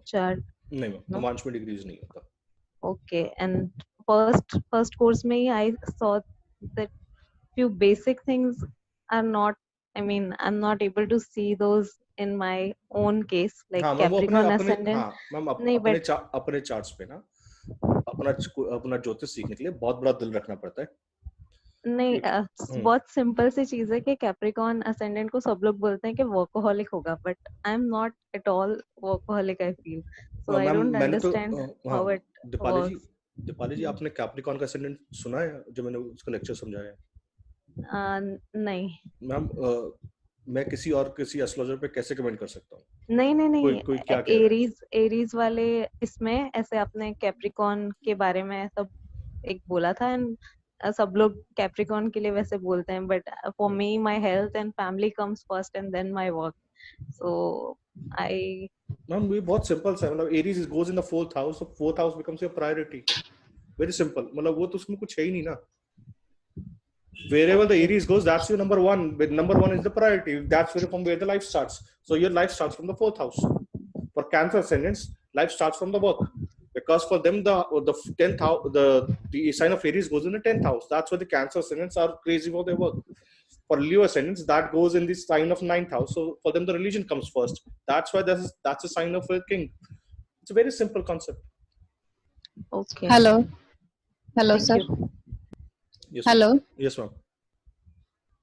chart? नहीं ma'am, Navamsa में degrees नहीं होता. Okay, and first course में I saw that few basic things are not, I mean, I'm not able to see those in my own case, like Capricorn ascendant. हाँ ma'am, अपने charts पे ना अपना ज्योतिष सीखने के लिए बहुत बड़ा दिल रखना पड़ता है. नहीं, बहुत सिंपल सी चीज है कि कैप्रिकॉर्न असेंडेंट को सब लोग बोलते हैं कि वर्कोहॉलिक होगा, but I am not at all workaholic. I feel so I don't understand how it works. Deepali ji, आपने कैप्रिकॉर्न का असेंडेंट सुना है जो मैंने उसका लेक्चर समझाया है? नहीं मैम, मैं किसी एस्ट्रोलॉजर पे कैसे कमेंट कर सकता हूँ? नहीं कोई क्या कह रहा है? एरीज वाले इसमें ऐसे अपने कैप्रिकॉर्न के बारे में सब एक बोला था, एंड सब लोग कैप्रिकॉर्न के लिए वैसे बोलते हैं, but for me my health and family comes first and then my work. So I ma'am, ये बहुत सिंपल सा है. मतलब Aries goes in the 4th house, so 4th house becomes your priority. Very simple. मतलब वो तो उसमें कुछ है ही नहीं ना. Wherever the Aries goes, that's your number one. Number one is the priority. That's from where the life starts. So your life starts from the 4th house. For Cancer ascendants, life starts from the work, because for them the 10th house, the sign of Aries goes in the 10th house. That's why the Cancer ascendants are crazy for their work. For Leo ascendants, that goes in the sign of 9th house. So for them, the religion comes first. That's why that's a sign of a king. It's a very simple concept. Okay. Hello, sir. Yes, hello. Yes, ma'am.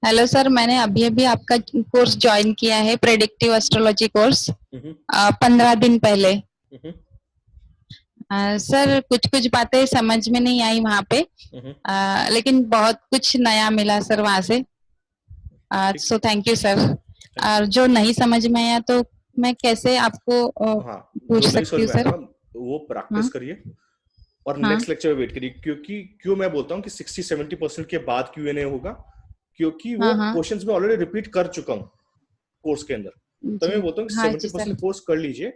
Hello sir, मैंने अभी आपका course join किया है, predictive astrology course, 15 दिन पहले. Sir कुछ बातें समझ में नहीं आई वहाँ पे, लेकिन बहुत कुछ नया मिला सर वहाँ से. So thank you sir. और जो नहीं समझ में आया तो मैं कैसे आपको पूछ सकती हूँ सर? वो प्रैक्टिस करिए और नेक्स्ट लेक्चर में वेट करिए, क्योंकि क्यों मैं बोलता हूँ कि 60-70% के बाद Q&A होगा, क्योंकि वो क्वेश्चंस में ऑलरेडी रिपीट कर चुका हूँ कोर्स के अंदर। तो मैं बोलता हूँ 70% कोर्स कर लीजिए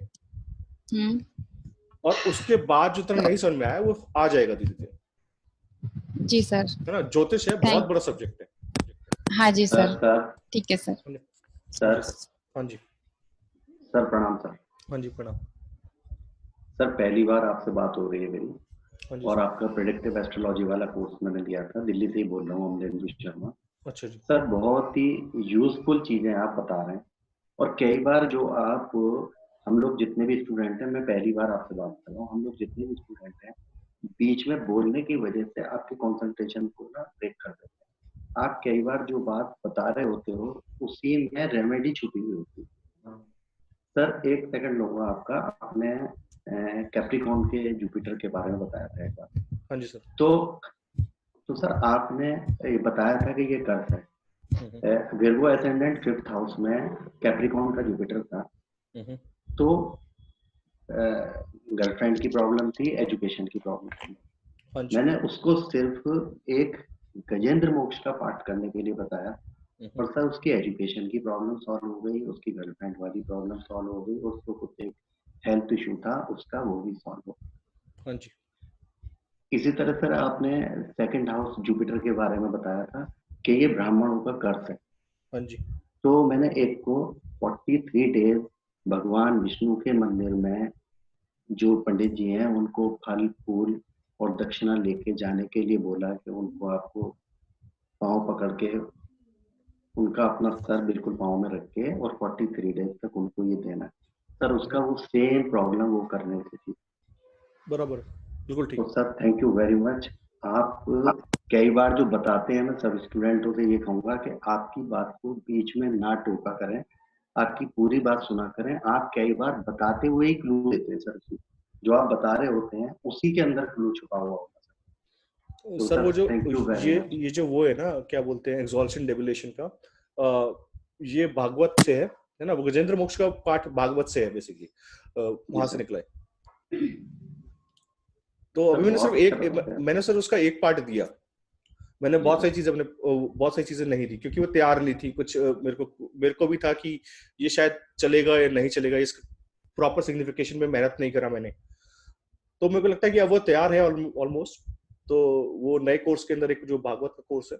और उसके बाद जो तरह नहीं समझ में आया वो आ जाएगा धीरे धीरे। जी सर। है ना, ज्योतिष है बहुत बड़ा सब्जेक्ट है। हाँ जी सर, ठीक है सर। सर हाँ जी सर प्रणाम सर। हाँ जी प्रणाम सर। पहली बार आपसे बात हो रही है मेरी, हाँ जी और आपका प्रेडिक्टिव एस्ट्रोलॉजी वाला कोर्स मैंने लिया था, दिल्ली से ही बोल रहा हूँ, अमरेंद्र शर्मा। अच्छा जी सर बहुत ही यूजफुल चीजें आप बता रहे हैं, और कई बार जो आप, हम लोग जितने भी स्टूडेंट हैं, मैं पहली बार आपसे बात कर रहा हूँ, हम लोग जितने भी स्टूडेंट हैं बीच में बोलने की वजह से आपके कंसंट्रेशन को ना ब्रेक कर देते हैं। आप कई बार जो बात बता रहे होते हो उसी में रेमेडी छुपी हुई होती है। सर एक सेकंड लूंगा आपका। आपने कैप्रिकॉर्न के जुपिटर के बारे में बताया था एक बार। हाँ जी सर। तो सर आपने ये बताया था कि ये कर्स है। विर्गो एसेंडेंट 5th हाउस में कैप्रिकॉर्न का जुपिटर था। तो गर्लफ्रेंड की प्रॉब्लम थी, एजुकेशन की प्रॉब्लम थी। मैंने उसको सिर्फ एक गजेंद्र मोक्ष का पाठ करने के लिए बताया, और सर उसकी एजुकेशन की प्रॉब्लम सॉल्व हो गई, उसकी गर्लफ्रेंड वाली प्रॉब्लम सॉल्व हो गई, और उसको कुछ एक हेल्थ इशू था उसका, वो भी सॉल्व हो गया। हाँ जी। इसी तरह सर आपने 2nd हाउस जुपिटर के बारे में बताया था कि ये ब्राह्मणों का कर्स है। हाँ जी। तो मैंने एक को 43 डेज भगवान विष्णु के मंदिर में जो पंडित जी हैं उनको फल फूल और दक्षिणा लेके जाने के लिए बोला कि उनको आपको पाँव पकड़ के उनका अपना सर बिल्कुल पाँव में रख के और 43 डेज तक उनको ये देना। सर उसका वो सेम प्रॉब्लम वो करने से थी। बराबर, बिल्कुल ठीक। तो sir thank you very much. आप कई बार जो बताते हैं, मैं सब स्टूडेंटों से ये कहूंगा कि आपकी बात को बीच में ना टोका करें, आपकी पूरी बात सुना करें। आप कई बार बताते हुए ही क्लू देते हैं सर, जो आप बता रहे होते हैं उसी के अंदर क्लू छुपा हुआ होता है। तो सर वो जो ये जो वो है ना, क्या बोलते हैं, एक्सॉल्शन डेविलेशन का, ये भागवत से है ना, वो गजेंद्र मोक्ष का पाठ भागवत से है बेसिकली, वहां से निकला है। तो अभी मैंने सर उसका एक पार्ट दिया। मैंने बहुत सारी चीजें नहीं दी क्योंकि वो तैयार नहीं थी कुछ। मेरे को भी था कि ये शायद चलेगा या नहीं चलेगा, इस प्रॉपर सिग्निफिकेशन में मेहनत नहीं करा मैंने। तो मेरे को लगता है कि अब वो तैयार है ऑलमोस्ट। तो वो नए कोर्स के अंदर एक जो भागवत का कोर्स है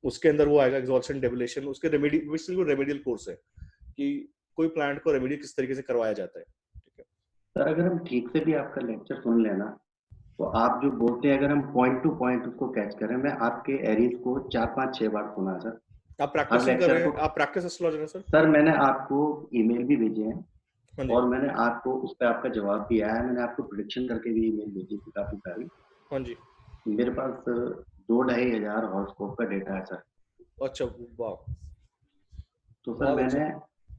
उसके अंदर वो आएगा, एक्सॉल्शन डेविलेशन। उसके रेमेडियल कोर्स है कि कोई प्लांट को रेमेडी किस तरीके से करवाया जाता है। सर अगर हम ठीक से भी आपका लेक्चर सुन लेना, तो आप जो बोलते हैं अगर हम पॉइंट टू पॉइंट उसको कैच करें, मैं आपके एरीज को 4, 5, 6 बार सुना सर। आप प्रैक्टिस कर रहे हैं? आप प्रैक्टिस एस्ट्रोलॉजर सर? सर मैंने आपको ईमेल भी भेजे हैं और मैंने आपको उस पर आपका जवाब भी आया है। मैंने आपको प्रेडिक्शन करके भी ईमेल भेजी थी काफी सारी। हाँ जी। मेरे पास 2-2.5 हजार हॉरोस्कोप का डेटा है सर। अच्छा वाह। तो सर मैंने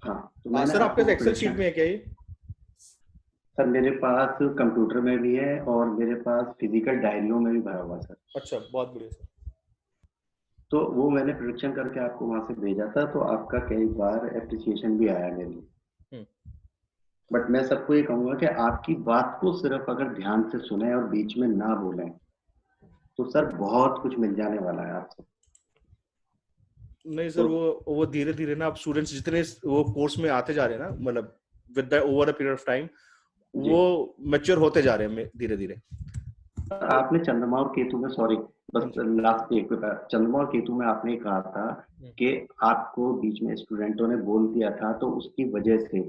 तो सर आपके एक्सेल शीट में है क्या ये? सर मेरे पास कंप्यूटर में भी है और मेरे पास फिजिकल डायरियों में भी भरा हुआ सर। अच्छा बहुत बढ़िया सर। तो वो मैंने प्रेडिक्शन करके आपको वहां से भेजा था, तो आपका कई बार एप्रिसिएशन भी आया मेरे लिए। बट मैं सबको ये कहूंगा कि आपकी बात को सिर्फ अगर ध्यान से सुने और बीच में ना बोलें तो सर बहुत कुछ मिल जाने वाला है आपसे। नहीं सर, वो धीरे धीरे ना, आप स्टूडेंट्स जितने वो कोर्स में आते जा रहे हैं ना, मतलब with the over a period of time वो मैच्योर होते जा रहे हैं धीरे धीरे। आपने चंद्रमा और केतु में, सॉरी बस लास्ट एक चंद्रमा और केतु में आपने कहा था कि आपको बीच में स्टूडेंटों ने बोल दिया था, तो उसकी वजह से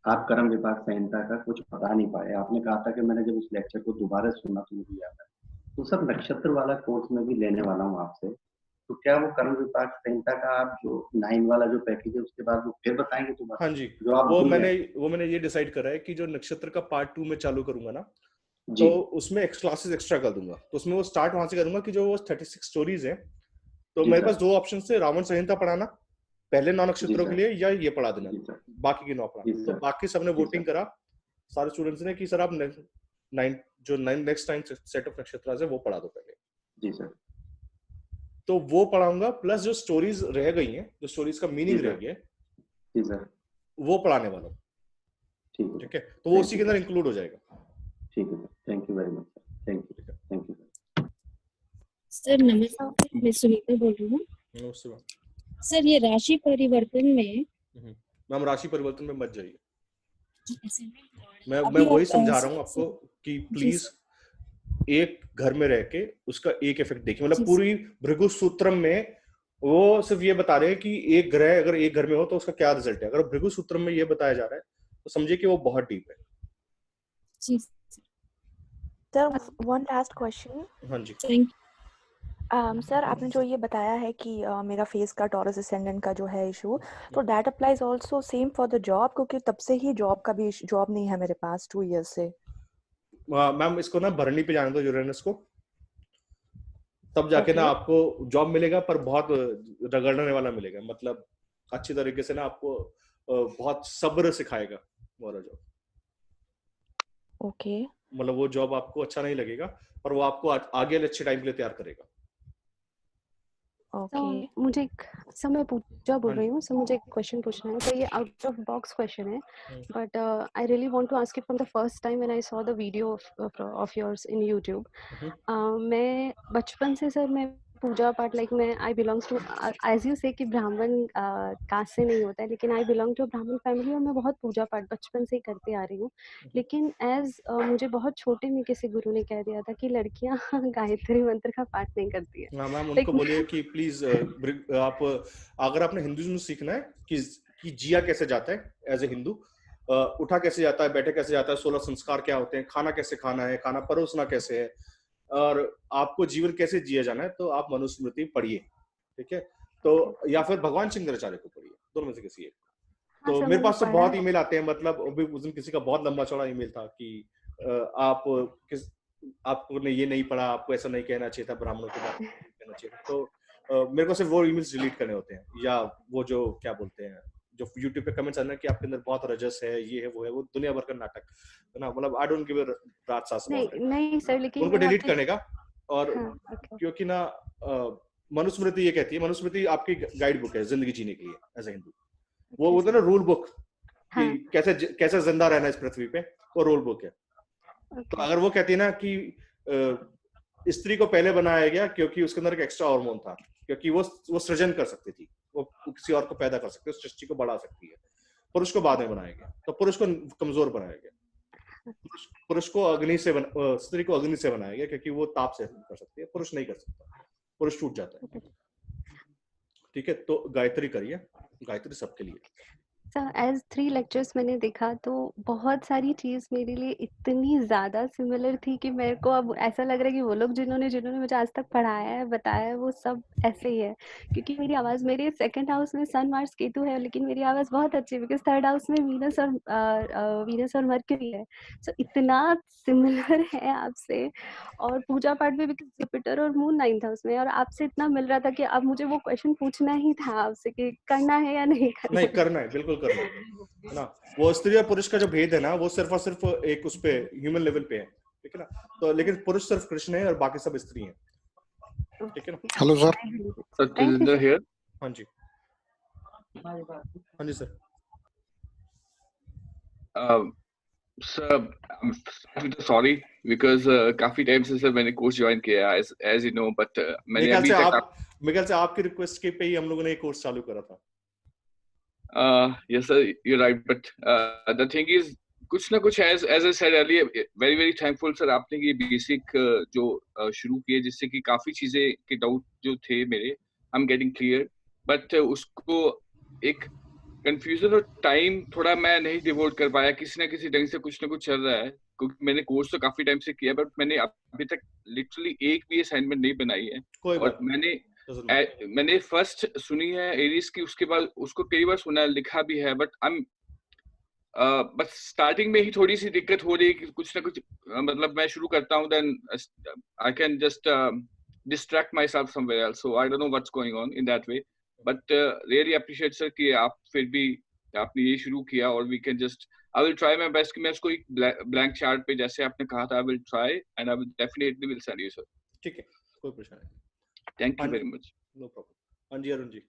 आप कर्म विपाक संहिता का कुछ बता नहीं पाए। आपने कहा था कि मैंने जब उस लेक्चर को दोबारा सुना तो मुझे याद आया। तो सर नक्षत्र वाला कोर्स में भी लेने वाला हूँ आपसे, तो क्या वो कर्म विपाक संहिता का आप जो 9 वाला जो पैकेज है उसके बाद वो फिर बताएंगे दोबारा? हाँ जी, जो आप वो मैंने ये डिसाइड करा है कि जो नक्षत्र का पार्ट 2 में चालू करूंगा ना, तो उसमें क्लासेस एक्स्ट्रा कर दूंगा। तो उसमें वो स्टार्ट वहां से करूंगा कि जो 36 स्टोरीज है, तो मेरे पास 2 ऑप्शन है, रावण संहिता पढ़ाना पहले 9 नक्षत्रों के लिए या ये पढ़ा देना बाकी के 9 पढ़ा। तो बाकी सबने वोटिंग करा सारे स्टूडेंट्स ने कि सर आप नेक्स्ट टाइम सेट ऑफ नक्षत्र है वो पढ़ा दो पहले। जी सर। तो वो पढ़ाऊंगा, प्लस जो स्टोरीज रह गई हैं, जो स्टोरीज का मीनिंग रह गया, जी सर, वो पढ़ाने वाला हूँ। ठीक है, तो वो उसी के अंदर इंक्लूड हो जाएगा। ठीक है, thank you very much. Thank you. Sir नमस्कार, मैं सुनीता बोल रही हूँ। नमस्ते मैम। सर ये राशि परिवर्तन में मैम राशि परिवर्तन में मत जाइए। मैं अभी वही आप, समझा रहा हूँ आपको कि प्लीज एक घर में रह के उसका एक इफेक्ट देखिए। मतलब पूरी भृगु सूत्रम में वो सिर्फ ये बता रहे हैं कि एक ग्रह अगर एक घर में हो तो उसका क्या रिजल्ट है। अगर भृगु सूत्रम में ये बताया जा रहा है तो समझिए कि वो बहुत डीप है। Sir one last question. हाँ जी। सर आपने जो ये बताया है कि मेरा फेस का टॉरस असेंडेंट का जो है इशू, तो that applies also same for the job, क्योंकि तब से ही जॉब नहीं है मेरे पास 2 इयर्स से। मैम इसको ना भरनी पे जाने दो यूरेनस को, तब जाके ना आपको जॉब मिलेगा, पर बहुत रगड़ने वाला मिलेगा। मतलब अच्छी तरीके से ना आपको बहुत सब्र सिखाएगा वाला जॉब। ओके। मतलब वो जॉब आपको अच्छा नहीं लगेगा, पर वो आपको आगे अच्छे टाइम के लिए तैयार करेगा। तो मुझे एक मैं पूजा बोल रही हूँ। सर मुझे एक क्वेश्चन पूछना है। तो ये आउट ऑफ बॉक्स क्वेश्चन है, but I really want to ask it from the first time when I saw the video of yours in YouTube. मैं बचपन से सर मैं पूजा पाठ लाइक मैं I belongs to as you say कि Brahmin caste से नहीं होता है, लेकिन I belong to Brahmin family और मैं बहुत पूजा पाठ बचपन से ही करती आ रही हूँ। लेकिन एज मुझे बहुत छोटे में किसी गुरु ने कह दिया था कि लड़कियां गायत्री मंत्र का पाठ नहीं करती है। हाँ मैम उनको बोलिए कि प्लीज आप अगर आपने हिंदुइज्म सीखना है कि जिया कैसे जाता है एज ए हिंदू, उठा कैसे जाता है, बैठे कैसे जाता है, 16 संस्कार क्या होते हैं, खाना कैसे खाना है, खाना परोसना कैसे है, और आपको जीवन कैसे जिया जाना है, तो आप मनुस्मृति पढ़िए। ठीक है, तो या फिर भगवान शंकराचार्य को पढ़िए, दोनों में से किसी एक। तो मेरे पास तो बहुत ईमेल आते हैं। मतलब अभी उस दिन किसी का बहुत लंबा चौड़ा ईमेल था कि आपने ये नहीं पढ़ा, आपको ऐसा नहीं कहना चाहिए था, ब्राह्मणों के बारे में कहना चाहिए। तो मेरे को सिर्फ वो ईमेल्स डिलीट करने होते हैं, या वो जो क्या बोलते हैं जो YouTube पे कमेंट्स आना कि आपके अंदर बहुत रजस है, ये है, वो है, वो दुनिया भर का नाटक है ना। मतलब आई डोंट गिव अ रात सास नहीं सर, लेकिन उनको डिलीट करने का। और क्योंकि ना मनुस्मृति ये कहती है, मनुस्मृति आपकी गाइड बुक है जिंदगी जीने के लिए एज ए हिंदू। वो बोलते हैं ना रूल बुक कि कैसे जिंदा रहना इस पृथ्वी पे, वो रूल बुक है। तो अगर वो कहती है ना कि स्त्री को पहले बनाया गया क्योंकि उसके अंदर एक एक्स्ट्रा हार्मोन था, क्योंकि वो सृजन कर सकती थी, वो किसी और को पैदा कर सकती है, उस सृष्टि को बढ़ा सकती है। पुरुष को बाद में बनाया गया, तो पुरुष को कमजोर बनाया गया। पुरुष को स्त्री को अग्नि से बनाया गया क्योंकि वो ताप से कर सकती है, पुरुष नहीं कर सकता, पुरुष टूट जाता है। ठीक है, तो गायत्री करिए, गायत्री सबके लिए। एज 3 लेक्चर्स मैंने देखा तो बहुत सारी चीज़ मेरे लिए इतनी ज़्यादा सिमिलर थी कि मेरे को अब ऐसा लग रहा है कि वो लोग जिन्होंने मुझे आज तक पढ़ाया है, बताया है, वो सब ऐसे ही है। क्योंकि मेरी आवाज़, मेरे 2nd हाउस में सन मार्स केतु है, लेकिन मेरी आवाज़ बहुत अच्छी है बिकॉज 3rd हाउस में वीनस और मरकरी है। सो इतना सिमिलर है आपसे। और पूजा पाठ में बिकॉज जुपिटर और मून 9th हाउस में, और आपसे इतना मिल रहा था कि अब मुझे वो क्वेश्चन पूछना ही था आपसे कि करना है या नहीं करना। नहीं करना है, बिल्कुल करना है ना। वो स्त्री और पुरुष का जो भेद है ना, वो सिर्फ और सिर्फ एक उस पे ह्यूमन लेवल पे है। ठीक है ना। तो लेकिन पुरुष सिर्फ कृष्ण है और बाकी सब स्त्री हैं। ठीक है ना। Hello sir, Satyendra here. हाँ जी, हाँ जी सर। सर सॉरी बिकॉज काफी टाइम से सर मैंने कोर्स ज्वाइन किया है एज यू नो, बट मैंने अभी तक मेरे ख्याल से आपकी रिक्वेस्ट के पे ही हम लोगों ने एक कोर्स चालू करा था। yes sir, you're right, but the thing is कुछ ना कुछ as I said earlier, very very thankful sir आपने ये बेसिक जो शुरू किए, जिससे कि काफी चीजें के डाउट जो थे मेरे I'm getting clear, but उसको एक कंफ्यूजन और टाइम थोड़ा मैं नहीं डिवोट कर पाया। किसी ना किसी ढंग से कुछ ना कुछ चल रहा है, क्योंकि मैंने कोर्स तो काफी टाइम से किया, बट मैंने अभी तक लिटरली एक भी असाइनमेंट नहीं बनाई है। और मैंने फर्स्ट सुनी है एरीज की, उसके बाद उसको कई बार सुना, लिखा भी है, बट बस स्टार्टिंग में ही थोड़ी सी दिक्कत हो रही है कि कुछ ना कुछ मतलब मैं शुरू करता हूँ, then I can just distract myself somewhere else, so I don't know what's going on in that way, but really appreciate sir कि आप फिर भी आपने ये शुरू किया, और we can just I will try my best कि मैं इसको एक blank chart पे जैसे आपने कहा था I will try and I will definitely will send you sir। ठीक है, कोई परेशानी नहीं। Thank you very much। No problem। हाँ जी अरुण जी।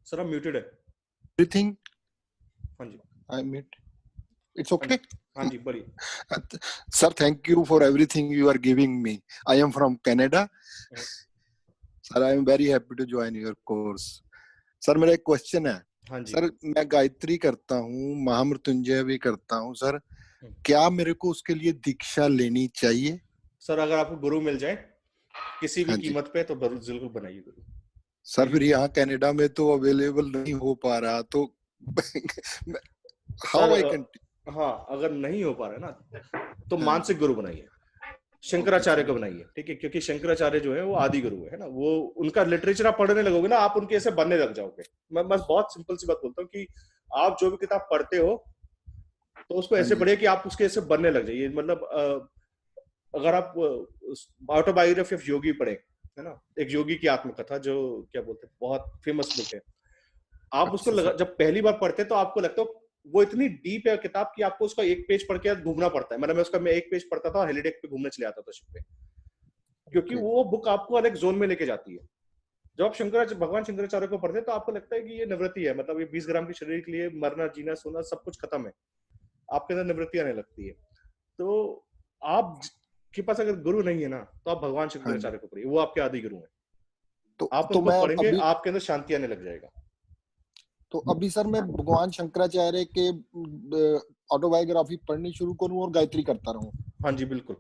सर आप muted है। Everything। हाँ जी। I mute। It's okay। हाँ जी बढ़िया। Sir, thank you for everything you are giving me। I am from Canada। Sir I am very happy to join your course. Sir मेरा एक question है। हाँ जी। Sir मैं गायत्री करता हूँ, महामृत्युंजय भी करता हूँ सर, क्या मेरे को उसके लिए दीक्षा लेनी चाहिए? सर अगर आपको गुरु मिल जाए किसी भी कीमत पे तो जरूर बनाइए गुरु। सर फिर यहाँ कनाडा में तो अवेलेबल नहीं हो पा रहा, तो हाउ आई कैन? हाँ, अगर नहीं हो पा रहा है ना तो मानसिक गुरु बनाइए, शंकराचार्य को बनाइए, ठीक है? क्योंकि शंकराचार्य जो है वो आदि गुरु है ना, वो उनका लिटरेचर आप पढ़ने लगोगे ना, आप उनके ऐसे बनने लग जाओगे। मैं बस बहुत सिंपल सी बात बोलता हूँ कि आप जो भी किताब पढ़ते हो तो उसको ऐसे पढ़िए कि आप उसके ऐसे बनने लग जाइए। मतलब अगर आप ऑटोबायोग्राफी ऑफ योगी पढ़े, है ना, एक योगी की आत्मकथा जो क्या बोलते हैं, बहुत फेमस बुक है, आप उसको जब पहली बार पढ़ते हैं तो आपको लगता है वो इतनी डीप है किताब कि आपको उसका एक पेज पढ़ के घूमना पड़ता है। मतलब मैं एक पेज पढ़ता था और हेलीडेक पे घूमने चले आता था शिप पे, क्योंकि वो बुक आपको अलग जोन में लेके जाती है। जब आप भगवान शंकराचार्य को पढ़ते हैं तो आपको लगता है कि ये निवृत्ति है, मतलब ये 20 ग्राम के शरीर के लिए मरना जीना सोना सब कुछ खत्म है, आपके अंदर निवृत्ति आने लगती है। तो आप के पास अगर गुरु नहीं है ना तो आप भगवान शंकराचार्य को पढ़िए, वो आपके आदि गुरु हैं। तो आप उनको पढ़ेंगे, आपके अंदर शांति आने लग जाएगा। तो अभी सर मैं भगवान शंकराचार्य के ऑटोबायोग्राफी पढ़नी शुरू करूं और गायत्री करता रहूं? हाँ जी बिल्कुल,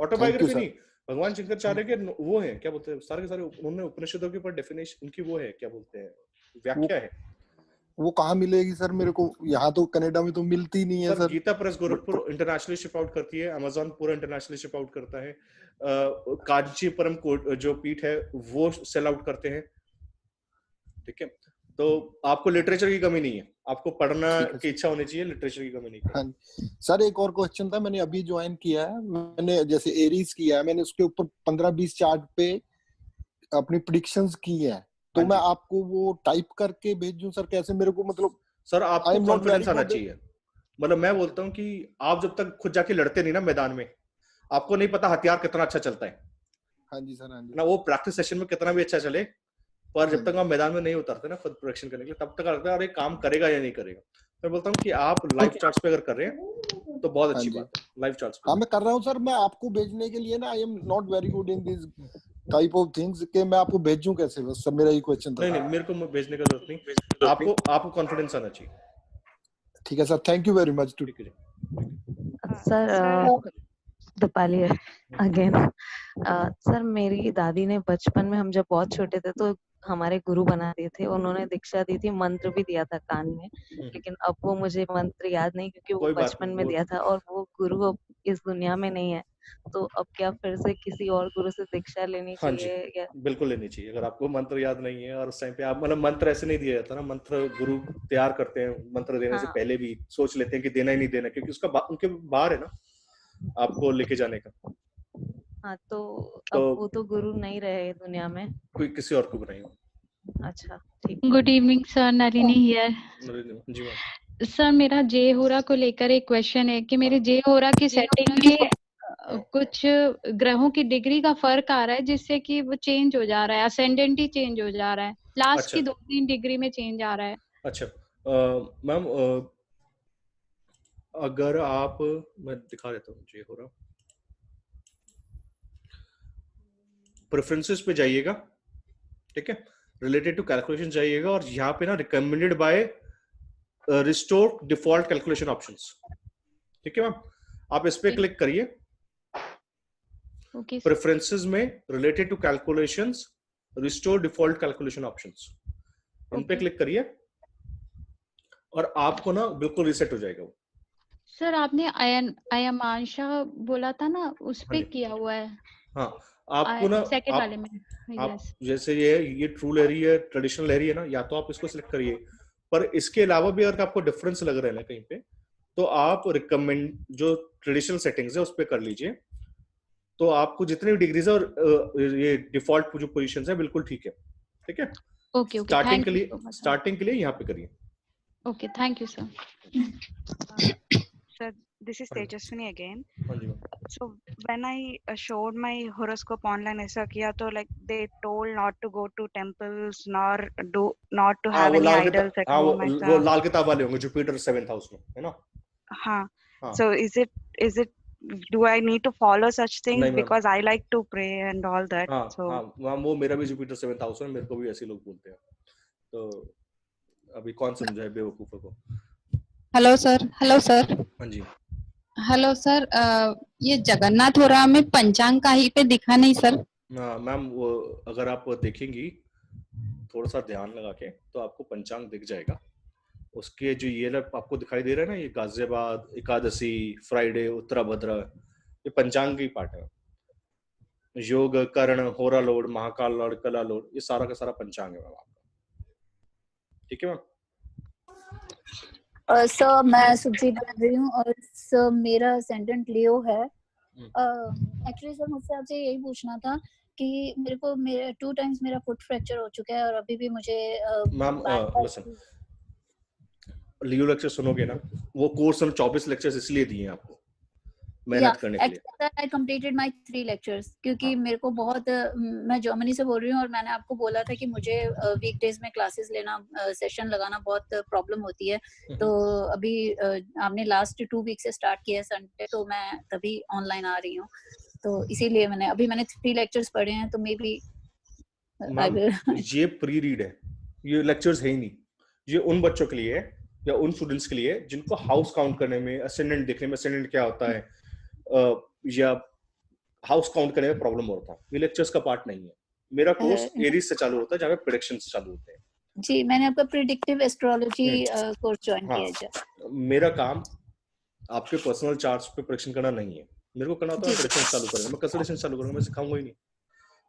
ऑटोबायोग्राफी नहीं, भगवान शंकराचार्य के वो है क्या बोलते हैं, सारे के सारे उन्होंने उपनिषदों के ऊपर डेफिनेशन उनकी वो है क्या बोलते हैं, व्याख्या है। वो कहाँ मिलेगी सर मेरे को? यहाँ तो कनाडा में तो मिलती नहीं है sir. Gita Press Gorakhpur internationally ship out करती है, अमेज़न पूरा इंटरनेशनली शिप आउट करता है, कांचीपुरम कोट जो पीठ है वो सेल आउट करते हैं, ठीक है? तो आपको लिटरेचर की कमी नहीं है, आपको पढ़ना की इच्छा होनी चाहिए, लिटरेचर की कमी नहीं है। हाँ सर, एक और क्वेश्चन था, मैंने अभी ज्वाइन किया है, मैंने जैसे एरीज किया है, मैंने उसके ऊपर 15-20 चार्ट पे अपनी प्रेडिक्शंस की है, तो मैं आपको वो टाइप करके भेजूं सर? कैसे मेरे को, मतलब सर आपको कॉन्फिडेंस आना चाहिए। मतलब मैं बोलता हूँ कि आप जब तक खुद जाके लड़ते नहीं ना मैदान में, आपको नहीं पता हथियार कितना अच्छा चलता है। हाँ जी सर, हाँ जी ना, वो प्रैक्टिस सेशन में कितना भी अच्छा चले, पर जब तक आप मैदान में नहीं उतरते ना खुद प्रोडक्शन करने के लिए, तब तक लगता है अरे काम करेगा या नहीं करेगा। मैं बोलता हूँ कि आप लाइव चार्ट्स पे अगर कर रहे हैं तो बहुत अच्छी बात है, लाइव चार्ट्स पे। हाँ मैं कर रहा हूँ सर, मैं आपको भेजने के लिए ना, आई am not very good in this type of things के मैं आपको भेजूं कैसे? बस सब मेरा ही क्वेश्चन था। नहीं मेरे को भेजने का जरूरत नहीं, आपको कॉन्फिडेंस आना चाहिए। ठीक है sir, thank you very much. Sir Deepali again. Sir मेरी दादी ने बचपन में, हम जब बहुत छोटे थे तो हमारे गुरु बना दिए थे, उन्होंने दीक्षा दी थी, मंत्र भी दिया था कान में, लेकिन अब वो मुझे मंत्र याद नहीं क्योंकि वो बचपन में दिया था और वो गुरु अब इस दुनिया में नहीं है। तो अब क्या फिर से किसी और गुरु से दीक्षा लेनी चाहिए या? बिल्कुल लेनी चाहिए। अगर आपको मंत्र याद नहीं है और उस टाइम पे आप, मतलब मंत्र ऐसे नहीं दिया जाता ना, मंत्र गुरु तैयार करते हैं, मंत्र देने से पहले भी सोच लेते हैं कि देना ही नहीं देना, क्योंकि उसका उनके बाहर है ना आपको लेके जाने का। हाँ तो अब वो तो गुरु नहीं रहे दुनिया में, कोई किसी और को बनाएगा। अच्छा ठीक। Good evening sir, Nalini here. जी मैम। सर मेरा जे होरा को लेकर एक क्वेश्चन है कि मेरे जे होरा की सेटिंग में कुछ ग्रहों की डिग्री का फर्क आ रहा है, जिससे कि वो चेंज हो जा रहा है, असेंडेंट ही चेंज हो जा रहा है, लास्ट की 2-3 डिग्री में चेंज आ रहा है। अच्छा मैम, अगर आप, मैं दिखा देता हूँ जे होरा, प्रेफरेंसेस पे जाइएगा, ठीक है, रिलेटेड टू कैलकुलेशन जाइएगा और यहाँ पे ना recommended by restore default calculation options, ठीक है मैम, आप इस पे क्लिक करिए। प्रेफरेंसेस में related to calculations restore default calculation options, इन पे क्लिक करिए और आपको ना बिल्कुल रीसेट हो जाएगा वो। सर आपने अयमांशा बोला था ना, उस पे किया हुआ है। हाँ, आपको ना सेकंड वाले में आप जैसे ये ट्रू लहरी है, ट्रेडिशनल लहरी है ना, या तो आप इसको सिलेक्ट करिए, पर इसके अलावा भी अगर आपको डिफरेंस लग रहा है ना कहीं पे, तो आप रिकमेंड जो ट्रेडिशनल सेटिंग्स है उस पे कर लीजिए, तो आपको जितनी भी डिग्रीज है और ये डिफॉल्ट जो पोजीशंस है बिल्कुल ठीक है, ठीक है। ओके स्टार्टिंग के लिए यहाँ पे करिए। Okay, thank you sir. Sir, this is Tejaswini again. So when I showed my horoscope online, ऐसा किया तो like they told not to go to temples nor not to have any idols at home. वो लाल किताब वाले होंगे, Jupiter 7th house में है ना। हाँ, so is it do I need to follow such things? नहीं ma'am, Because I like to pray and all that. हाँ So हाँ मैम, वो मेरा भी जुपिटर 7th हाउस है, मेरे को भी ऐसे लोग बोलते हैं। तो अभी कौन समझाए बेवकूफों को? Hello sir. हाँ जी। हेलो सर, ये जगन्नाथपुरा में पंचांग कहीं पे दिखा नहीं सर? मैम वो अगर आप देखेंगी थोड़ा सा ध्यान लगा के तो आपको पंचांग दिख जाएगा। उसके जो ये आपको दिखाई दे रहा है ना, ये गाजियाबाद, एकादशी, फ्राइडे, उत्तराभद्र, ये पंचांग की पार्ट है। योग, कर्ण, होरा लोड, महाकाल लोड, कला लोड, ये सारा का सारा पंचांग है मैम आपका। ठीक है मैम? सर मैं सुजीत बोल रही हूँ और सर मेरा असेंडेंट लियो है। एक्चुअली सर मुझसे आपसे यही पूछना था कि मेरे 2 टाइम्स मेरा फुट फ्रैक्चर हो चुका है और अभी भी मुझे मैम लिसन, लियो लेक्चर सुनोगे ना, वो कोर्स हम 24 लेक्चर्स इसलिए दिए हैं आपको मेहनत करने के लिए। I completed my 3 lectures क्योंकि मेरे को बहुत मैं जर्मनी से बोल रही हूँ और मैंने आपको बोला था कि मुझे वीकडेज में क्लासेस लेना, सेशन लगाना बहुत प्रॉब्लम होती है। तो अभी आपने लास्ट 2 वीक से स्टार्ट किया है संडे, तो मैं तभी ऑनलाइन आ रही हूँ। तो इसीलिए मैंने 3 लेक्चर्स पढ़े हैं, तो मे बी ये प्री रीड है, ये लेक्चर्स है ही नहीं। ये उन बच्चों के लिए है या उन स्टूडेंट्स के लिए जिनको हाउस काउंट करने में, असेंडेंट देखने में, असेंडेंट क्या होता है या हाउस काउंट करने में प्रॉब्लम होता है। ये लेक्चर्स का पार्ट नहीं है। मेरा कोर्स एरीज से चालू होता है जहाँ पे प्रेडिक्शन से चालू होते हैं। जी, मैंने आपका प्रेडिक्टिव एस्ट्रोलॉजी कोर्स ज्वाइन किया है। मेरा काम आपके पर्सनल चार्ट्स पे प्रेडिक्शन करना नहीं है। मेरे को करना होता है प्रेडिक्शन चालू करूंगा, मैं कंसल्टेशन चालू करूंगा, मैं सिखाऊंगा ही नहीं।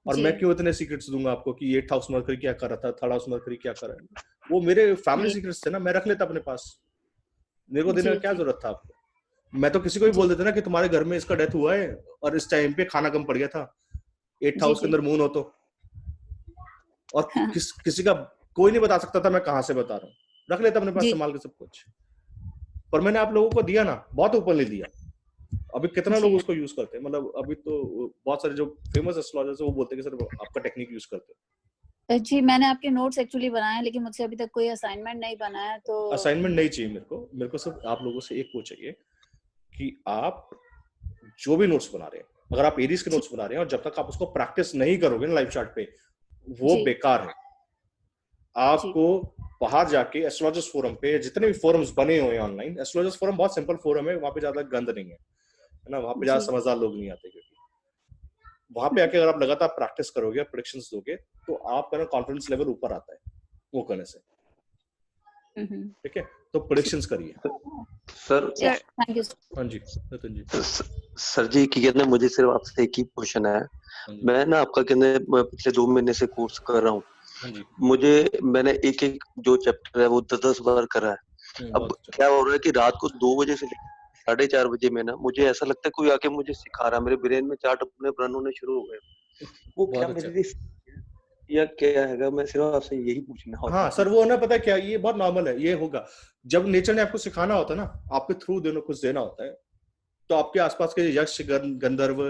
और मैं क्यों इतने सीक्रेट्स दूंगा आपको कि 8th हाउस मरकरी क्या कर रहा था, 3rd हाउस मरकरी क्या कर रहा है? वो मेरे फैमिली सीक्रेट्स थे ना, मैं रख लेता अपने पास। मेरे को देने की क्या जरूरत था आपको? मैं तो किसी को भी बोल देता ना कि तुम्हारे घर में इसका डेथ हुआ है और इस टाइम पे खाना कम पड़ गया था, 8th हाउस के अंदर मून हो तो। और किसी का कोई नहीं बता सकता था, मैं कहां से बता रहा हूँ, रख लेता अपने पास संभाल के सब कुछ। पर मैंने आप लोगों को दिया ना, बहुत ओपनली दिया। अभी कितना लोग उसको यूज करते हैं? मतलब अभी तो बहुत सारे जो फेमस एस्ट्रोलॉजर्स है वो बोलते हैं कि सर आपका टेक्निक यूज करते हैं। जी, मैंने आपके नोट्स एक्चुअली बनाए, लेकिन मुझसे अभी तक कोई असाइनमेंट नहीं बनाया। तो असाइनमेंट नहीं चाहिए मेरे को सिर्फ आप लोगों से एक वो चाहिए कि आप जो भी नोट्स बना रहे हैं, अगर आप एरीज के नोट्स बना रहे हैं और जब तक आप उसको प्रैक्टिस नहीं करोगे ना लाइव चार्ट पे, वो बेकार है। आपको बाहर जाके एस्ट्रोलॉजर्स फोरम पे, जितने भी फोरम्स बने हुए हैं ऑनलाइन, एस्ट्रोलॉजर्स फोरम बहुत सिंपल फोरम है, वहां पे ज्यादा गंद नहीं है ना, वहां पे ज्यादा समझदार लोग नहीं आते। क्योंकि वहां पे आके अगर आप लगातार प्रैक्टिस करोगे, प्रेडिक्शंस दोगे, तो आपका ना कॉन्फिडेंस लेवल ऊपर आता है वो करने से। ठीक है, तो प्रेडिक्शंस करिए सर। Thank you. हाँ जी नितिन जी। सर जी की कहते हैं, मुझे सिर्फ आपसे एक ही क्वेश्चन है। मैं ना आपका कहते पिछले 2 महीने से कोर्स कर रहा हूँ। मैंने एक जो चैप्टर है वो 10 बार करा है। अब क्या हो रहा है कि रात को 2 बजे से 4:30 बजे में ना मुझे ऐसा लगता है कोई आके मुझे सिखा रहा है, मेरे ब्रेन में चार्ट अपने रन होने शुरू हो गए। वो क्या मेरे लिए या क्या है? मैं सिर्फ आपसे यही पूछना। हाँ सर, वो ना पता है क्या, ये बहुत नॉर्मल है। ये होगा जब नेचर ने आपको सिखाना होता है ना, आपके थ्रू कुछ देना होता है, तो आपके आसपास के यक्ष, गंधर्व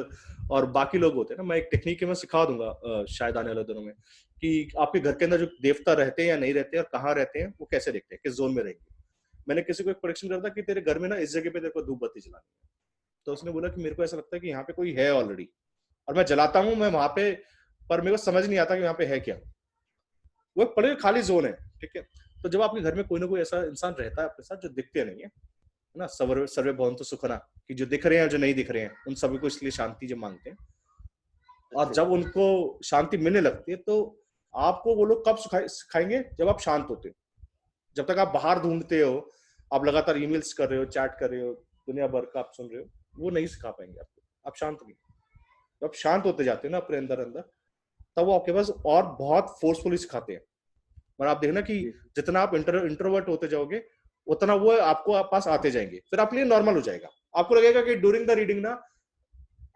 और बाकी लोग होते हैं ना, मैं एक टेक्निक मैं सिखा दूंगा शायद आने वाले दिनों में, कि आपके घर के अंदर जो देवता रहते हैं या नहीं रहते हैं और कहाँ रहते हैं, वो कैसे देखते हैं, किस जोन में रहेंगे। मैंने किसी को एक प्रेडिक्शन करा था कि तेरे घर में ना इस जगह पे तेरे को धूप बत्ती जलानी है, तो उसने बोला कि मेरे को ऐसा लगता है कि यहाँ पे कोई है ऑलरेडी, और मैं जलाता हूँ मैं वहां पे, पर मेरे को समझ नहीं आता कि यहाँ पे है क्या। वो एक पड़े खाली जोन है। ठीक है, तो जब आपके घर में कोई ना कोई ऐसा इंसान रहता है आपके साथ जो दिखते नहीं है ना, सर्वे भवन्तु सुखिनः, कि जो दिख रहे हैं जो नहीं दिख रहे हैं, उन सभी को इसलिए शांति जब मांगते हैं, और जब उनको शांति मिलने लगती है तो आपको वो लोग कब सिखाएंगे? जब आप शांत होते हो। जब तक आप बाहर ढूंढते हो, आप लगातार ईमेल्स कर रहे हो, चैट कर रहे हो, दुनिया भर का आप सुन रहे हो, वो नहीं सिखा पाएंगे आपको। आप शांत नहीं, जब शांत होते जाते हो ना अपने अंदर तब वो आपके पास और बहुत फोर्सफुली सिखाते हैं। और आप देखना कि जितना आप इंट्रोवर्ट होते जाओगे उतना वो आपको पास आते जाएंगे, फिर आपके लिए नॉर्मल हो जाएगा। आपको लगेगा कि ड्यूरिंग द रीडिंग ना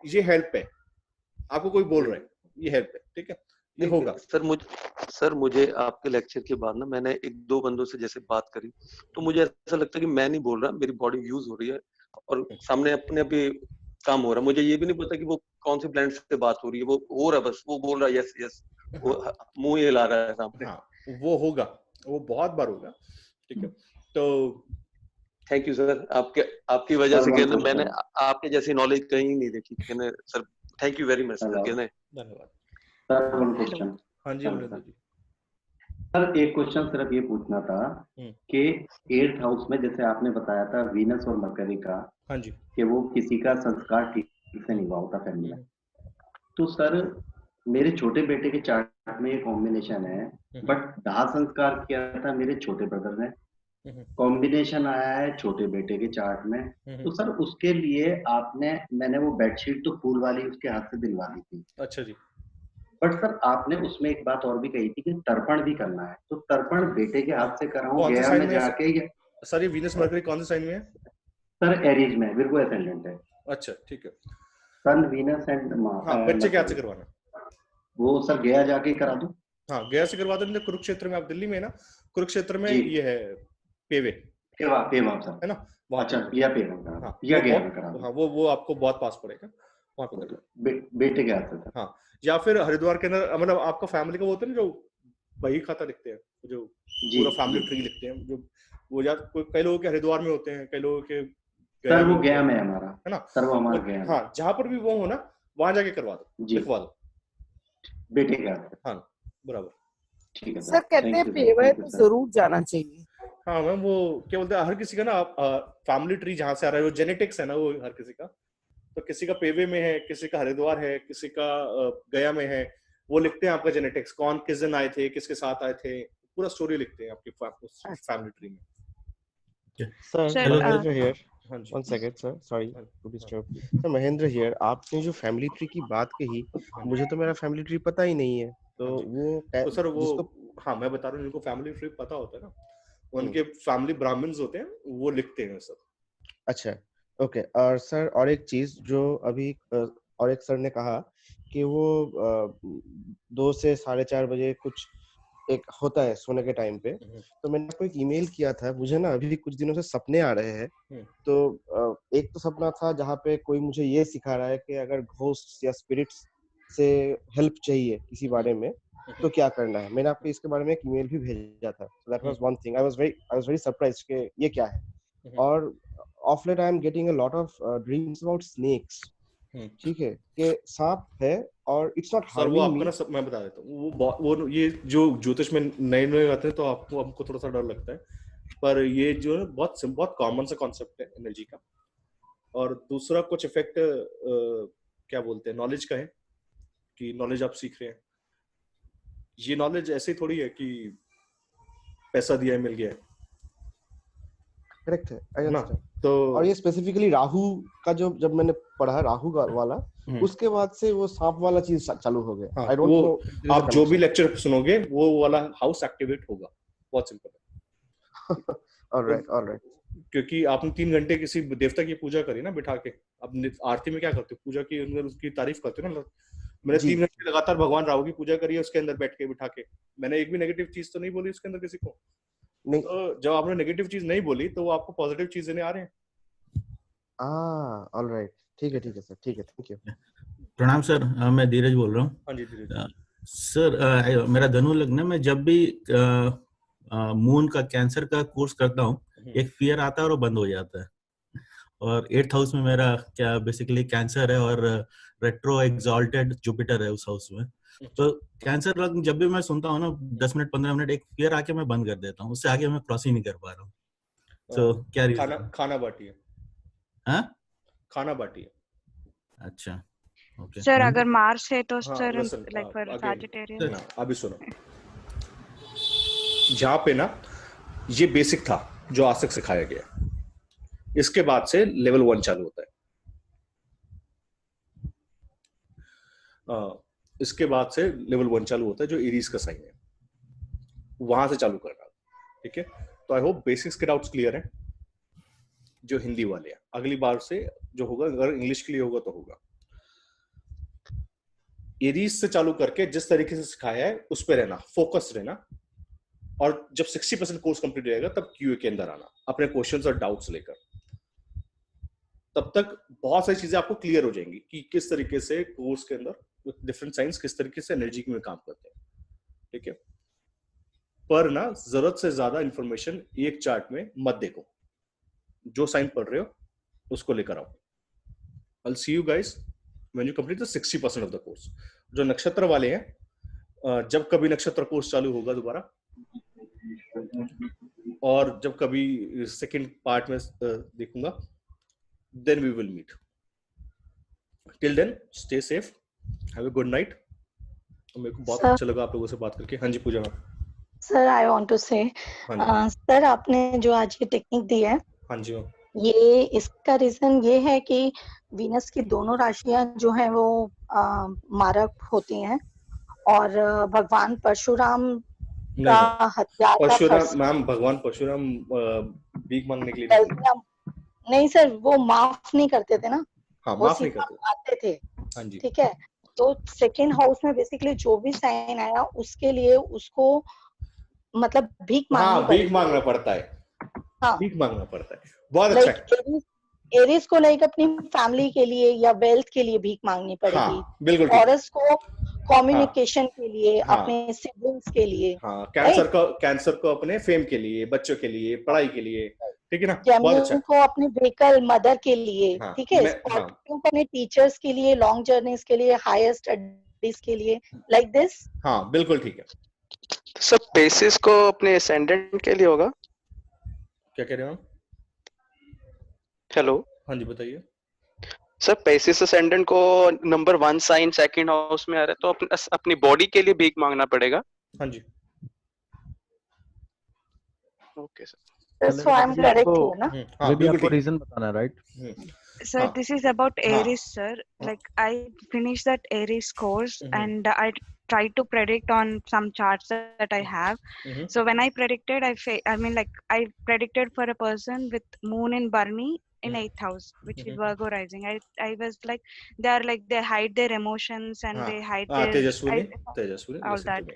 ये हेल्प है, आपको कोई बोल रहा है ये हेल्प है। ठीक है, ये होगा। सर मुझे आपके लेक्चर के बाद ना मैंने 1-2 बंदों से जैसे बात करी, तो मुझे ऐसा लगता है कि मैं नहीं बोल रहा, मेरी बॉडी यूज हो रही है और सामने अपने आप ही काम हो रहा है। मुझे ये भी नहीं पता कि वो कौन सी प्लांट से बात हो रही है, वो हो रहा है, बस वो बोल रहा है यस यस, वो मुंह हिला रहा है सामने। हाँ, वो होगा, वो बहुत बार होगा। ठीक है, तो थैंक यू सर, आपकी वजह से कहने मैंने आपके जैसी नॉलेज कहीं नहीं देखी कहने sir. Thank you very much sir कहने। धन्यवाद सर वन क्वेश्चन। हाँ जी अमरिंदर जी। सर एक क्वेश्चन सिर्फ ये पूछना था कि 8th हाउस में जैसे आपने बताया था वीनस और मरकरी का, हाँ जी, कि वो किसी का संस्कार ठीक से नहीं हुआ होता फैमिली में, तो सर मेरे छोटे बेटे के चार्ट में ये कॉम्बिनेशन है, बट दाह संस्कार किया था मेरे छोटे ब्रदर ने, कॉम्बिनेशन आया है छोटे बेटे के चार्ट में, तो सर उसके लिए मैंने वो बेडशीट तो फूल वाली उसके हाथ से दिलवा दी थी। अच्छा जी। बट सर आपने उसमें एक बात और भी कही थी कि तर्पण भी करना है, तो तर्पण बेटे के हाथ से कराऊं गया में जाके या? सर ये वीनस मरकरी कौन से साइन में है? सर एरीज में, विर्गो एसेंडेंट है। अच्छा ठीक है। सन वीनस एंड बच्चे के हाथ से करवाना, वो सर गया जाके करा दूं? हाँ गया से करवा दो। कुरुक्षेत्र में, आप दिल्ली में है ना, कुरुक्षेत्र में ये है पेवे सर है ना। अच्छा या पेवा हाँ, या गया में करा हाँ वो आपको बहुत पास पड़ेगा वहाँ पे कर बेटे के हाथ से। हाँ, या फिर हरिद्वार के अंदर, मतलब आपका फैमिली का वो होता है ना जो बही खाता लिखते हैं, जो पूरा फैमिली ट्री लिखते हैं, जो वो या कई लोगों के हरिद्वार में होते हैं, कई लोगों के सर वो गया में हमारा है ना। सर वो हमारा गया। हाँ जहाँ पर भी वो हो ना वहां जाके करवा दो, लिखवा दो बेटे के हाथ। हाँ बराबर ठीक है सर कहते हैं पेवर तो जरूर जाना चाहिए। हाँ मैम, वो क्या बोलते हैं, हर किसी का ना फैमिली ट्री जहाँ से आ रहा है वो जेनेटिक्स है ना, वो हर किसी का, तो किसी का पेवे में है, किसी का हरिद्वार है, किसी का गया में है, वो लिखते हैं आपका जेनेटिक्स, कौन किस दिन आए थे, किसके साथ आए थे, पूरा स्टोरी लिखते हैं आपकी फैमिली ट्री में। Sir Mahendra here, one second sir, sorry to disturb. Sir Mahendra here, आपने जो फैमिली ट्री की बात कही, मुझे तो मेरा फैमिली ट्री पता ही नहीं है, तो वो तो सर वो हाँ मैं बता रहा हूँ, जिनको फैमिली ट्री पता होता है ना, उनके फैमिली ब्राह्मण्स होते हैं, वो लिखते हैं सब। अच्छा ओके। और सर और एक चीज जो अभी और एक सर ने कहा कि वो 2 से 4:30 बजे कुछ एक होता है सोने के टाइम पे, तो मैंने आपको एक ईमेल किया था। मुझे ना अभी कुछ दिनों से सपने आ रहे हैं, तो एक तो सपना था जहाँ पे कोई मुझे ये सिखा रहा है कि अगर घोस्ट या स्पिरिट्स से हेल्प चाहिए किसी बारे में तो क्या करना है। मैंने आपको इसके बारे में एक ईमेल भी भेजा था। So that was one thing. I was very surprised कि ये क्या है। और of late I am getting a lot of dreams about snakes. ठीक है, कि सांप है और इट्स नॉट हार्मिंग मी। आपको ना मैं बता देता हूँ, वो ये जो ज्योतिष में नए आते हैं तो हमको थोड़ा सा डर लगता है, पर ये जो है बहुत कॉमन सा कॉन्सेप्ट है एनर्जी का। और दूसरा कुछ इफेक्ट क्या बोलते हैं, नॉलेज का है, कि नॉलेज आप सीख रहे हैं। ये नॉलेज ऐसे थोड़ी है कि पैसा दिया है मिल गया है। करेक्ट है ना। तो और ये स्पेसिफिकली राहु का जब मैंने पढ़ा राहु वाला, उसके बाद से वो सांप वाला चीज चालू हो गया। आई डोंट नो, आप जो भी लेक्चर सुनोगे वो वाला हाउस एक्टिवेट होगा, बहुत सिंपल है। ऑलराइट। क्योंकि आपने 3 घंटे किसी देवता की पूजा करी ना बिठा के, अब आरती में क्या करते हो, पूजा की अंदर उसकी तारीफ करते हो ना। मैंने 3 घंटे लगातार भगवान राहु की पूजा करी है, उसके अंदर बैठ के बिठा के, मैंने एक भी नेगेटिव चीज तो नहीं बोली उसके अंदर किसी को नहीं। तो जब आपने नेगेटिव चीज नहीं बोली तो वो आपको पॉजिटिव चीज देने आ रहे हैं। ऑलराइट, ठीक है सर, ठीक है, थैंक यू। प्रणाम सर, मैं धीरज बोल रहा हूँ। हाँ जी धीरज सर, मेरा धनु लग्न है। मैं जब भी मून का कैंसर का कोर्स करता हूँ, एक फियर आता है और वो बंद हो जाता है। और 8th हाउस में मेरा क्या बेसिकली कैंसर है और रेट्रो एक्सॉल्टेड जुपिटर है उस हाउस में। तो कैंसर लग्न जब भी मैं सुनता हूँ ना, 10 मिनट 15 मिनट एक फियर आके मैं बंद कर देता हूँ, उससे आगे मैं क्रॉस ही नहीं कर पा रहा हूँ। तो क्या खाना बाटी है। हाँ, खाना बाटी है। अच्छा ओके सर, अगर मार्स है तो हाँ, सर लाइक फॉर सैजिटेरियस। अभी सुनो, जहाँ पे ना ये बेसिक था जो आज तक सिखाया गया, इसके बाद से लेवल 1 चालू होता है। इसके बाद से लेवल 1 चालू होता है जो एरीज का साइन है, वहां से चालू करना। ठीक है, तो आई होप बेसिक्स के डाउट्स क्लियर हैं जो हिंदी वाले हैं। अगली बार से जो होगा, अगर इंग्लिश के लिए होगा तो होगा। एरीज से चालू करके जिस तरीके से सिखाया है उस पर रहना, फोकस रहना, और जब 60% कोर्स कंप्लीट रहेगा तब क्यूए के अंदर आना अपने क्वेश्चंस और डाउट्स लेकर। तब तक बहुत सारी चीजें आपको क्लियर हो जाएंगी कि किस तरीके से कोर्स के अंदर डिफरेंट साइंस किस तरीके से एनर्जी में काम करते हैं। ठीक है, पर ना जरूरत से ज्यादा इंफॉर्मेशन एक चार्ट में मत देखो, जो साइन पढ़ रहे हो उसको लेकर आओ। I'll see you guys when you complete the 60% of the course. जो नक्षत्र वाले हैं, जब कभी नक्षत्र कोर्स चालू होगा दोबारा, और जब कभी सेकंड पार्ट में देखूंगा, then we will meet. Till then, stay safe. Have a good night. मेरे को बहुत अच्छा लगा आप लोगों से बात करके। हाँ जी Pooja ma'am. Sir I want to say, sir आपने जो आज ये टेक्निक दी है, हाँ जी मैम, ये इसका रीजन ये है कि वीनस की दोनों राशियां जो हैं वो मारक होती हैं, और भगवान परशुराम का हथियार परशुराम मैम, भगवान परशुराम भीख मांगने के लिए नहीं सर, वो माफ नहीं करते थे ना। हाँ, वो माफ नहीं करते थे। हाँ जी, ठीक है, तो सेकेंड हाउस में बेसिकली जो भी साइन आया उसके लिए उसको मतलब भीख मांगना पड़ता है। हाँ, भीख मांगना पड़ता है। बहुत अच्छा है। एरीज को लाइक अपनी फैमिली के लिए या वेल्थ के लिए भीख मांगनी पड़ेगी। हाँ, बिल्कुल। टॉरस को कम्युनिकेशन के लिए, अपने सिबलिंग्स के लिए। हाँ, कैंसर को अपने फेम के लिए, बच्चों के लिए, पढ़ाई के लिए, ठीक है ना। बहुत अच्छा। को अपने व्हीकल, मदर के लिए, ठीक है। स्कॉर्पियो को अपने टीचर्स के लिए, लॉन्ग जर्नीज के लिए, हायर स्टडीज के लिए, लाइक दिस। हाँ बिल्कुल ठीक है। सब पेसिस को अपने असेंडेंट के लिए होगा। क्या कह रहे हो आप? हेलो, हाँ जी बताइए। सर पेसिस असेंडेंट को नंबर 1 साइन सेकंड हाउस में आ रहा है, तो अपनी बॉडी के लिए भीख मांगना पड़ेगा। हाँ जी, okay sir. So I'm correct here, ना? अभी आपको रीजन बताना है, right? Sir, this is about Aries, sir. Like I finished that Aries course and I tried to predict on some charts that I have. So when I predicted, I predicted for a person with moon in Barney in 8th house, which is Virgo rising. I was like, they hide their emotions and they hide their Tejaswini all that.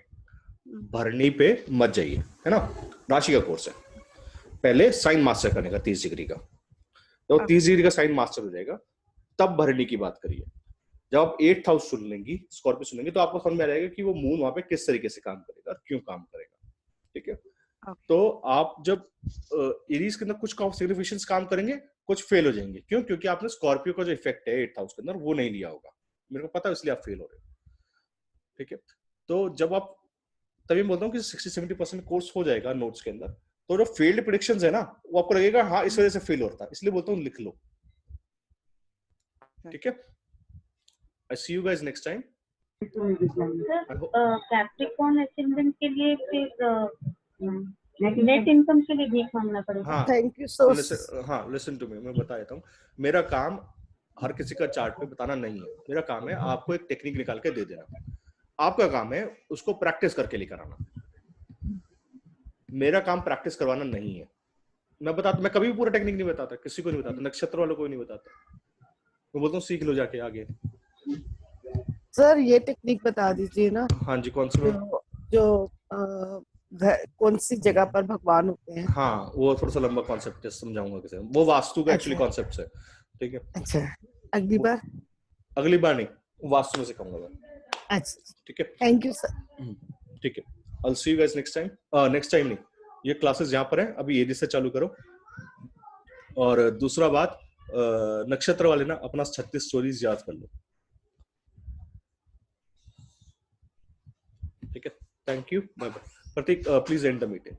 भरनी पे मत जाइए, है ना। राशि का course है, पहले साइन मास्टर करने का 30 डिग्री का। जब 30 डिग्री का साइन मास्टर हो जाएगा तब भरनी की बात करिए। जब आप 8th हाउस सुन लेंगी, स्कॉर्पियो सुन लेंगी, तो आपको समझ में आ जाएगा कि वो मून वहां पे किस तरीके से काम करेगा और क्यों काम करेगा, ठीक है। तो आप जब एरीज के अंदर कुछ सिग्निफिकेशंस काम करेंगे, कुछ फेल हो जाएंगे। क्यों? क्योंकि आपने स्कॉर्पियो का जो इफेक्ट है 8th हाउस के अंदर वो नहीं लिया होगा, मेरे को पता है, इसलिए आप फेल हो रहे हो, ठीक है। तो जब आप, तभी बोलता हूँ कि 60-70% कोर्स हो जाएगा नोट्स के अंदर, तो जो फेल्ड प्रेडिक्शंस है ना, वो आपको लगेगा हाँ इस वजह से फेल होता है, इसलिए बोलता हूँ लिख लो, ठीक है। I see you guys next time. Capricorn ascendant के लिए फिर नेट इनकम के लिए भीख मांगना पड़ेगा। Thank you so. हाँ लिसन टू मी, मैं बता देता हूँ। मेरा काम हर किसी का चार्ट पे बताना नहीं है, मेरा काम है आपको एक टेक्निक निकाल के दे देना। आपका काम है उसको प्रैक्टिस करके लेकर आना, मेरा काम प्रैक्टिस करवाना नहीं है। मैं कभी भी पूरा टेक्निक नहीं बताता, किसी को नहीं बताता, नक्षत्र वालों को नहीं बताता। मैं बोलता हूँ सीख लो जाके आगे। सर ये टेक्निक बता दीजिए ना। हाँ जी, कौन सी? जो कौन सी जगह पर भगवान होते हैं। हाँ वो थोड़ा सा लंबा कॉन्सेप्ट है, समझाऊंगा कैसे। वो वास्तु का एक्चुअली कॉन्सेप्ट है, ठीक है। अच्छा, अगली बार नहीं, वास्तु में सिखाऊंगा मैं। अच्छा ठीक है, थैंक यू सर। ठीक है, I'll see you guys next time. Next time नहीं, ये क्लासेस यहाँ पर है, अभी एरीज से चालू करो। और दूसरा बात, नक्षत्र वाले ना अपना 36 स्टोरीज याद कर लो, ठीक है। Thank you, bye bye. Pratik please end the meeting.